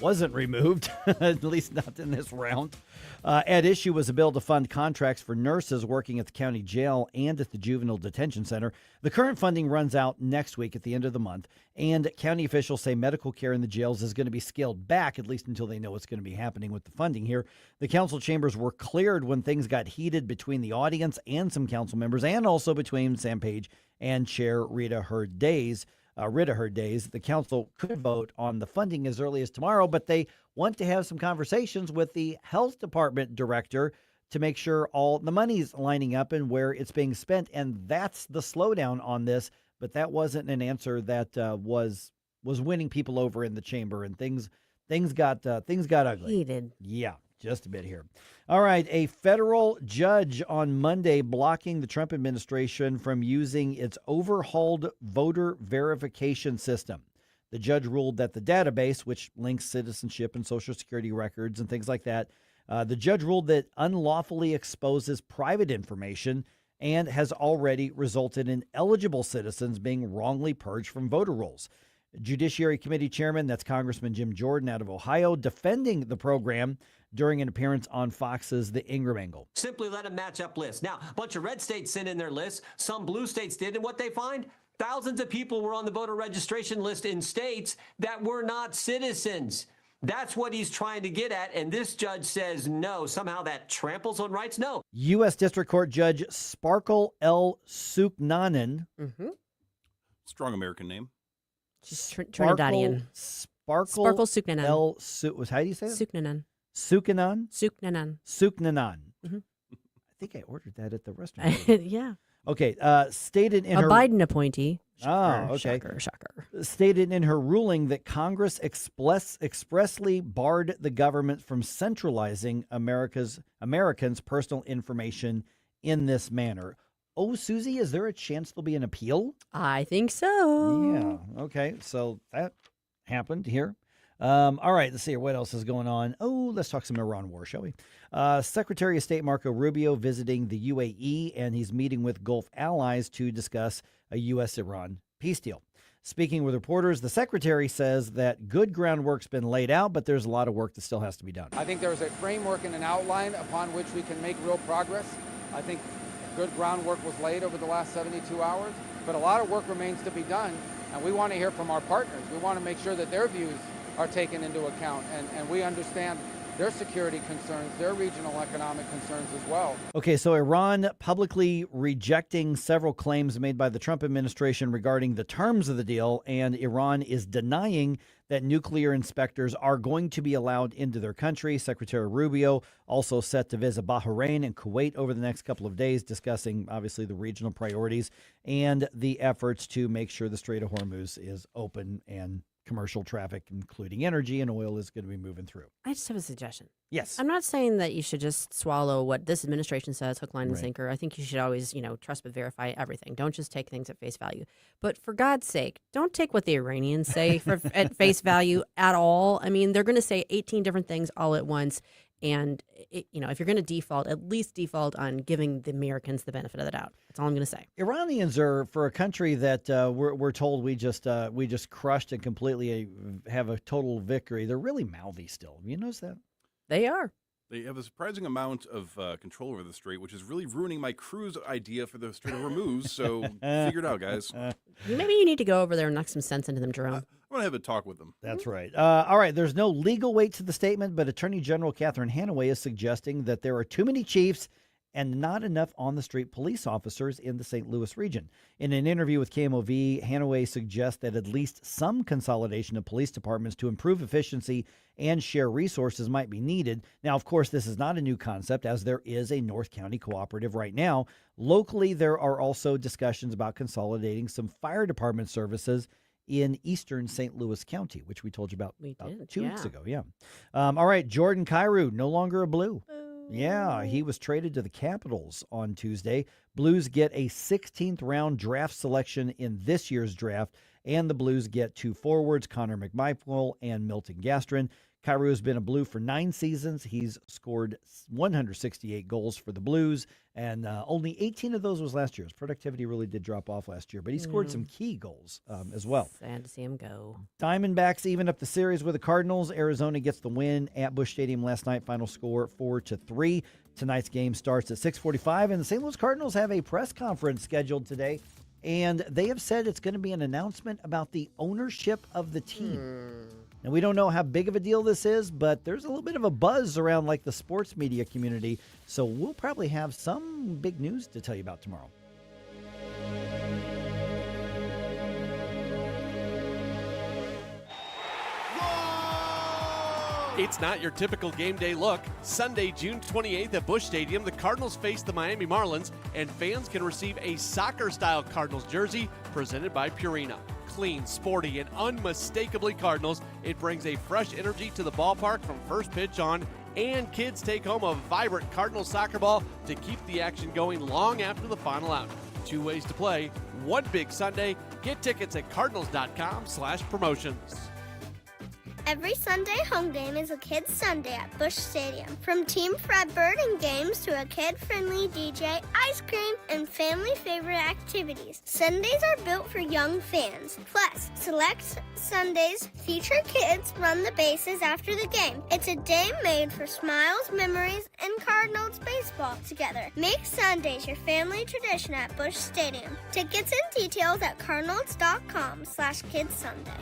wasn't removed, at least not in this round. At issue was a bill to fund contracts for nurses working at the county jail and at the juvenile detention center. The current funding runs out next week at the end of the month, and county officials say medical care in the jails is going to be scaled back, at least until they know what's going to be happening with the funding here. The council chambers were cleared when things got heated between the audience and some council members, and also between Sam Page and Chair Rita Hurd Days. The council could vote on the funding as early as tomorrow, but they want to have some conversations with the health department director to make sure all the money's lining up and where it's being spent. And that's the slowdown on this. But that wasn't an answer that was winning people over in the chamber, and things got ugly. Heated. Yeah. Just a bit here. All right. A federal judge on Monday blocking the Trump administration from using its overhauled voter verification system. The judge ruled that the database, which links citizenship and Social Security records and things like that, the judge ruled that unlawfully exposes private information and has already resulted in eligible citizens being wrongly purged from voter rolls. Judiciary Committee Chairman, that's Congressman Jim Jordan out of Ohio, defending the program during an appearance on Fox's The Ingram Angle. Simply let them match up lists. Now, a bunch of red states sent in their lists. Some blue states did. And what they find? Thousands of people were on the voter registration list in states that were not citizens. That's what he's trying to get at. And this judge says no. Somehow that tramples on rights? No. U.S. District Court Judge Sparkle L. Suknanen. Strong American name. Trinidadian. Sparkle Suknanen. L. How do you say it? Suknanen. Suknanen? Suknanen. Suknanen. I think I ordered that at the restaurant. Yeah. Okay. Stated in a her Biden appointee. Okay. Shocker. Stated in her ruling that Congress expressly barred the government from centralizing Americans' personal information in this manner. Oh, Susie, is there a chance there'll be an appeal? I think so. Yeah. Okay. So that happened here. All right. Let's see what else is going on. Oh, let's talk some Iran war, shall we? Secretary of State Marco Rubio visiting the UAE, and he's meeting with Gulf allies to discuss a U.S.-Iran peace deal. Speaking with reporters, the secretary says that good groundwork's been laid out, but there's a lot of work that still has to be done. I think there's a framework and an outline upon which we can make real progress. I think good groundwork was laid over the last 72 hours, but a lot of work remains to be done, and we want to hear from our partners. We want to make sure that their views are taken into account, and we understand their security concerns, their regional economic concerns as well. Okay, so Iran publicly rejecting several claims made by the Trump administration regarding the terms of the deal, and Iran is denying that nuclear inspectors are going to be allowed into their country. Secretary Rubio also set to visit Bahrain and Kuwait over the next couple of days, discussing, obviously, the regional priorities and the efforts to make sure the Strait of Hormuz is open and commercial traffic, including energy and oil, is going to be moving through. I just have a suggestion. Yes. I'm not saying that you should just swallow what this administration says, hook, line, and Right. sinker. I think you should always, trust but verify everything. Don't just take things at face value. But for God's sake, don't take what the Iranians say at face value at all. I mean, they're going to say 18 different things all at once. And, if you're going to default, at least default on giving the Americans the benefit of the doubt. That's all I'm going to say. Iranians are, for a country that we're told we just crushed and completely have a total victory, they're really mouthy still. You notice that? They are. They have a surprising amount of control over the strait, which is really ruining my cruise idea for the Strait of Hormuz. So figure it out, guys. Maybe you need to go over there and knock some sense into them, Jerome. I'm going to have a talk with them. That's right. All right. There's no legal weight to the statement, but Attorney General Catherine Hanaway is suggesting that there are too many chiefs and not enough on-the-street police officers in the St. Louis region. In an interview with KMOV, Hanaway suggests that at least some consolidation of police departments to improve efficiency and share resources might be needed. Now, of course, this is not a new concept, as there is a North County cooperative right now. Locally, there are also discussions about consolidating some fire department services in eastern St. Louis County, which we told you about, two weeks ago. Yeah. All right. Jordan Kyrou, no longer a Blue. Yeah, he was traded to the Capitals on Tuesday. Blues get a 16th round draft selection in this year's draft, and the Blues get two forwards, Connor McMichael and Milton Gastrin. Kyrou has been a Blue for 9 seasons. He's scored 168 goals for the Blues, and only 18 of those was last year. His productivity really did drop off last year, but he scored some key goals as well. Sad to see him go. Diamondbacks even up the series with the Cardinals. Arizona gets the win at Busch Stadium last night. Final score 4-3. Tonight's game starts at 6:45, and the St. Louis Cardinals have a press conference scheduled today, and they have said it's going to be an announcement about the ownership of the team. And we don't know how big of a deal this is, but there's a little bit of a buzz around the sports media community. So we'll probably have some big news to tell you about tomorrow. It's not your typical game day look. Sunday, June 28th at Busch Stadium, the Cardinals face the Miami Marlins, and fans can receive a soccer-style Cardinals jersey presented by Purina. Clean, sporty, and unmistakably Cardinals, it brings a fresh energy to the ballpark from first pitch on, and kids take home a vibrant Cardinals soccer ball to keep the action going long after the final out. 2 ways to play, one big Sunday. Get tickets at cardinals.com/promotions. Every Sunday home game is a kids' Sunday at Busch Stadium. From Team Fred Birding games to a kid-friendly DJ, ice cream, and family-favorite activities. Sundays are built for young fans. Plus, select Sundays feature kids run the bases after the game. It's a day made for smiles, memories, and Cardinals baseball together. Make Sundays your family tradition at Busch Stadium. Tickets and details at cardinals.com/kidssunday.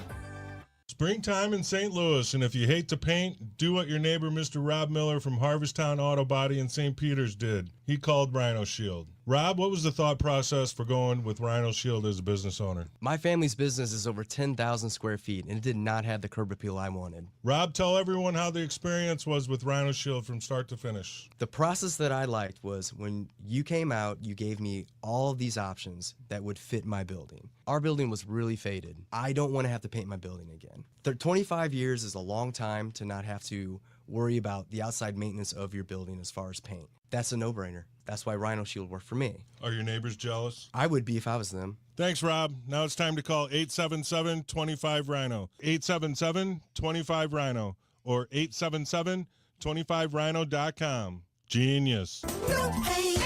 Springtime in St. Louis, and if you hate to paint, do what your neighbor Mr. Rob Miller from Harvesttown Auto Body in St. Peters did. He called Rhino Shield. Rob, what was the thought process for going with Rhino Shield as a business owner? My family's business is over 10,000 square feet, and it did not have the curb appeal I wanted. Rob, tell everyone how the experience was with Rhino Shield from start to finish. The process that I liked was when you came out, you gave me all of these options that would fit my building. Our building was really faded. I don't want to have to paint my building again. 25 years is a long time to not have to worry about the outside maintenance of your building as far as paint. That's a no-brainer. That's why Rhino Shield worked for me. Are your neighbors jealous? I would be if I was them. Thanks, Rob. Now it's time to call 877-25-RHINO. 877-25-RHINO or 877-25rhino.com. Genius. Don't paint,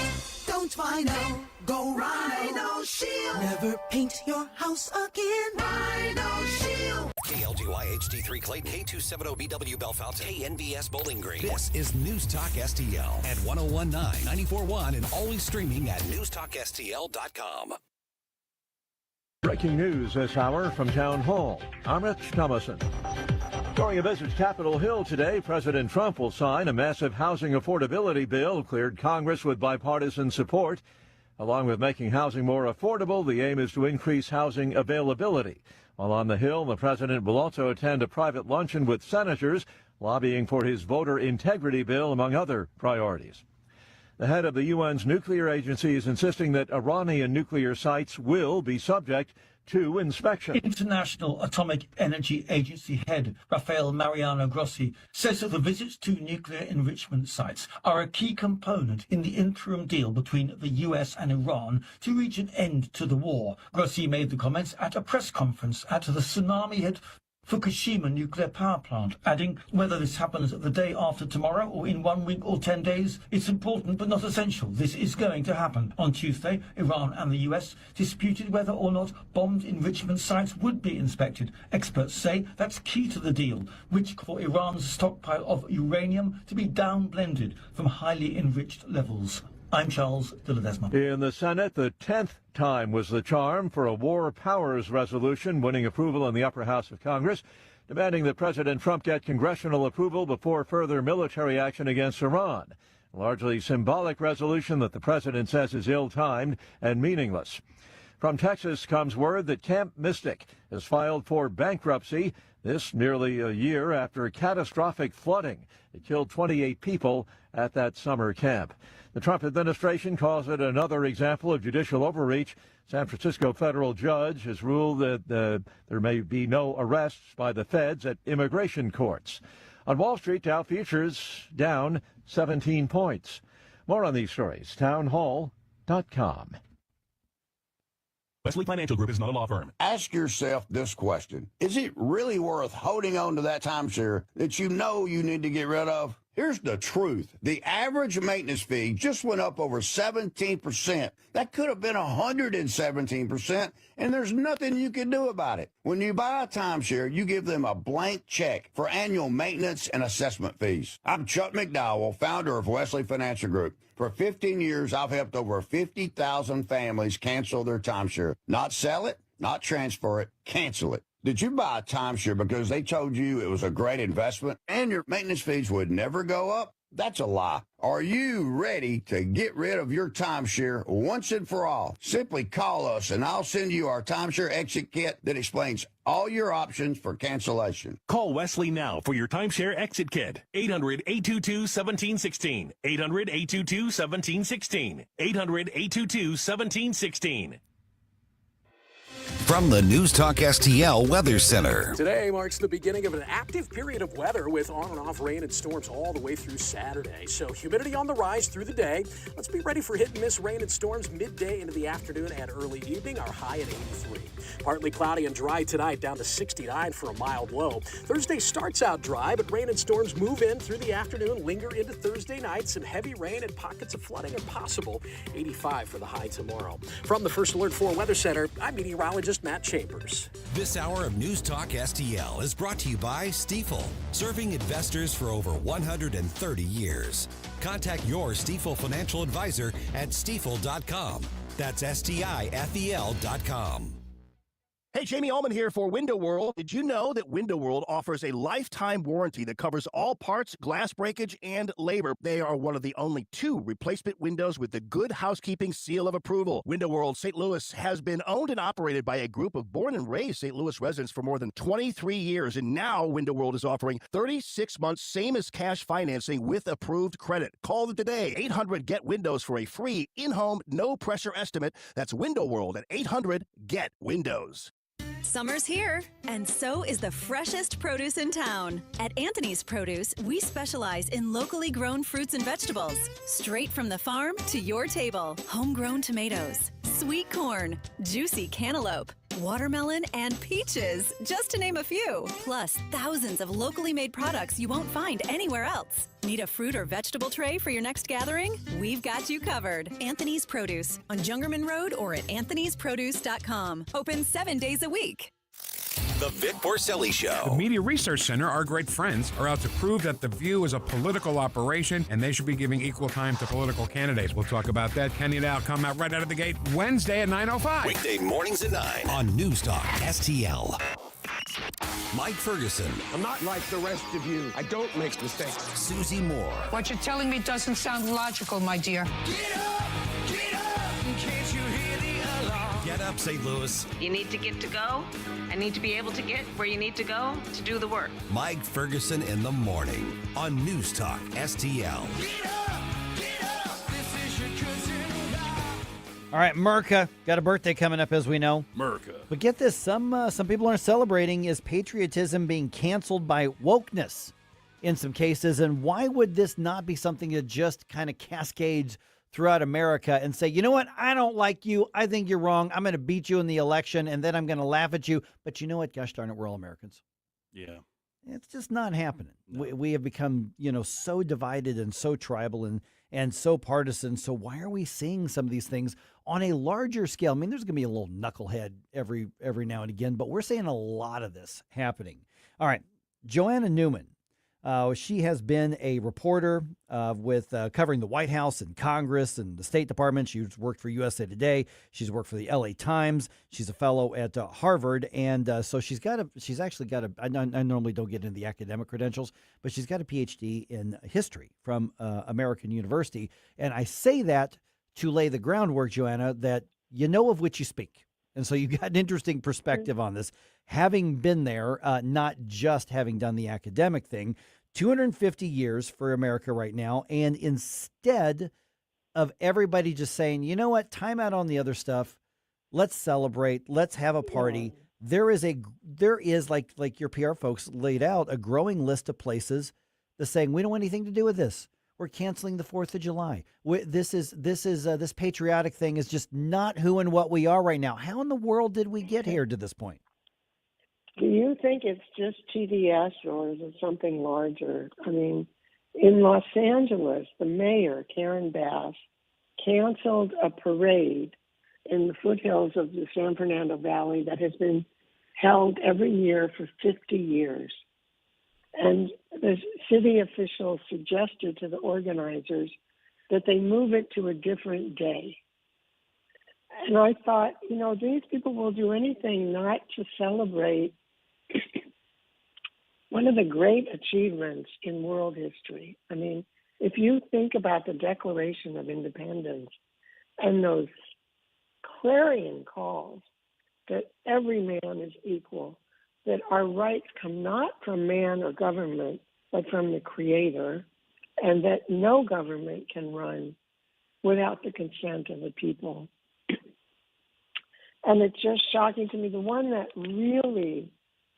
don't Rhino. Go Rhino Shield. Never paint your house again. Rhino Shield. KLGY HD3 Clayton, K270BW Bellefonte, KNBS Bowling Green. This is News Talk STL at 1019, 94.1, and always streaming at NewsTalkSTL.com. Breaking news this hour from Town Hall. I'm Rich Thomason. During a visit to Capitol Hill today, President Trump will sign a massive housing affordability bill cleared Congress with bipartisan support. Along with making housing more affordable, the aim is to increase housing availability. While on the Hill, the president will also attend a private luncheon with senators, lobbying for his voter integrity bill, among other priorities. The head of the UN's nuclear agency is insisting that Iranian nuclear sites will be subject to inspection. International Atomic Energy Agency head Rafael Mariano Grossi says that the visits to nuclear enrichment sites are a key component in the interim deal between the US and Iran to reach an end to the war. Grossi made the comments at a press conference at the tsunami-hit Fukushima nuclear power plant, adding, whether this happens the day after tomorrow or in 1 week or 10 days, it's important but not essential. This is going to happen. On Tuesday, Iran and the US disputed whether or not bombed enrichment sites would be inspected. Experts say that's key to the deal, which for Iran's stockpile of uranium to be downblended from highly enriched levels. I'm Charles de Ledesma. In the Senate, the 10th time was the charm for a War Powers resolution winning approval in the upper house of Congress, demanding that President Trump get congressional approval before further military action against Iran. A largely symbolic resolution that the president says is ill-timed and meaningless. From Texas comes word that Camp Mystic has filed for bankruptcy, this nearly a year after catastrophic flooding. It killed 28 people at that summer camp. The Trump administration calls it another example of judicial overreach. San Francisco federal judge has ruled that there may be no arrests by the feds at immigration courts. On Wall Street, Dow futures down 17 points. More on these stories, townhall.com. Wesley Financial Group is not a law firm. Ask yourself this question. Is it really worth holding on to that timeshare that you know you need to get rid of? Here's the truth. The average maintenance fee just went up over 17%. That could have been 117%, and there's nothing you can do about it. When you buy a timeshare, you give them a blank check for annual maintenance and assessment fees. I'm Chuck McDowell, founder of Wesley Financial Group. For 15 years, I've helped over 50,000 families cancel their timeshare. Not sell it, not transfer it, cancel it. Did you buy a timeshare because they told you it was a great investment and your maintenance fees would never go up? That's a lie. Are you ready to get rid of your timeshare once and for all? Simply call us and I'll send you our timeshare exit kit that explains all your options for cancellation. Call Wesley now for your timeshare exit kit. 800-822-1716. 800-822-1716. 800-822-1716. From the NewsTalkSTL Weather Center. Today marks the beginning of an active period of weather with on and off rain and storms all the way through Saturday. So humidity on the rise through the day. Let's be ready for hit and miss rain and storms midday into the afternoon and early evening. Our high at 83. Partly cloudy and dry tonight, down to 69 for a mild low. Thursday starts out dry, but rain and storms move in through the afternoon, linger into Thursday night. Some heavy rain and pockets of flooding are possible. 85 for the high tomorrow. From the First Alert 4 Weather Center, I'm meteorologist Matt Chambers. This hour of News Talk STL is brought to you by Stifel, serving investors for over 130 years. Contact your Stifel financial advisor at stifel.com. That's STIFEL.com. Hey, Jamie Ullman here for Window World. Did you know that Window World offers a lifetime warranty that covers all parts, glass breakage, and labor? They are one of the only 2 replacement windows with the Good Housekeeping seal of approval. Window World St. Louis has been owned and operated by a group of born and raised St. Louis residents for more than 23 years, and now Window World is offering 36 months same as cash financing with approved credit. Call them today, 800-GET-WINDOWS for a free in-home, no-pressure estimate. That's Window World at 800-GET-WINDOWS. Summer's here, and so is the freshest produce in town. At Anthony's Produce, we specialize in locally grown fruits and vegetables, straight from the farm to your table. Homegrown tomatoes, sweet corn, juicy cantaloupe, watermelon, and peaches, just to name a few. Plus, thousands of locally made products you won't find anywhere else. Need a fruit or vegetable tray for your next gathering? We've got you covered. Anthony's Produce on Jungerman Road or at anthonysproduce.com. Open 7 days a week. The Vic Porcelli Show. The Media Research Center, our great friends, are out to prove that The View is a political operation and they should be giving equal time to political candidates. We'll talk about that. Kenny and Al come out right out of the gate Wednesday at 9:05. Weekday mornings at 9 on News Talk STL. Mike Ferguson. I'm not like the rest of you. I don't make mistakes. Susie Moore. What you're telling me doesn't sound logical, my dear. Get up, in case you hear the alarm. Get up, St. Louis. You need to get to go. I need to be able to get where you need to go to do the work. Mike Ferguson in the morning on News Talk STL. This is your cousin. All right, Merca got a birthday coming up, as we know. Merca. But get this, some people are celebrating is patriotism being canceled by wokeness in some cases. And why would this not be something that just kind of cascades throughout America and say, you know what, I don't like you. I think you're wrong. I'm going to beat you in the election, and then I'm going to laugh at you. But you know what? Gosh darn it, we're all Americans. Yeah. It's just not happening. No. We have become, so divided and so tribal and so partisan. So why are we seeing some of these things on a larger scale? I mean, there's going to be a little knucklehead every now and again, but we're seeing a lot of this happening. All right, Johanna Neuman. She has been a reporter with covering the White House and Congress and the State Department. She's worked for USA Today. She's worked for the LA Times. She's a fellow at Harvard. And so she's actually got I normally don't get into the academic credentials, but she's got a PhD in history from American University. And I say that to lay the groundwork, Johanna, that you know of which you speak. And so you've got an interesting perspective on this, having been there, not just having done the academic thing. 250 years for America right now. And instead of everybody just saying, you know what, time out on the other stuff, let's celebrate, let's have a party. Yeah. There is like your PR folks laid out, a growing list of places that's saying, we don't want anything to do with this. We're canceling the 4th of July. This patriotic thing is just not who and what we are right now. How in the world did we get here to this point? Do you think it's just TDS or is it something larger? I mean, in Los Angeles, the mayor, Karen Bass, canceled a parade in the foothills of the San Fernando Valley that has been held every year for 50 years. And the city officials suggested to the organizers that they move it to a different day. And I thought, these people will do anything not to celebrate one of the great achievements in world history. I mean, if you think about the Declaration of Independence and those clarion calls that every man is equal, that our rights come not from man or government, but from the Creator, and that no government can run without the consent of the people. And it's just shocking to me. The one that really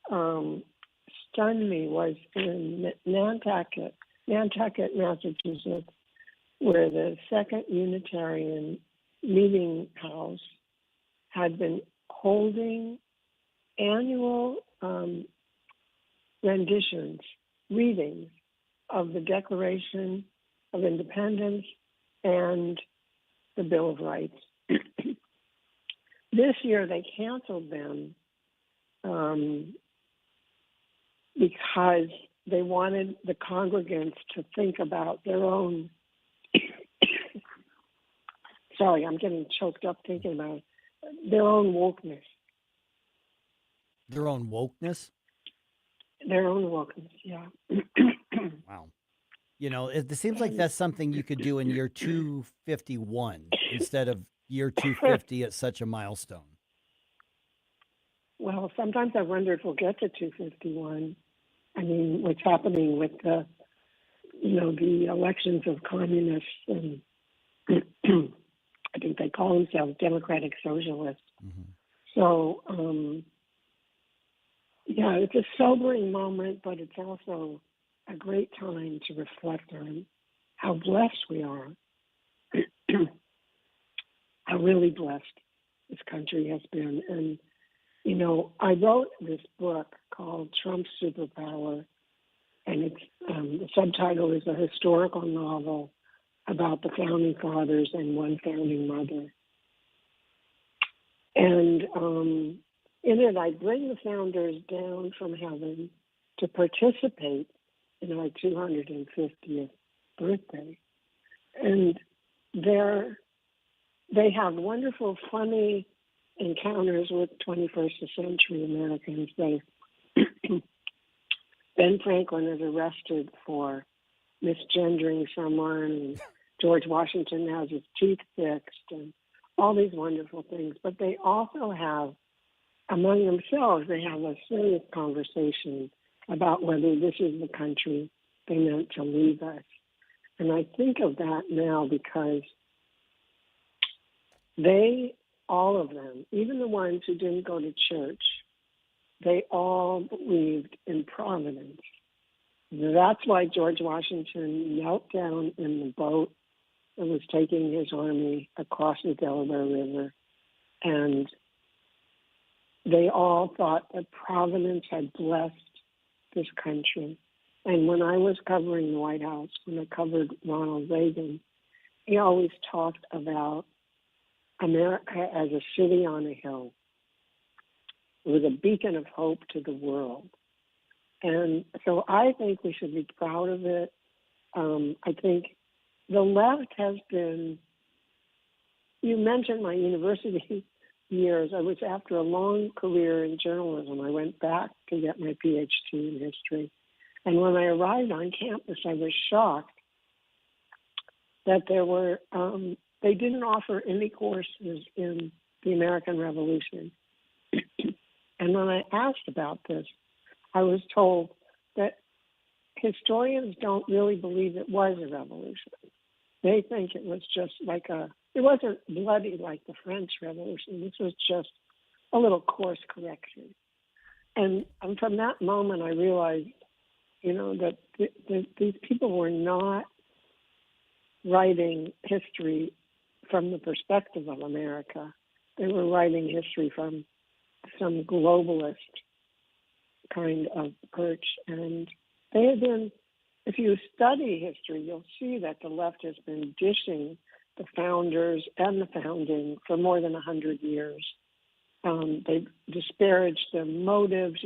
stunned me was in Nantucket, Massachusetts, where the Second Unitarian Meeting House had been holding annual readings of the Declaration of Independence and the Bill of Rights. This year they canceled them because they wanted the congregants to think about their own. Sorry, I'm getting choked up thinking about it. Their own wokeness. Their own wokeness? Their own wokeness, yeah. Wow. You know, it seems like that's something you could do in year 251 instead of year 250 at such a milestone. Well, sometimes I wonder if we'll get to 251. I mean, what's happening with the elections of communists, and I think they call themselves democratic socialists. Mm-hmm. So, yeah, it's a sobering moment, but it's also a great time to reflect on how blessed we are, how really blessed this country has been. And, you know, I wrote this book called Trump's Superpower, and it's the subtitle is a historical novel about the founding fathers and one founding mother. And in it, I bring the founders down from heaven to participate in our 250th birthday. And they have wonderful, funny encounters with 21st century Americans. Ben Franklin is arrested for misgendering someone, and George Washington has his teeth fixed, and all these wonderful things. But they also have, among themselves, they have a serious conversation about whether this is the country they meant to leave us. And I think of that now because all of them, even the ones who didn't go to church, they all believed in providence. That's why George Washington knelt down in the boat that was taking his army across the Delaware River. And they all thought that providence had blessed this country. And when I was covering the White House, when I covered Ronald Reagan, he always talked about America as a city on a hill. It was a beacon of hope to the world. And so I think we should be proud of it. I think the left has been, you mentioned my university years. I was after a long career in journalism. I went back to get my PhD in history. And when I arrived on campus, I was shocked that they didn't offer any courses in the American Revolution. And when I asked about this, I was told that historians don't really believe it was a revolution. They think it was just it wasn't bloody like the French Revolution. This was just a little course correction. And from that moment, I realized, that these people were not writing history from the perspective of America. They were writing history from some globalist kind of perch. And they have been, if you study history, you'll see that the left has been dishing the founders and the founding for more than 100 years. They disparaged their motives.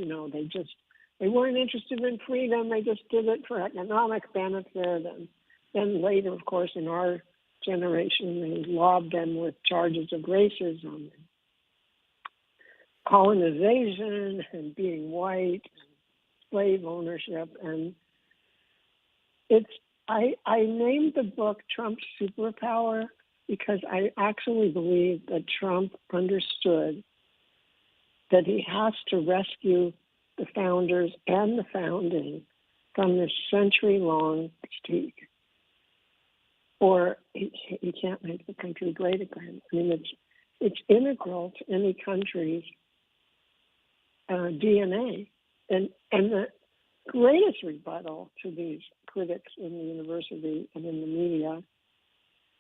They weren't interested in freedom. They just did it for economic benefit. And then later, of course, in our generation, they lobbed them with charges of racism and colonization and being white, and slave ownership. And I named the book Trump's Superpower because I actually believe that Trump understood that he has to rescue the founders and the founding from this century-long mystique, or he can't make the country great again. I mean, it's integral to any country's DNA. And the greatest rebuttal to these critics in the university and in the media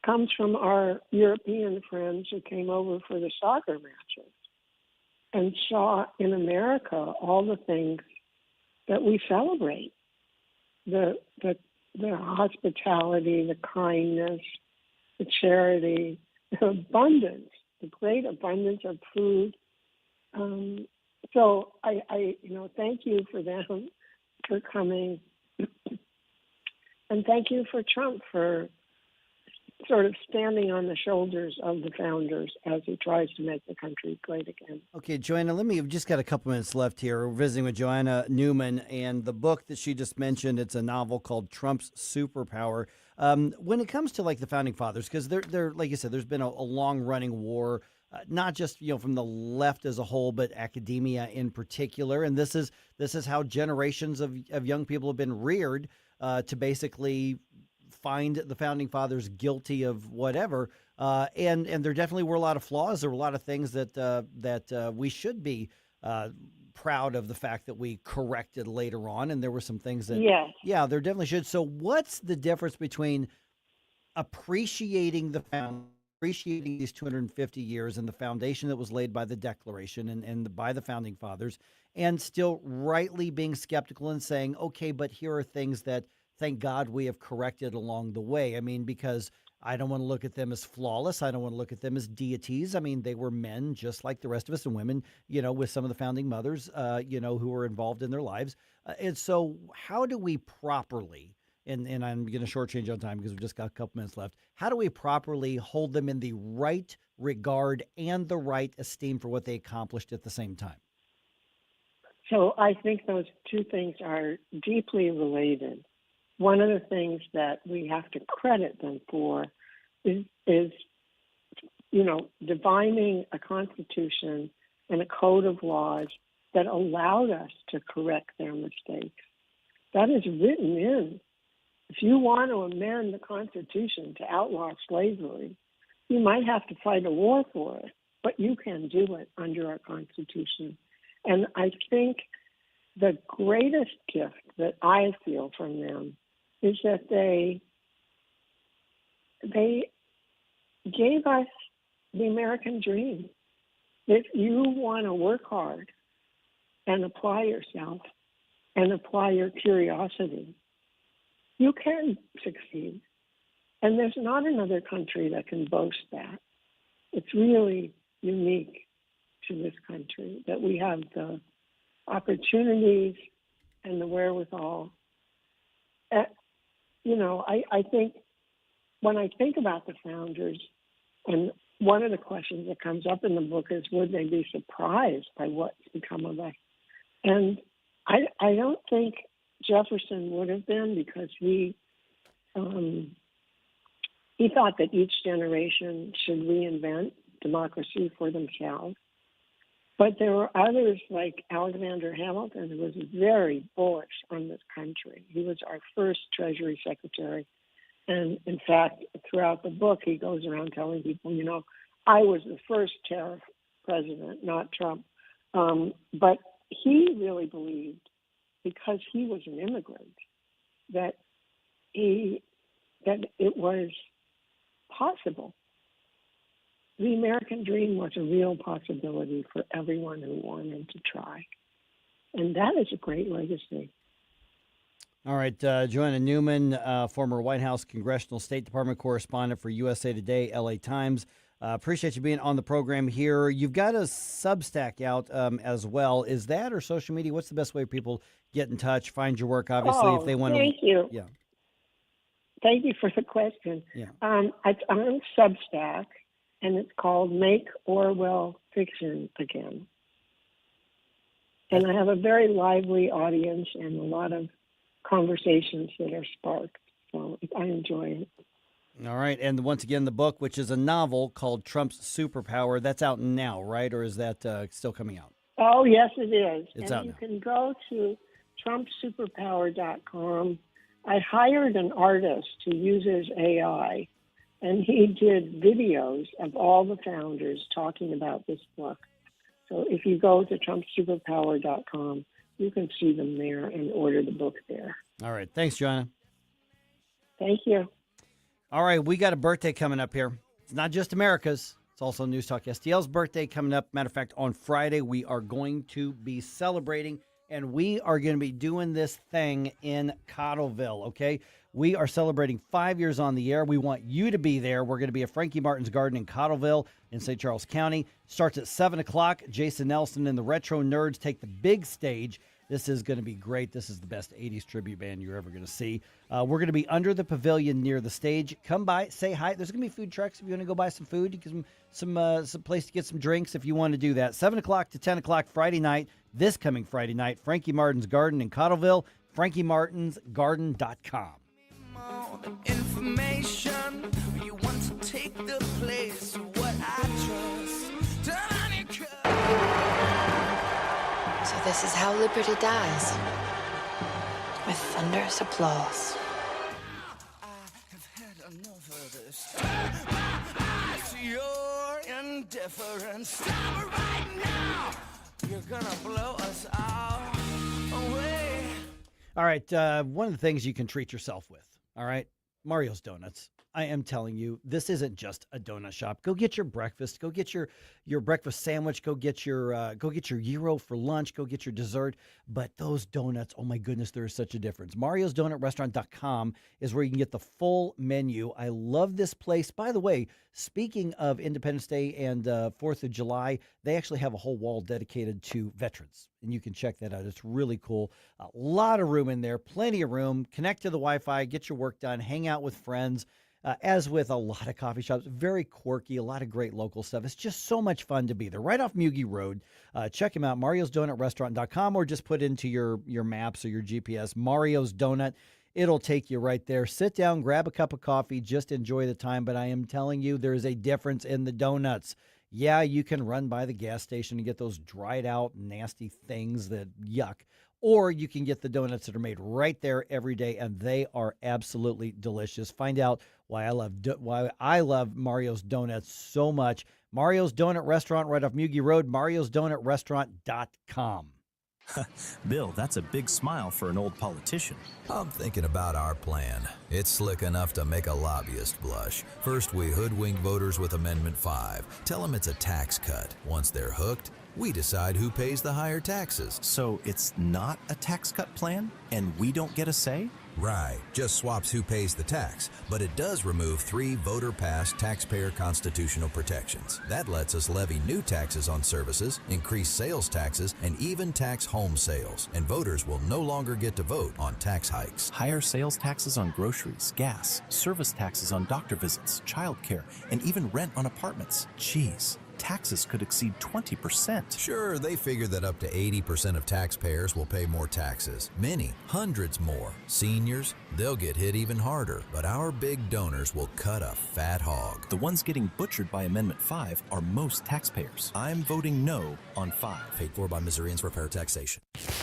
comes from our European friends who came over for the soccer matches and saw in America all the things that we celebrate. The hospitality, the kindness, the charity, the abundance, the great abundance of food. So I thank you for them for coming, and thank you for Trump for sort of standing on the shoulders of the founders as he tries to make the country great again. Okay, Joanna, we've just got a couple minutes left here. We're visiting with Johanna Neuman, and the book that she just mentioned, it's a novel called Trump's Superpower. When it comes to like the founding fathers, because they're like you said, there's been a long-running war, not just from the left as a whole, but academia in particular. And this is how generations of young people have been reared to basically find the founding fathers guilty of whatever. And there definitely were a lot of flaws. There were a lot of things that we should be proud of the fact that we corrected later on. And there were some things that, yeah, there definitely should. So what's the difference between appreciating appreciating these 250 years and the foundation that was laid by the Declaration and by the founding fathers, and still rightly being skeptical and saying, okay, but here are things that, thank God, we have corrected along the way? I mean, because I don't want to look at them as flawless. I don't want to look at them as deities. I mean, they were men just like the rest of us, and women, with some of the founding mothers, who were involved in their lives. And so how do we properly, and I'm going to shortchange on time because we've just got a couple minutes left, how do we properly hold them in the right regard and the right esteem for what they accomplished at the same time? So I think those two things are deeply related. One of the things that we have to credit them for is divining a constitution and a code of laws that allowed us to correct their mistakes. That is written in. If you want to amend the Constitution to outlaw slavery, you might have to fight a war for it, but you can do it under our Constitution. And I think the greatest gift that I feel from them is that they gave us the American dream. If you want to work hard and apply yourself and apply your curiosity, you can succeed. And there's not another country that can boast that. It's really unique to this country that we have the opportunities and the wherewithal. I think when I think about the founders, and one of the questions that comes up in the book is, would they be surprised by what's become of us? And I don't think Jefferson would have been, because he thought that each generation should reinvent democracy for themselves. But there were others like Alexander Hamilton, who was very bullish on this country. He was our first Treasury Secretary. And in fact, throughout the book, he goes around telling people, I was the first tariff president, not Trump. But he really believed, because he was an immigrant, that it was possible. The American dream was a real possibility for everyone who wanted to try. And that is a great legacy. All right, Johanna Neuman, former White House Congressional State Department correspondent for USA Today, LA Times. Appreciate you being on the program here. You've got a Substack out as well. Is that or social media? What's the best way people get in touch, find your work, obviously, if they want to? Thank you. Yeah. Thank you for the question. Yeah. It's on Substack, and it's called Make Orwell Fiction Again. And I have a very lively audience and a lot of conversations that are sparked. So I enjoy it. All right. And once again, the book, which is a novel called Trump's Superpower, that's out now, right? Or is that still coming out? Oh, yes, it is. It's and out you now. Can go to TrumpSuperpower.com. I hired an artist who uses AI And he did videos of all the founders talking about this book. So if you go to TrumpSuperpower.com, you can see them there and order the book there. All right. Thanks, Johanna. Thank you. All right. We got a birthday coming up here. It's not just America's. It's also News Talk STL's birthday coming up. Matter of fact, on Friday, we are going to be celebrating, and we are going to be doing this thing in Cottleville, okay? We are celebrating 5 years on the air. We want you to be there. We're going to be at Frankie Martin's Garden in Cottleville in St. Charles County. Starts at 7 o'clock. Jason Nelson and the Retro Nerds take the big stage. This is going to be great. This is the best 80s tribute band you're ever going to see. We're going to be under the pavilion near the stage. Come by, say hi. There's going to be food trucks if you want to go buy some food. You can some place to get some drinks if you want to do that. 7 o'clock to 10 o'clock Friday night, this coming Friday night, Frankie Martin's Garden in Cottleville, frankiemartinsgarden.com. Information, you want to take the place of what I trust. Turn your So this is how liberty dies. With thunderous applause. I have had enough of this. Turn my eyes to your indifference. Stop it right now. You're gonna blow us all away. All right, one of the things you can treat yourself with, all right, Mario's Donuts. I am telling you, this isn't just a donut shop. Go get your breakfast. Go get your breakfast sandwich. Go get your gyro for lunch. Go get your dessert. But those donuts, oh my goodness, there is such a difference. MariosDonutRestaurant.com is where you can get the full menu. I love this place. By the way, speaking of Independence Day and 4th of July, they actually have a whole wall dedicated to veterans, and you can check that out. It's really cool. A lot of room in there, plenty of room. Connect to the Wi-Fi, get your work done, hang out with friends. As with a lot of coffee shops, very quirky, a lot of great local stuff. It's just so much fun to be there. Right off Mugie Road. Check them out, mariosdonutrestaurant.com, or just put into your maps or your GPS, Mario's Donut. It'll take you right there. Sit down, grab a cup of coffee, just enjoy the time. But I am telling you, there is a difference in the donuts. Yeah, you can run by the gas station and get those dried out, nasty things that yuck. Or you can get the donuts that are made right there every day, and they are absolutely delicious. Find out why I love Mario's Donuts so much. Mario's Donut Restaurant right off Mugie Road, mariosdonutrestaurant.com. Bill, that's a big smile for an old politician. I'm thinking about our plan. It's slick enough to make a lobbyist blush. First, we hoodwink voters with Amendment 5. Tell them it's a tax cut. Once they're hooked, we decide who pays the higher taxes. So it's not a tax cut plan, and we don't get a say? Right, just swaps who pays the tax, but it does remove 3 voter-passed taxpayer constitutional protections. That lets us levy new taxes on services, increase sales taxes, and even tax home sales. And voters will no longer get to vote on tax hikes. Higher sales taxes on groceries, gas, service taxes on doctor visits, childcare, and even rent on apartments. Jeez. Taxes could exceed 20%. Sure, they figure that up to 80% of taxpayers will pay more taxes. Many, hundreds more. Seniors, they'll get hit even harder. But our big donors will cut a fat hog. The ones getting butchered by Amendment 5 are most taxpayers. I'm voting no on 5. Paid for by Missourians for fair taxation.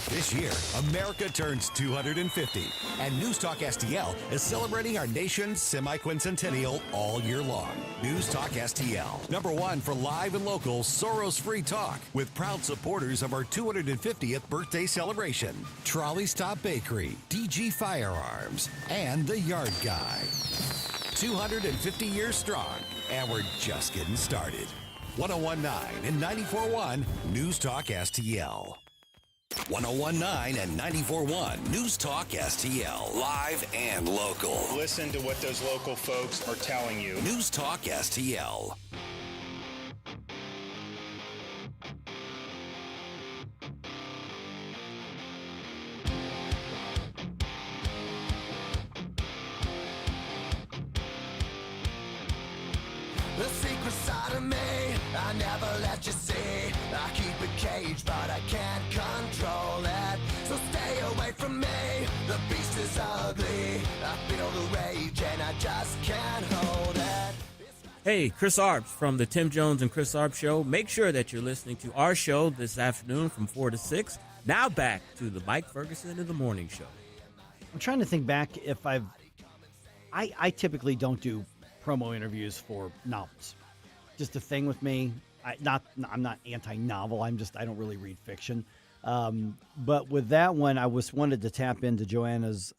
This year, America turns 250, and News Talk STL is celebrating our nation's semi-quincentennial all year long. News Talk STL, #1 for live and local Soros-free talk, with proud supporters of our 250th birthday celebration. Trolley Stop Bakery, DG Firearms, and The Yard Guy. 250 years strong, and we're just getting started. 1019 and 94.1 News Talk STL. 1019 and 94.1 News Talk STL. Live and local. Listen to what those local folks are telling you. News Talk STL. The secret side of me, I never let you see. I keep it caged, but I can't control it. So stay away from me, the beast is ugly. I feel the rage and I just can't hold it. Hey, Chris Arbs from the Tim Jones and Chris Arbs Show. Make sure that you're listening to our show this afternoon from 4 to 6. Now back to the Mike Ferguson in the Morning Show. I'm trying to think back if I typically don't do promo interviews for novels. Just a thing with me. I'm not anti-novel. I don't really read fiction. But with that one, I wanted to tap into Johanna's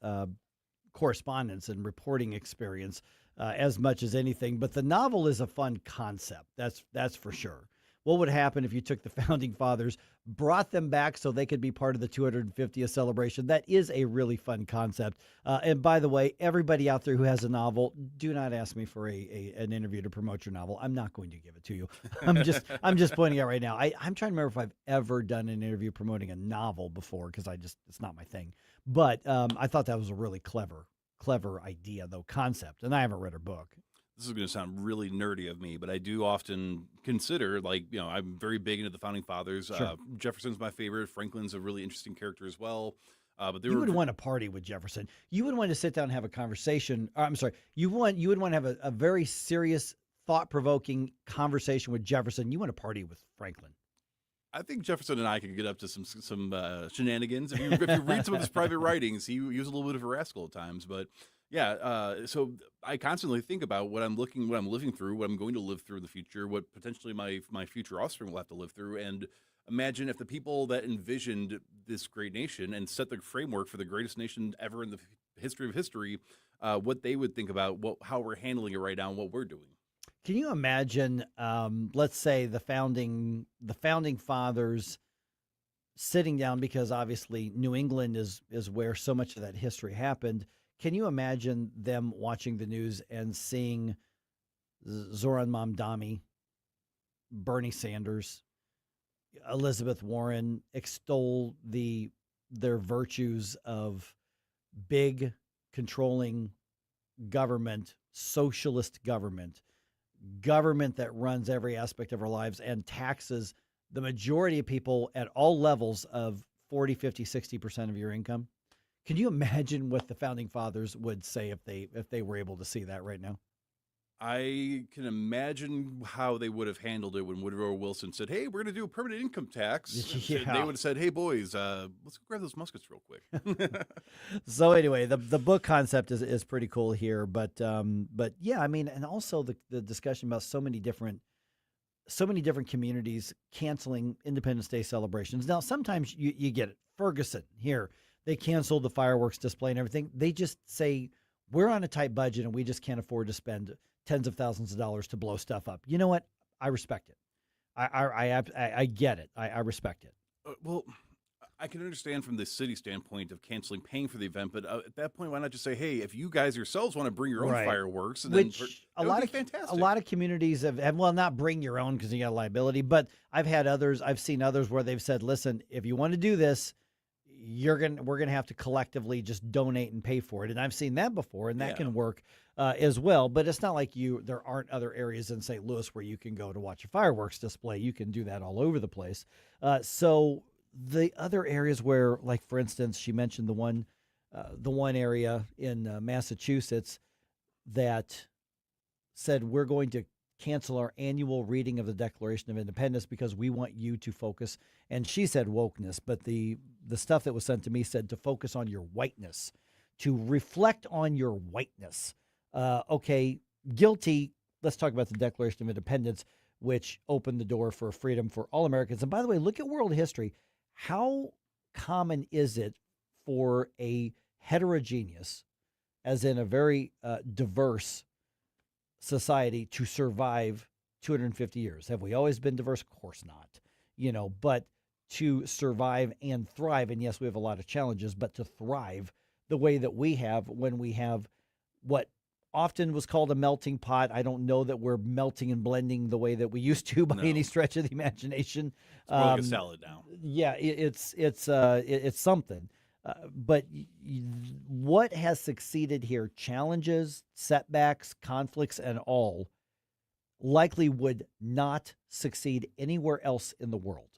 correspondence and reporting experience as much as anything. But the novel is a fun concept. That's for sure. What would happen if you took the Founding Fathers, brought them back so they could be part of the 250th celebration? That is a really fun concept. And by the way, everybody out there who has a novel, do not ask me for an interview to promote your novel. I'm not going to give it to you. I'm just pointing out right now. I'm trying to remember if I've ever done an interview promoting a novel before, because it's not my thing. But I thought that was a really clever idea, though, concept. And I haven't read her book. This is going to sound really nerdy of me, but I do often consider, I'm very big into the Founding Fathers. Sure. Jefferson's my favorite. Franklin's a really interesting character as well. But you would want to party with Jefferson. You would want to sit down and have a conversation. I'm sorry. You would want to have a very serious, thought-provoking conversation with Jefferson. You want to party with Franklin. I think Jefferson and I could get up to some shenanigans. If you read some of his private writings, he was a little bit of a rascal at times, but. Yeah, so I constantly think about what I'm living through, what I'm going to live through in the future, what potentially my future offspring will have to live through, and imagine if the people that envisioned this great nation and set the framework for the greatest nation ever in the history of history, what they would think about how we're handling it right now and what we're doing. Can you imagine, let's say the founding fathers sitting down, because obviously New England is where so much of that history happened. Can you imagine them watching the news and seeing Zoran Mamdani, Bernie Sanders, Elizabeth Warren extol their virtues of big, controlling government, socialist government that runs every aspect of our lives and taxes the majority of people at all levels of 40, 50, 60% of your income? Can you imagine what the Founding Fathers would say if they were able to see that right now? I can imagine how they would have handled it when Woodrow Wilson said, "Hey, we're going to do a permanent income tax." Yeah. They would have said, "Hey, boys, let's go grab those muskets real quick." So anyway, the book concept is pretty cool here, but yeah, I mean, and also the discussion about so many different communities canceling Independence Day celebrations. Now, sometimes you get it. Ferguson here. They canceled the fireworks display and everything. They just say, we're on a tight budget and we just can't afford to spend tens of thousands of dollars to blow stuff up. You know what? I respect it. I get it. I respect it. Well, I can understand from the city standpoint of paying for the event, but at that point, why not just say, hey, if you guys yourselves want to bring your own fireworks, and which a lot of communities have well, not bring your own because you got liability, but I've seen others where they've said, listen, if you want to do this, we're gonna have to collectively just donate and pay for it, and I've seen that before, and that can work as well. But it's not like there aren't other areas in St. Louis where you can go to watch a fireworks display. You can do that all over the place. So the other areas where, like for instance, she mentioned the one area in Massachusetts that said we're going to cancel our annual reading of the Declaration of Independence because we want you to focus. And she said wokeness, but the stuff that was sent to me said to focus on your whiteness, to reflect on your whiteness. Okay, guilty. Let's talk about the Declaration of Independence, which opened the door for freedom for all Americans. And by the way, look at world history. How common is it for a heterogeneous, as in a very diverse society, to survive 250 years? Have we always been diverse? Of course not. But to survive and thrive, and yes, we have a lot of challenges, but to thrive the way that we have when we have what often was called a melting pot. I don't know that we're melting and blending the way that we used to by any stretch of the imagination. It's more like a salad now. Yeah, it's something. But what has succeeded here, challenges, setbacks, conflicts, and all, likely would not succeed anywhere else in the world.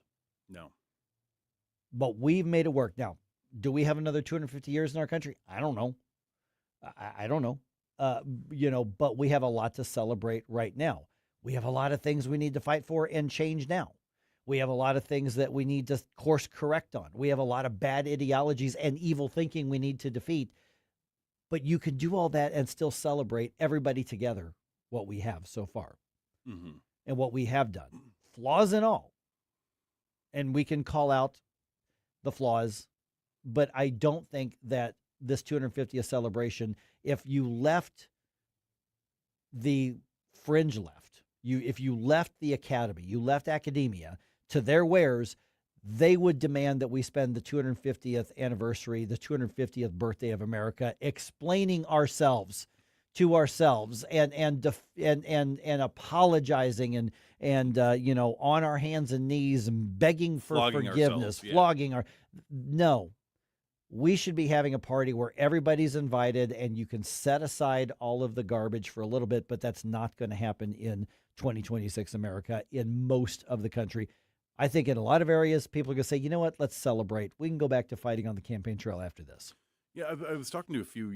No. But we've made it work. Now, do we have another 250 years in our country? I don't know. I don't know. But we have a lot to celebrate right now. We have a lot of things we need to fight for and change now. We have a lot of things that we need to course correct on. We have a lot of bad ideologies and evil thinking we need to defeat. But you can do all that and still celebrate everybody together what we have so far Mm-hmm. and what we have done, flaws and all. And we can call out the flaws, but I don't think that this 250th celebration, if you left the fringe left, if you left the academy, you left academia to their wares, they would demand that we spend the 250th anniversary, the 250th birthday of America, explaining ourselves to ourselves and apologizing and on our hands and knees and begging for Flogging forgiveness, ourselves, yeah. flogging our. No, we should be having a party where everybody's invited and you can set aside all of the garbage for a little bit, but that's not going to happen in 2026 America in most of the country. I think in a lot of areas, people are going to say, you know what, let's celebrate. We can go back to fighting on the campaign trail after this. Yeah, I was talking to a few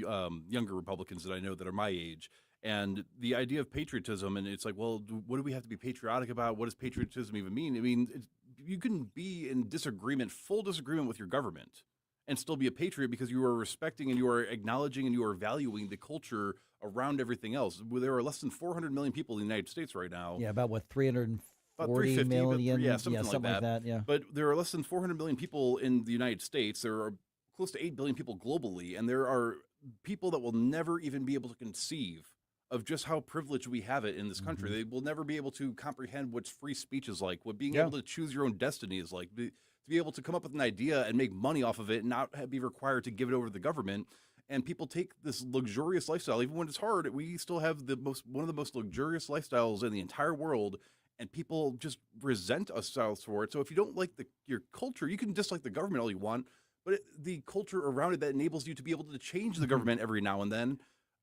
younger Republicans that I know that are my age, and the idea of patriotism, and it's like, well, what do we have to be patriotic about? What does patriotism even mean? I mean, you can be in disagreement, full disagreement with your government, and still be a patriot because you are respecting and you are acknowledging and you are valuing the culture around everything else. There are less than 400 million people in the United States right now. Yeah, about what, 340 About 350, million? yeah, something like that. Yeah. But there are less than 400 million people in the United States. There are close to 8 billion people globally, and there are people that will never even be able to conceive of just how privileged we have it in this country. They will never be able to comprehend what free speech is like, what being able to choose your own destiny is like, to be able to come up with an idea and make money off of it and not be required to give it over to the government. And people take this luxurious lifestyle, even when it's hard. We still have one of the most luxurious lifestyles in the entire world, and people just resent ourselves for it. So if you don't like your culture, you can dislike the government all you want, but the culture around it that enables you to be able to change the government every now and then,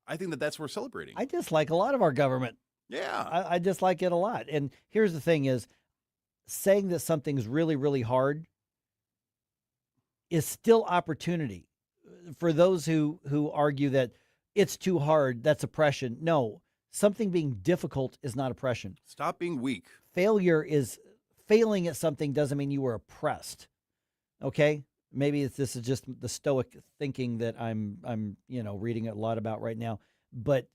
I think that's worth celebrating. I dislike a lot of our government. Yeah. I dislike it a lot. And here's the thing is, saying that something's really, really hard is still opportunity. For those who argue that it's too hard, that's oppression. No, something being difficult is not oppression. Stop being weak. Failing at something doesn't mean you were oppressed. Okay? Maybe this is just the stoic thinking that I'm reading a lot about right now. But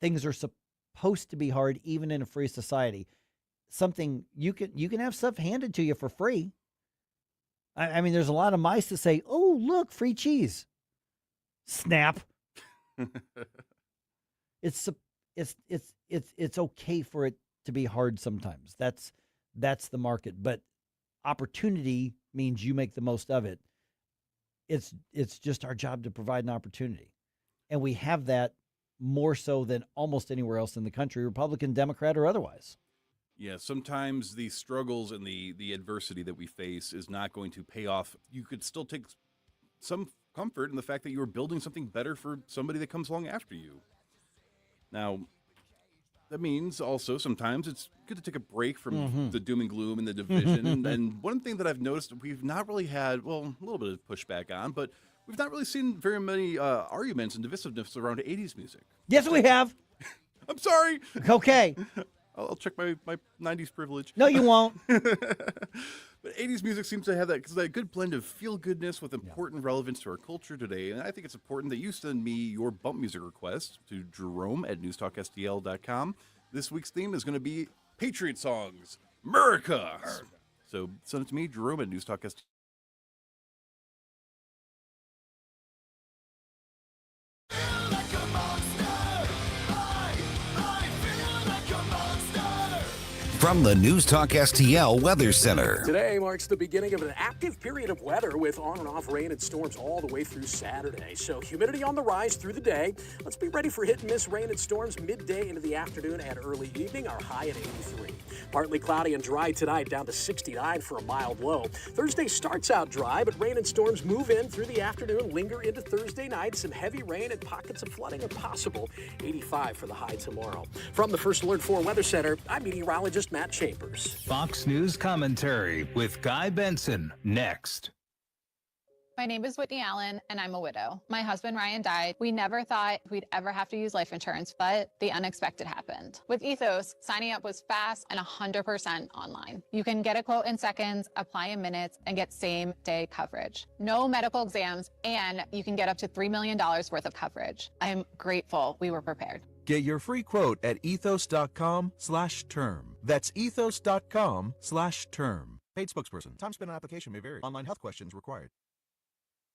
things are supposed to be hard, even in a free society. Something you can have stuff handed to you for free. I mean, there's a lot of mice that say, "Oh, look, free cheese." Snap. It's okay for it to be hard sometimes. That's the market. But opportunity means you make the most of it. It's just our job to provide an opportunity. And we have that more so than almost anywhere else in the country, Republican, Democrat, or otherwise. Yeah, sometimes the struggles and the adversity that we face is not going to pay off. You could still take some comfort in the fact that you are building something better for somebody that comes along after you. Now, that means also sometimes it's good to take a break from the doom and gloom and the division. and one thing that I've noticed we've not really had, well, a little bit of pushback on, but we've not really seen very many arguments and divisiveness around 80s music. Yes, we have. I'm sorry. Okay. I'll check my 90s privilege. No, you won't. But 80s music seems to have that good blend of feel-goodness with important relevance to our culture today. And I think it's important that you send me your bump music request to Jerome at NewsTalkSTL.com. This week's theme is going to be Patriot songs, America. So send it to me, Jerome at NewsTalkSTL. From the News Talk STL Weather Center. Today marks the beginning of an active period of weather with on and off rain and storms all the way through Saturday. So humidity on the rise through the day. Let's be ready for hit and miss rain and storms midday into the afternoon and early evening. Our high at 83. Partly cloudy and dry tonight, down to 69 for a mild low. Thursday starts out dry, but rain and storms move in through the afternoon, linger into Thursday night. Some heavy rain and pockets of flooding are possible. 85 for the high tomorrow. From the First Alert 4 Weather Center, I'm meteorologist Matt Chambers. Fox News commentary with Guy Benson next. My name is Whitney Allen, and I'm a widow. My husband, Ryan, died. We never thought we'd ever have to use life insurance, but the unexpected happened. With Ethos, signing up was fast and 100% online. You can get a quote in seconds, apply in minutes, and get same-day coverage. No medical exams, and you can get up to $3 million worth of coverage. I am grateful we were prepared. Get your free quote at ethos.com/term. That's ethos.com/term. Paid spokesperson. Time spent on application may vary. Online health questions required.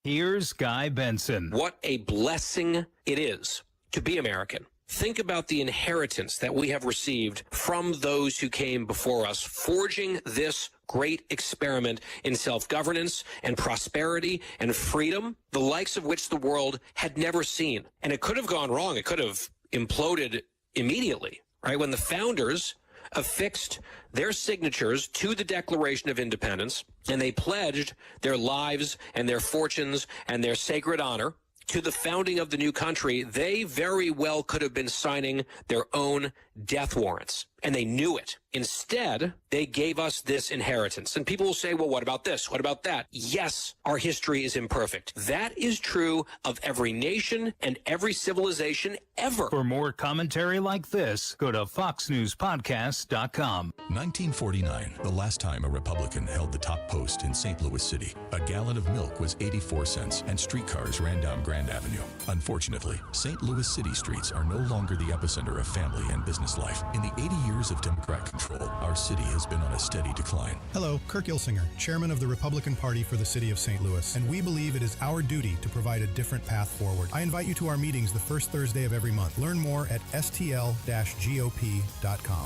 Here's Guy Benson. What a blessing it is to be American. Think about the inheritance that we have received from those who came before us, forging this great experiment in self-governance and prosperity and freedom, the likes of which the world had never seen. And it could have gone wrong. It could have imploded immediately, right? When the founders affixed their signatures to the Declaration of Independence and they pledged their lives and their fortunes and their sacred honor to the founding of the new country, they very well could have been signing their own death warrants. And they knew it. Instead, they gave us this inheritance. And people will say, well, what about this? What about that? Yes, our history is imperfect. That is true of every nation and every civilization ever. For more commentary like this, go to foxnewspodcast.com. 1949, the last time a Republican held the top post in St. Louis City. A gallon of milk was 84 cents, and streetcars ran down Grand Avenue. Unfortunately, St. Louis City streets are no longer the epicenter of family and business life. In the 80 years of Democrat control, our city has been on a steady decline. Hello, Kirk Ilsinger, chairman of the Republican Party for the City of St. Louis, and we believe it is our duty to provide a different path forward. I invite you to our meetings the first Thursday of every month. Learn more at stl-gop.com.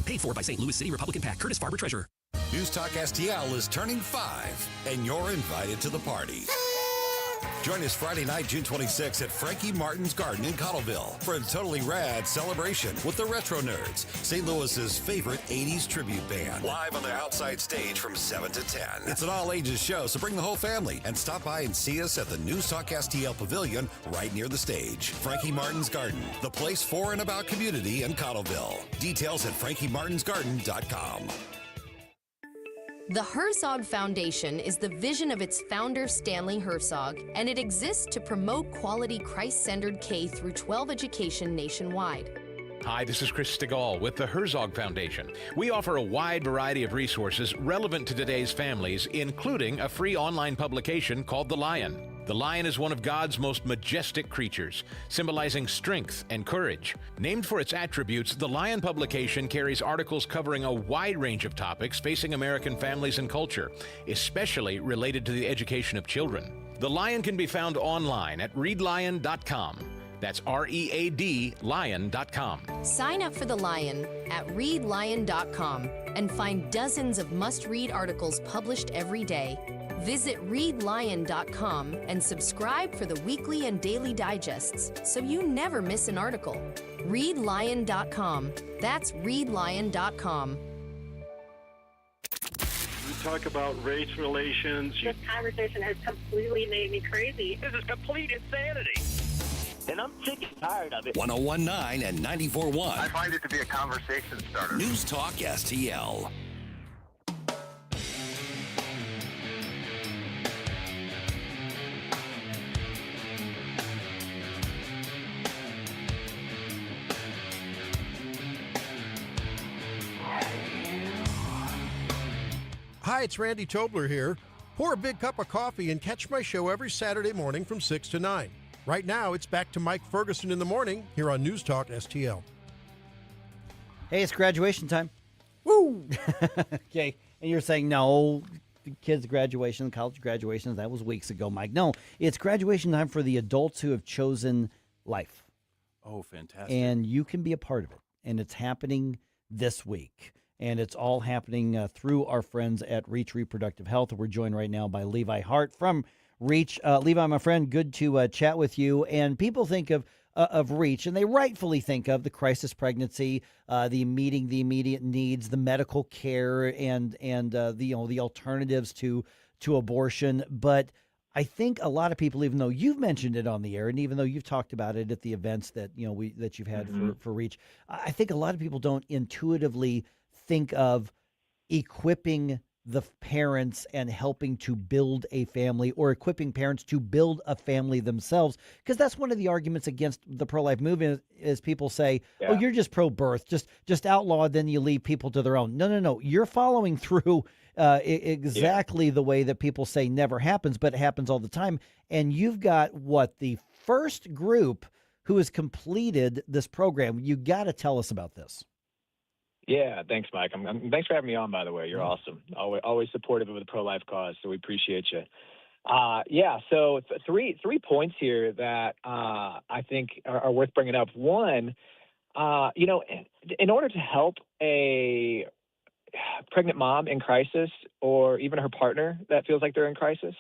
Paid for by St. Louis City Republican PAC. Curtis Farber, Treasurer. News Talk STL is turning 5, and you're invited to the party. Join us Friday night, June 26th at Frankie Martin's Garden in Cottleville for a totally rad celebration with the Retro Nerds, St. Louis's favorite 80s tribute band. Live on the outside stage from 7 to 10. It's an all-ages show, so bring the whole family and stop by and see us at the News Talk STL Pavilion right near the stage. Frankie Martin's Garden, the place for and about community in Cottleville. Details at frankiemartinsgarden.com. The Herzog Foundation is the vision of its founder, Stanley Herzog, and it exists to promote quality Christ-centered K-12 education nationwide. Hi, this is Chris Stegall with the Herzog Foundation. We offer a wide variety of resources relevant to today's families, including a free online publication called The Lion. The lion is one of God's most majestic creatures, symbolizing strength and courage. Named for its attributes, the Lion publication carries articles covering a wide range of topics facing American families and culture, especially related to the education of children. The Lion can be found online at readlion.com. That's READ lion.com. Sign up for The Lion at readlion.com and find dozens of must-read articles published every day. Visit readlion.com and subscribe for the weekly and daily digests so you never miss an article. Readlion.com. That's readlion.com. We talk about race relations. This conversation has completely made me crazy. This is complete insanity. And I'm sick and tired of it. 101.9 and 94.1. I find it to be a conversation starter. News Talk STL. Hi, it's Randy Tobler here. Pour a big cup of coffee and catch my show every Saturday morning from 6 to 9. Right now, it's back to Mike Ferguson in the morning here on News Talk STL. Hey, it's graduation time. Woo! Okay, and you're saying, no, the kids' graduation, college graduations, that was weeks ago, Mike. No, it's graduation time for the adults who have chosen life. Oh, fantastic. And you can be a part of it. And it's happening this week. And it's all happening through our friends at Reach Reproductive Health. We're joined right now by Levi Hart from Reach. Levi, my friend, good to chat with you. And people think of Reach, and they rightfully think of the crisis pregnancy, meeting the immediate needs, the medical care, and the alternatives to abortion. But I think a lot of people, even though you've mentioned it on the air, and even though you've talked about it at the events that that you've had for Reach, I think a lot of people don't intuitively think of equipping the parents and helping to build a family, or equipping parents to build a family themselves. Because that's one of the arguments against the pro-life movement is people say, oh, you're just pro-birth, just outlaw, then you leave people to their own. No. You're following through exactly the way that people say never happens, but it happens all the time. And you've got the first group who has completed this program. You got to tell us about this. Yeah, thanks, Mike. Thanks for having me on, by the way. You're awesome. Always supportive of the pro-life cause, so we appreciate you. So three points here that I think are worth bringing up. One, in order to help a pregnant mom in crisis or even her partner that feels like they're in crisis,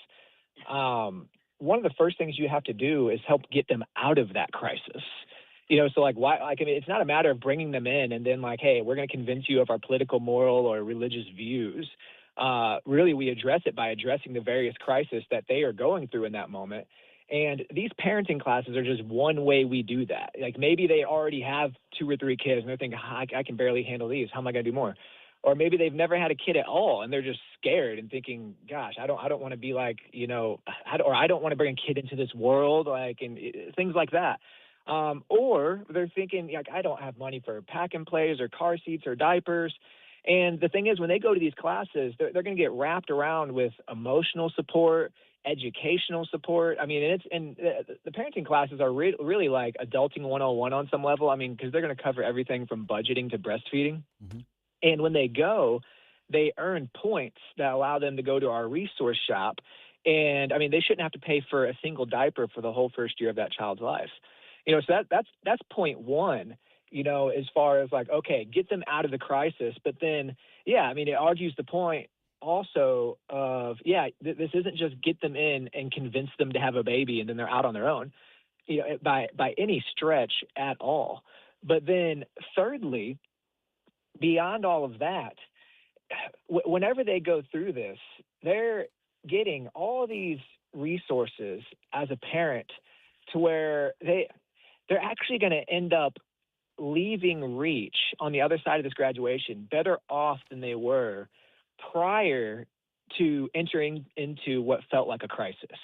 one of the first things you have to do is help get them out of that crisis. So it's not a matter of bringing them in and then hey, we're going to convince you of our political, moral, or religious views. Really, we address it by addressing the various crises that they are going through in that moment. And these parenting classes are just one way we do that. Maybe they already have 2 or 3 kids and they're thinking, I can barely handle these. How am I going to do more? Or maybe they've never had a kid at all and they're just scared and thinking, gosh, I don't want to be or I don't want to bring a kid into this world, and things like that. Or they're thinking, I don't have money for pack and plays or car seats or diapers. And the thing is, when they go to these classes, they're going to get wrapped around with emotional support, educational support. The parenting classes are really like adulting 101 on some level. Because they're going to cover everything from budgeting to breastfeeding. Mm-hmm. And when they go, they earn points that allow them to go to our resource shop. And they shouldn't have to pay for a single diaper for the whole first year of that child's life. So that's point one, as far as okay, get them out of the crisis. But then, it argues the point also of, this isn't just get them in and convince them to have a baby and then they're out on their own, by any stretch at all. But then thirdly, beyond all of that, whenever they go through this, they're getting all these resources as a parent to where they're actually going to end up leaving Reach on the other side of this graduation better off than they were prior to entering into what felt like a crisis.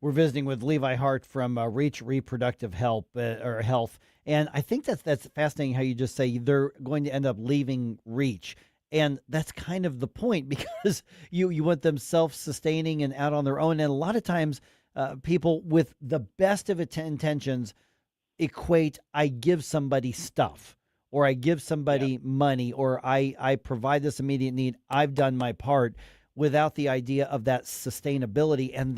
We're visiting with Levi Hart from Reach Reproductive Health, and I think that's fascinating how you just say they're going to end up leaving Reach. And that's kind of the point, because you want them self-sustaining and out on their own. And a lot of times people with the best of intentions equate, I give somebody stuff, or I give somebody money, or I provide this immediate need. I've done my part, without the idea of that sustainability. And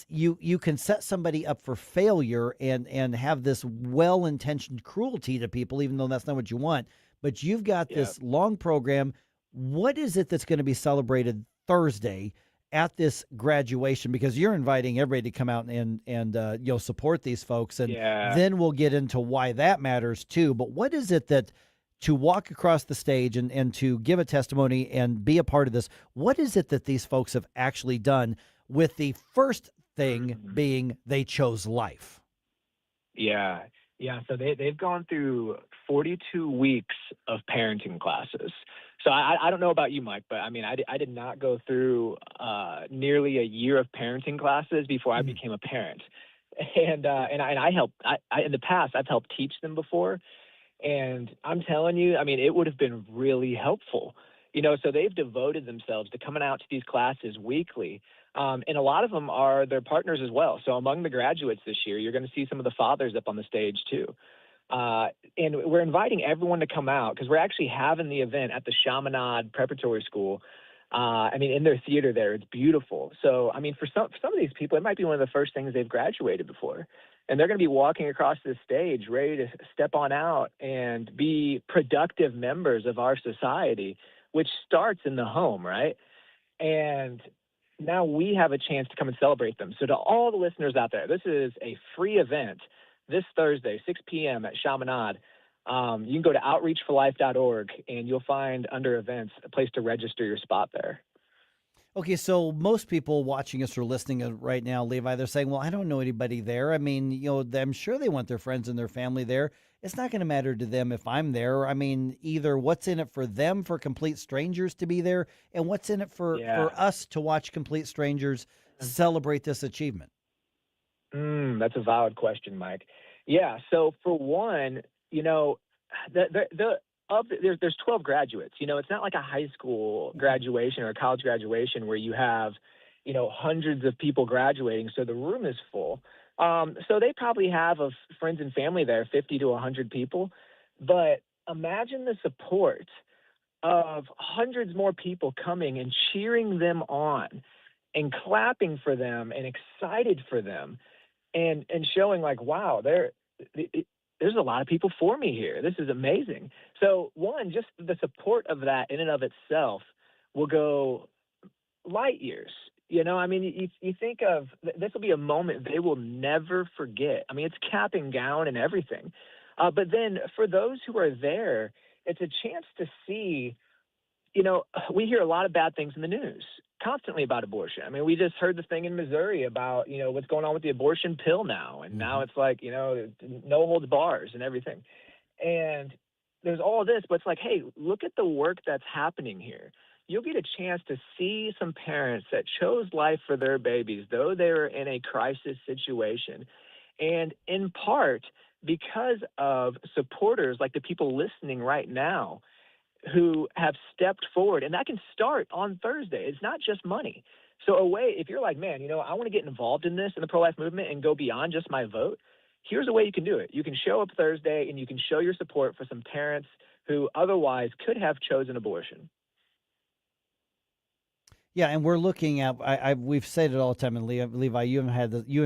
you can set somebody up for failure and have this well-intentioned cruelty to people, even though that's not what you want. But you've got this long program. What is it that's going to be celebrated Thursday at this graduation? Because you're inviting everybody to come out and support these folks, and then we'll get into why that matters too. But what is it that, to walk across the stage and to give a testimony and be a part of this, what is it that these folks have actually done, with the first thing being they chose life? So they've gone through 42 weeks of parenting classes. So I don't know about you, Mike, but I did not go through nearly a year of parenting classes before I became a parent. And I in the past, I've helped teach them before. And I'm telling you, it would have been really helpful. So they've devoted themselves to coming out to these classes weekly. And a lot of them are their partners as well. So among the graduates this year, you're going to see some of the fathers up on the stage too. And we're inviting everyone to come out, because we're actually having the event at the Chaminade Preparatory School. In their theater there, it's beautiful. So, for some of these people, it might be one of the first things they've graduated before. And they're going to be walking across this stage ready to step on out and be productive members of our society, which starts in the home, right? And now we have a chance to come and celebrate them. So to all the listeners out there, this is a free event this Thursday, 6 p.m. at Chaminade. You can go to outreachforlife.org, and you'll find under events a place to register your spot there. Okay, so most people watching us or listening right now, Levi, they're saying, well, I don't know anybody there. I'm sure they want their friends and their family there. It's not going to matter to them if I'm there. Either what's in it for them, for complete strangers to be there, and what's in it for us to watch complete strangers celebrate this achievement? That's a valid question, Mike. Yeah, so for one, there's 12 graduates. It's not like a high school graduation or a college graduation where you have, hundreds of people graduating, so the room is full. So they probably have of friends and family there, 50 to 100 people. But imagine the support of hundreds more people coming and cheering them on and clapping for them and excited for them and showing like, wow, there's a lot of people for me here. This is amazing. So one, just the support of that in and of itself will go light years. I mean, you think of this will be a moment they will never forget. I mean, it's cap and gown and everything. But then for those who are there, it's a chance to see, we hear a lot of bad things in the news constantly about abortion. I mean, we just heard the thing in Missouri about, what's going on with the abortion pill now. And now it's like, no holds bars and everything. And there's all this, but it's like, hey, look at the work that's happening here. You'll get a chance to see some parents that chose life for their babies, though they're in a crisis situation. And in part, because of supporters like the people listening right now who have stepped forward, and that can start on Thursday. It's not just money. So if you're like, man, I want to get involved in this, in the pro-life movement and go beyond just my vote, here's a way you can do it. You can show up Thursday and you can show your support for some parents who otherwise could have chosen abortion. Yeah, and we're looking at. We've said it all the time, and Levi, you and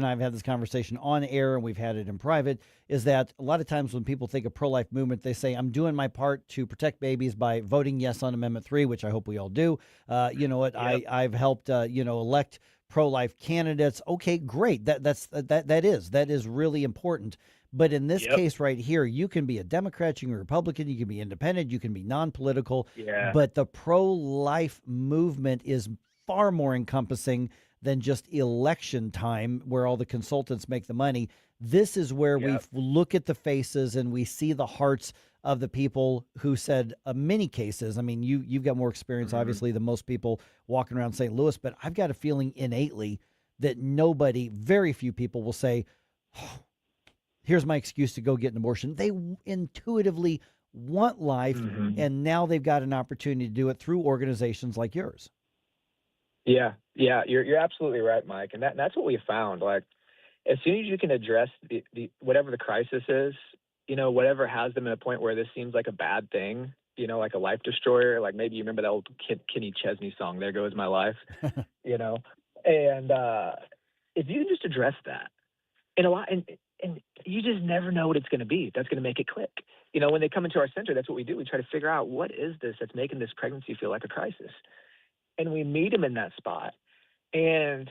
I have had this conversation on air, and we've had it in private. Is that a lot of times when people think of pro-life movement, they say, "I'm doing my part to protect babies by voting yes on Amendment 3," which I hope we all do. You know what? Yep. I've helped elect pro-life candidates. Okay, great. That is really important. But in this case right here, you can be a Democrat, you can be a Republican, you can be independent, you can be non-political. Yeah. But the pro-life movement is far more encompassing than just election time where all the consultants make the money. This is where we look at the faces and we see the hearts of the people who said many cases. I mean, you've got more experience, obviously, than most people walking around St. Louis, but I've got a feeling innately that very few people will say, oh, here's my excuse to go get an abortion. They intuitively want life, and now they've got an opportunity to do it through organizations like yours. Yeah, you're absolutely right, Mike, and that's what we found. Like, as soon as you can address the whatever the crisis is, whatever has them at a point where this seems like a bad thing, like a life destroyer. Like maybe you remember that old Kenny Chesney song, "There Goes My Life," and if you can just address that, and you just never know what it's going to be. That's going to make it click. When they come into our center, that's what we do. We try to figure out what is this that's making this pregnancy feel like a crisis. And we meet them in that spot. And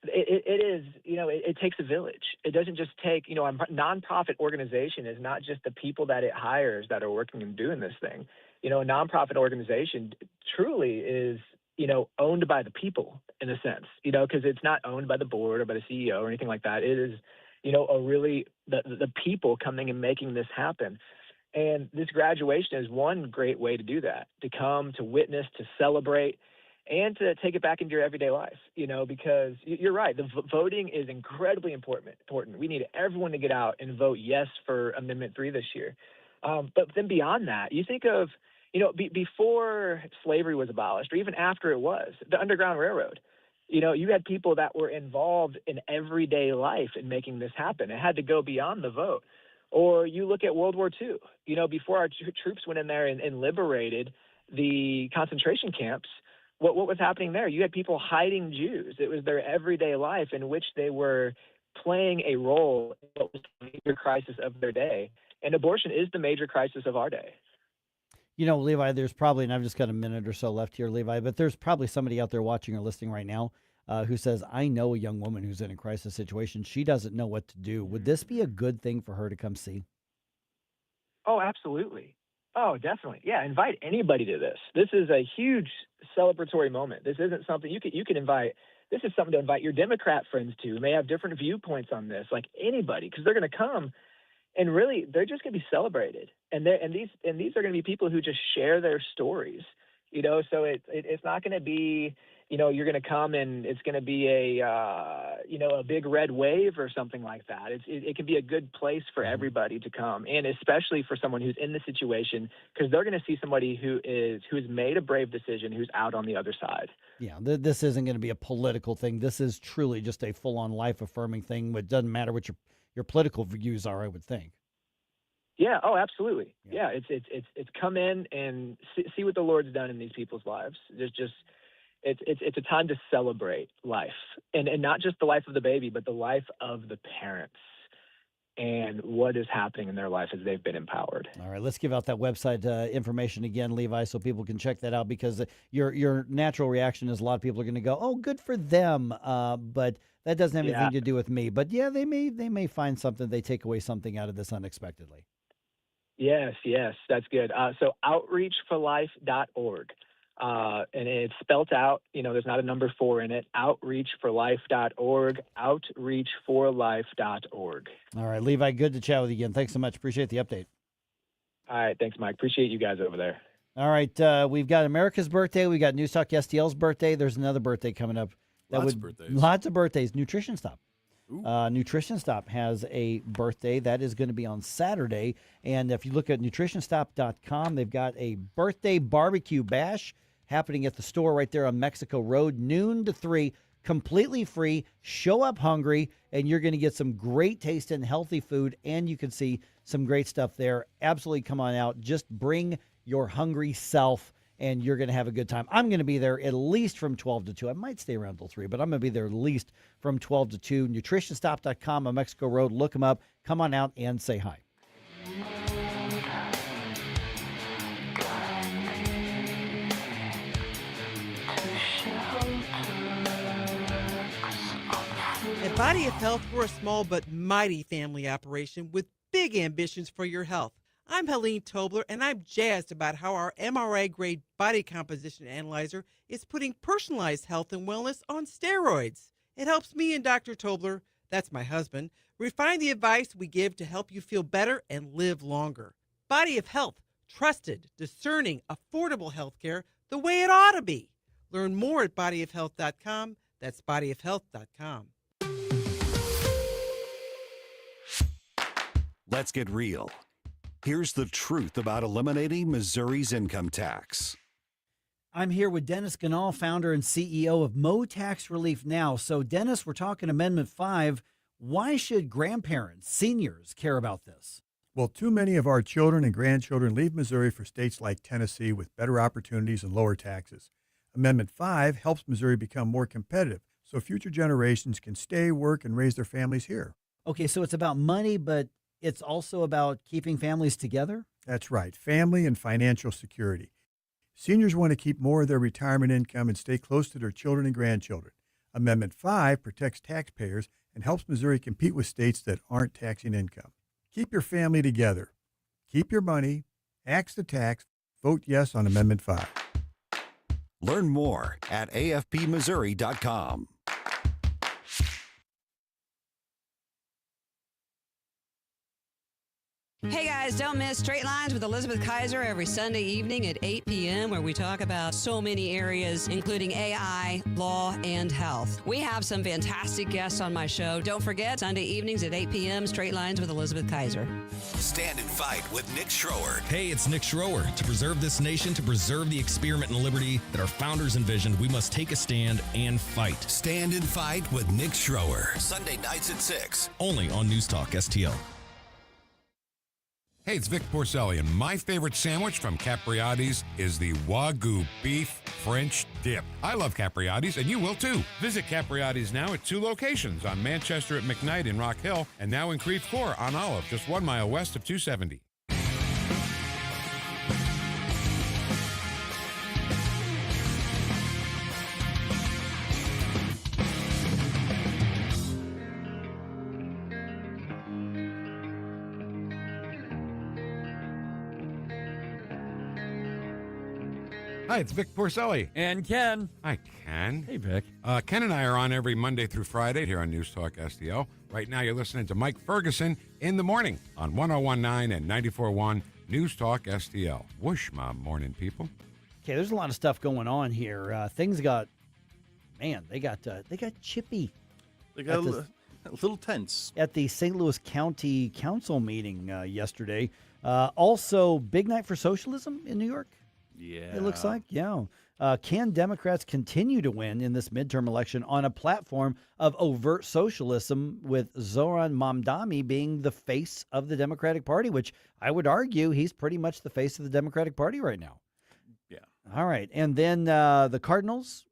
it is, it takes a village. It doesn't just take, a nonprofit organization is not just the people that it hires that are working and doing this thing. A nonprofit organization truly is, owned by the people in a sense, because it's not owned by the board or by the CEO or anything like that. It is, the people coming and making this happen. And this graduation is one great way to do that, to come, to witness, to celebrate, and to take it back into your everyday life, because you're right. The voting is incredibly important. We need everyone to get out and vote yes for Amendment 3 this year. But then beyond that, you think of, before slavery was abolished, or even after it was, the Underground Railroad. You had people that were involved in everyday life in making this happen. It had to go beyond the vote. Or you look at World War II, before our troops went in there and liberated the concentration camps, what was happening there? You had people hiding Jews. It was their everyday life in which they were playing a role in what was the major crisis of their day. And abortion is the major crisis of our day. Levi, there's probably, and I've just got a minute or so left here, Levi, but there's probably somebody out there watching or listening right now who says, I know a young woman who's in a crisis situation. She doesn't know what to do. Would this be a good thing for her to come see? Oh, absolutely. Oh, definitely. Yeah, invite anybody to this. This is a huge celebratory moment. This isn't something you can invite. This is something to invite your Democrat friends to. Who may have different viewpoints on this, like anybody, because they're going to come. And really, they're just going to be celebrated, and these are going to be people who just share their stories, So it's not going to be, you're going to come and it's going to be a big red wave or something like that. It can be a good place for everybody to come, and especially for someone who's in the situation, because they're going to see somebody who has made a brave decision, who's out on the other side. Yeah, this isn't going to be a political thing. This is truly just a full-on life-affirming thing. It doesn't matter what your political views are, I would think. Yeah. Oh, absolutely. Yeah. It's come in and see what the Lord's done in these people's lives. It's a time to celebrate life, and not just the life of the baby, but the life of the parents and what is happening in their life as they've been empowered. All right, let's give out that website information again, Levi, so people can check that out, because your natural reaction is a lot of people are going to go, "Oh, good for them," but that doesn't have anything to do with me. But yeah, they may find something, they take away something out of this unexpectedly. Yes, that's good. So outreachforlife.org. And it's spelt out, there's not a number 4 in it, outreachforlife.org, outreachforlife.org. All right, Levi, good to chat with you again. Thanks so much. Appreciate the update. All right, thanks, Mike. Appreciate you guys over there. All right, we've got America's birthday. We got News Talk STL's birthday. There's another birthday coming up. Lots of birthdays. Lots of birthdays. Nutrition Stop. Nutrition Stop has a birthday. That is going to be on Saturday. And if you look at nutritionstop.com, they've got a birthday barbecue bash happening at the store right there on Mexico Road, noon to 3, completely free. Show up hungry, and you're going to get some great taste and healthy food, and you can see some great stuff there. Absolutely come on out. Just bring your hungry self, and you're going to have a good time. I'm going to be there at least from 12 to 2. I might stay around till 3, but I'm going to be there at least from 12 to 2. Nutritionstop.com on Mexico Road. Look them up. Come on out and say hi. At Body of Health, we're a small but mighty family operation with big ambitions for your health. I'm Helene Tobler, and I'm jazzed about how our MRI-grade body composition analyzer is putting personalized health and wellness on steroids. It helps me and Dr. Tobler, that's my husband, refine the advice we give to help you feel better and live longer. Body of Health, trusted, discerning, affordable health care the way it ought to be. Learn more at bodyofhealth.com. That's bodyofhealth.com. Let's get real. Here's the truth about eliminating Missouri's income tax. I'm here with Dennis Ganal, founder and CEO of Mo Tax Relief Now. So, Dennis, we're talking Amendment 5. Why should grandparents, seniors, care about this? Well, too many of our children and grandchildren leave Missouri for states like Tennessee with better opportunities and lower taxes. Amendment 5 helps Missouri become more competitive so future generations can stay, work, and raise their families here. Okay, so it's about money, but it's also about keeping families together? That's right, family and financial security. Seniors want to keep more of their retirement income and stay close to their children and grandchildren. Amendment 5 protects taxpayers and helps Missouri compete with states that aren't taxing income. Keep your family together. Keep your money. Axe the tax. Vote yes on Amendment 5. Learn more at afpmissouri.com. Hey guys, don't miss Straight Lines with Elizabeth Kaiser every Sunday evening at 8 p.m. where we talk about so many areas, including AI, law, and health. We have some fantastic guests on my show. Don't forget, Sunday evenings at 8 p.m., Straight Lines with Elizabeth Kaiser. Stand and fight with Nick Schroer. Hey, it's Nick Schroer. To preserve this nation, to preserve the experiment and liberty that our founders envisioned, we must take a stand and fight. Stand and fight with Nick Schroer. Sunday nights at 6. Only on News Talk STL. Hey, it's Vic Porcelli, and my favorite sandwich from Capriati's is the Wagyu beef French dip. I love Capriati's, and you will too. Visit Capriati's now at 2 locations, on Manchester at McKnight in Rock Hill, and now in Creve Coeur on Olive, just 1 mile west of 270. Hi, it's Vic Porcelli. And Ken. Hi, Ken. Hey, Vic. Ken and I are on every Monday through Friday here on News Talk STL. Right now, you're listening to Mike Ferguson in the morning on 101.9 and 94.1 News Talk STL. Whoosh, my morning people. Okay, there's a lot of stuff going on here. Things got man, they got chippy. They got a little tense at the St. Louis County Council meeting yesterday. Also, big night for socialism in New York. Yeah, it looks like. Yeah. Can Democrats continue to win in this midterm election on a platform of overt socialism, with Zoran Mamdani being the face of the Democratic Party, which I would argue he's pretty much the face of the Democratic Party right now. Yeah. All right. And then the Cardinals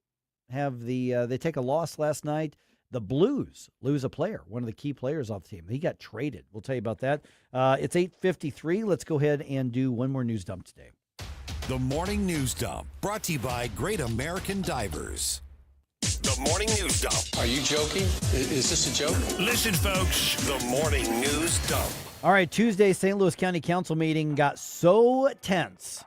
have they take a loss last night. The Blues lose a player, one of the key players off the team. He got traded. We'll tell you about that. It's 8:53. Let's go ahead and do one more news dump today. The Morning News Dump, brought to you by Great American Divers. The Morning News Dump. Are you joking? Is this a joke? Listen, folks, the Morning News Dump. All right, Tuesday, St. Louis County Council meeting got so tense.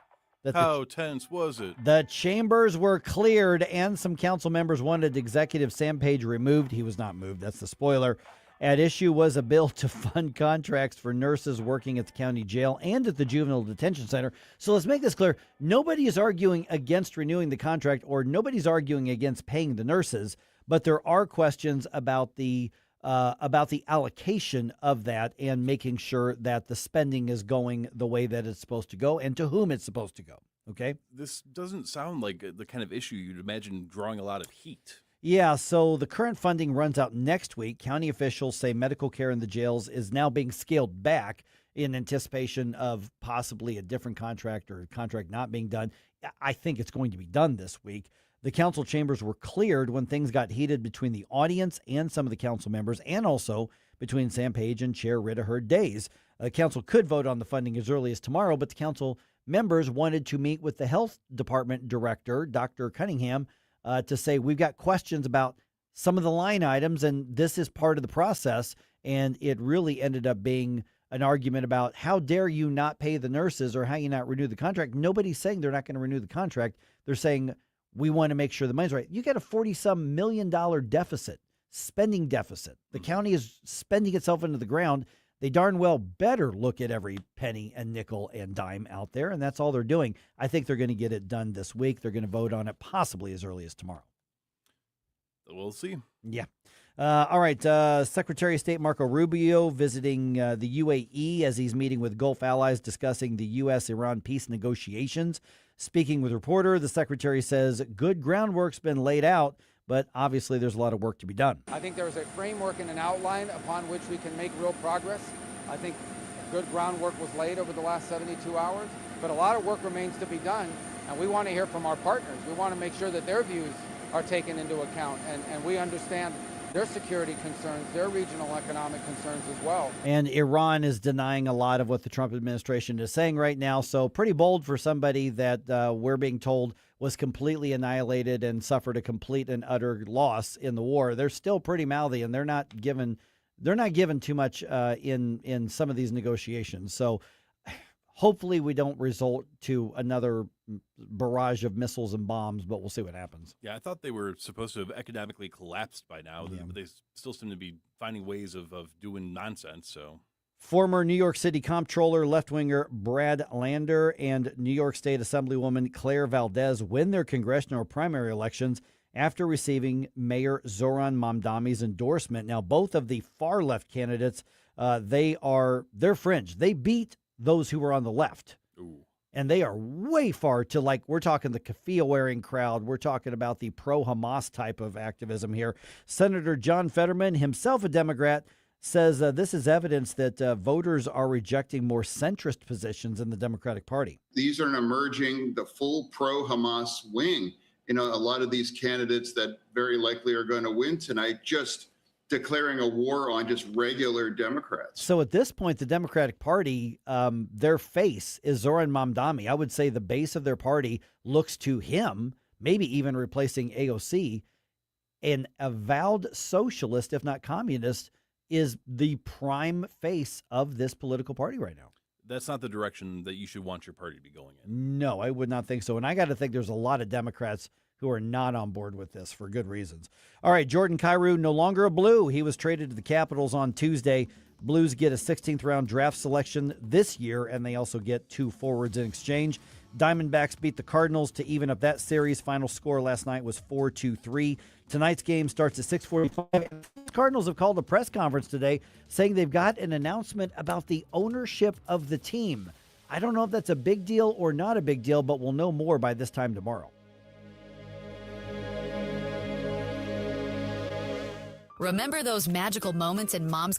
How tense was it? The chambers were cleared, and some council members wanted Executive Sam Page removed. He was not moved. That's the spoiler. At issue was a bill to fund contracts for nurses working at the county jail and at the juvenile detention center. So let's make this clear. Nobody is arguing against renewing the contract, or nobody's arguing against paying the nurses, but there are questions about the allocation of that and making sure that the spending is going the way that it's supposed to go and to whom it's supposed to go. Okay? This doesn't sound like the kind of issue you'd imagine drawing a lot of heat. Yeah, so the current funding runs out next week. County officials say medical care in the jails is now being scaled back in anticipation of possibly a different contract or a contract not being done. I think it's going to be done this week. The council chambers were cleared when things got heated between the audience and some of the council members, and also between Sam Page and Chair Rita Hurd Days. The council could vote on the funding as early as tomorrow, but the council members wanted to meet with the health department director, Dr. Cunningham, to say, we've got questions about some of the line items, and this is part of the process. And it really ended up being an argument about how dare you not pay the nurses or how you not renew the contract. Nobody's saying they're not going to renew the contract. They're saying we want to make sure the money's right. You got a $40-some million deficit, spending deficit. The county is spending itself into the ground. They darn well better look at every penny and nickel and dime out there, and that's all they're doing. I think they're going to get it done this week. They're going to vote on it possibly as early as tomorrow. We'll see. Yeah. All right. Secretary of State Marco Rubio visiting the UAE as he's meeting with Gulf allies discussing the U.S.-Iran peace negotiations. Speaking with reporter, the secretary says good groundwork's been laid out, but obviously there's a lot of work to be done. I think there's a framework and an outline upon which we can make real progress. I think good groundwork was laid over the last 72 hours, but a lot of work remains to be done, and we want to hear from our partners. We want to make sure that their views are taken into account, and we understand their security concerns, their regional economic concerns as well. And Iran is denying a lot of what the Trump administration is saying right now, so pretty bold for somebody that we're being told was completely annihilated and suffered a complete and utter loss in the war. They're still pretty mouthy, and they're not given too much in some of these negotiations. So hopefully we don't result to another barrage of missiles and bombs, but we'll see what happens. Yeah, I thought they were supposed to have economically collapsed by now, but they still seem to be finding ways of doing nonsense. So, former New York City Comptroller left-winger Brad Lander and New York State Assemblywoman Claire Valdez win their congressional primary elections after receiving Mayor Zoran Mamdani's endorsement. Now, both of the far-left candidates, they're fringe. They beat those who were on the left. Ooh. And they are way far to, like, we're talking the keffiyeh-wearing crowd. We're talking about the pro-Hamas type of activism here. Senator John Fetterman, himself a Democrat, says this is evidence that voters are rejecting more centrist positions in the Democratic Party. These are emerging, the full pro-Hamas wing. You know, a lot of these candidates that very likely are going to win tonight just declaring a war on just regular Democrats. So at this point, the Democratic Party, their face is Zoran Mamdani. I would say the base of their party looks to him, maybe even replacing AOC. An avowed socialist, if not communist, is the prime face of this political party right now. That's not the direction that you should want your party to be going in. No, I would not think so. And I got to think there's a lot of Democrats who are not on board with this for good reasons. All right, Jordan Kyrou, no longer a Blue. He was traded to the Capitals on Tuesday. Blues get a 16th round draft selection this year, and they also get 2 forwards in exchange. Diamondbacks beat the Cardinals to even up that series. Final score last night was 4-2-3. Tonight's game starts at 6:45. The Cardinals have called a press conference today saying they've got an announcement about the ownership of the team. I don't know if that's a big deal or not a big deal, but we'll know more by this time tomorrow. Remember those magical moments in Mom's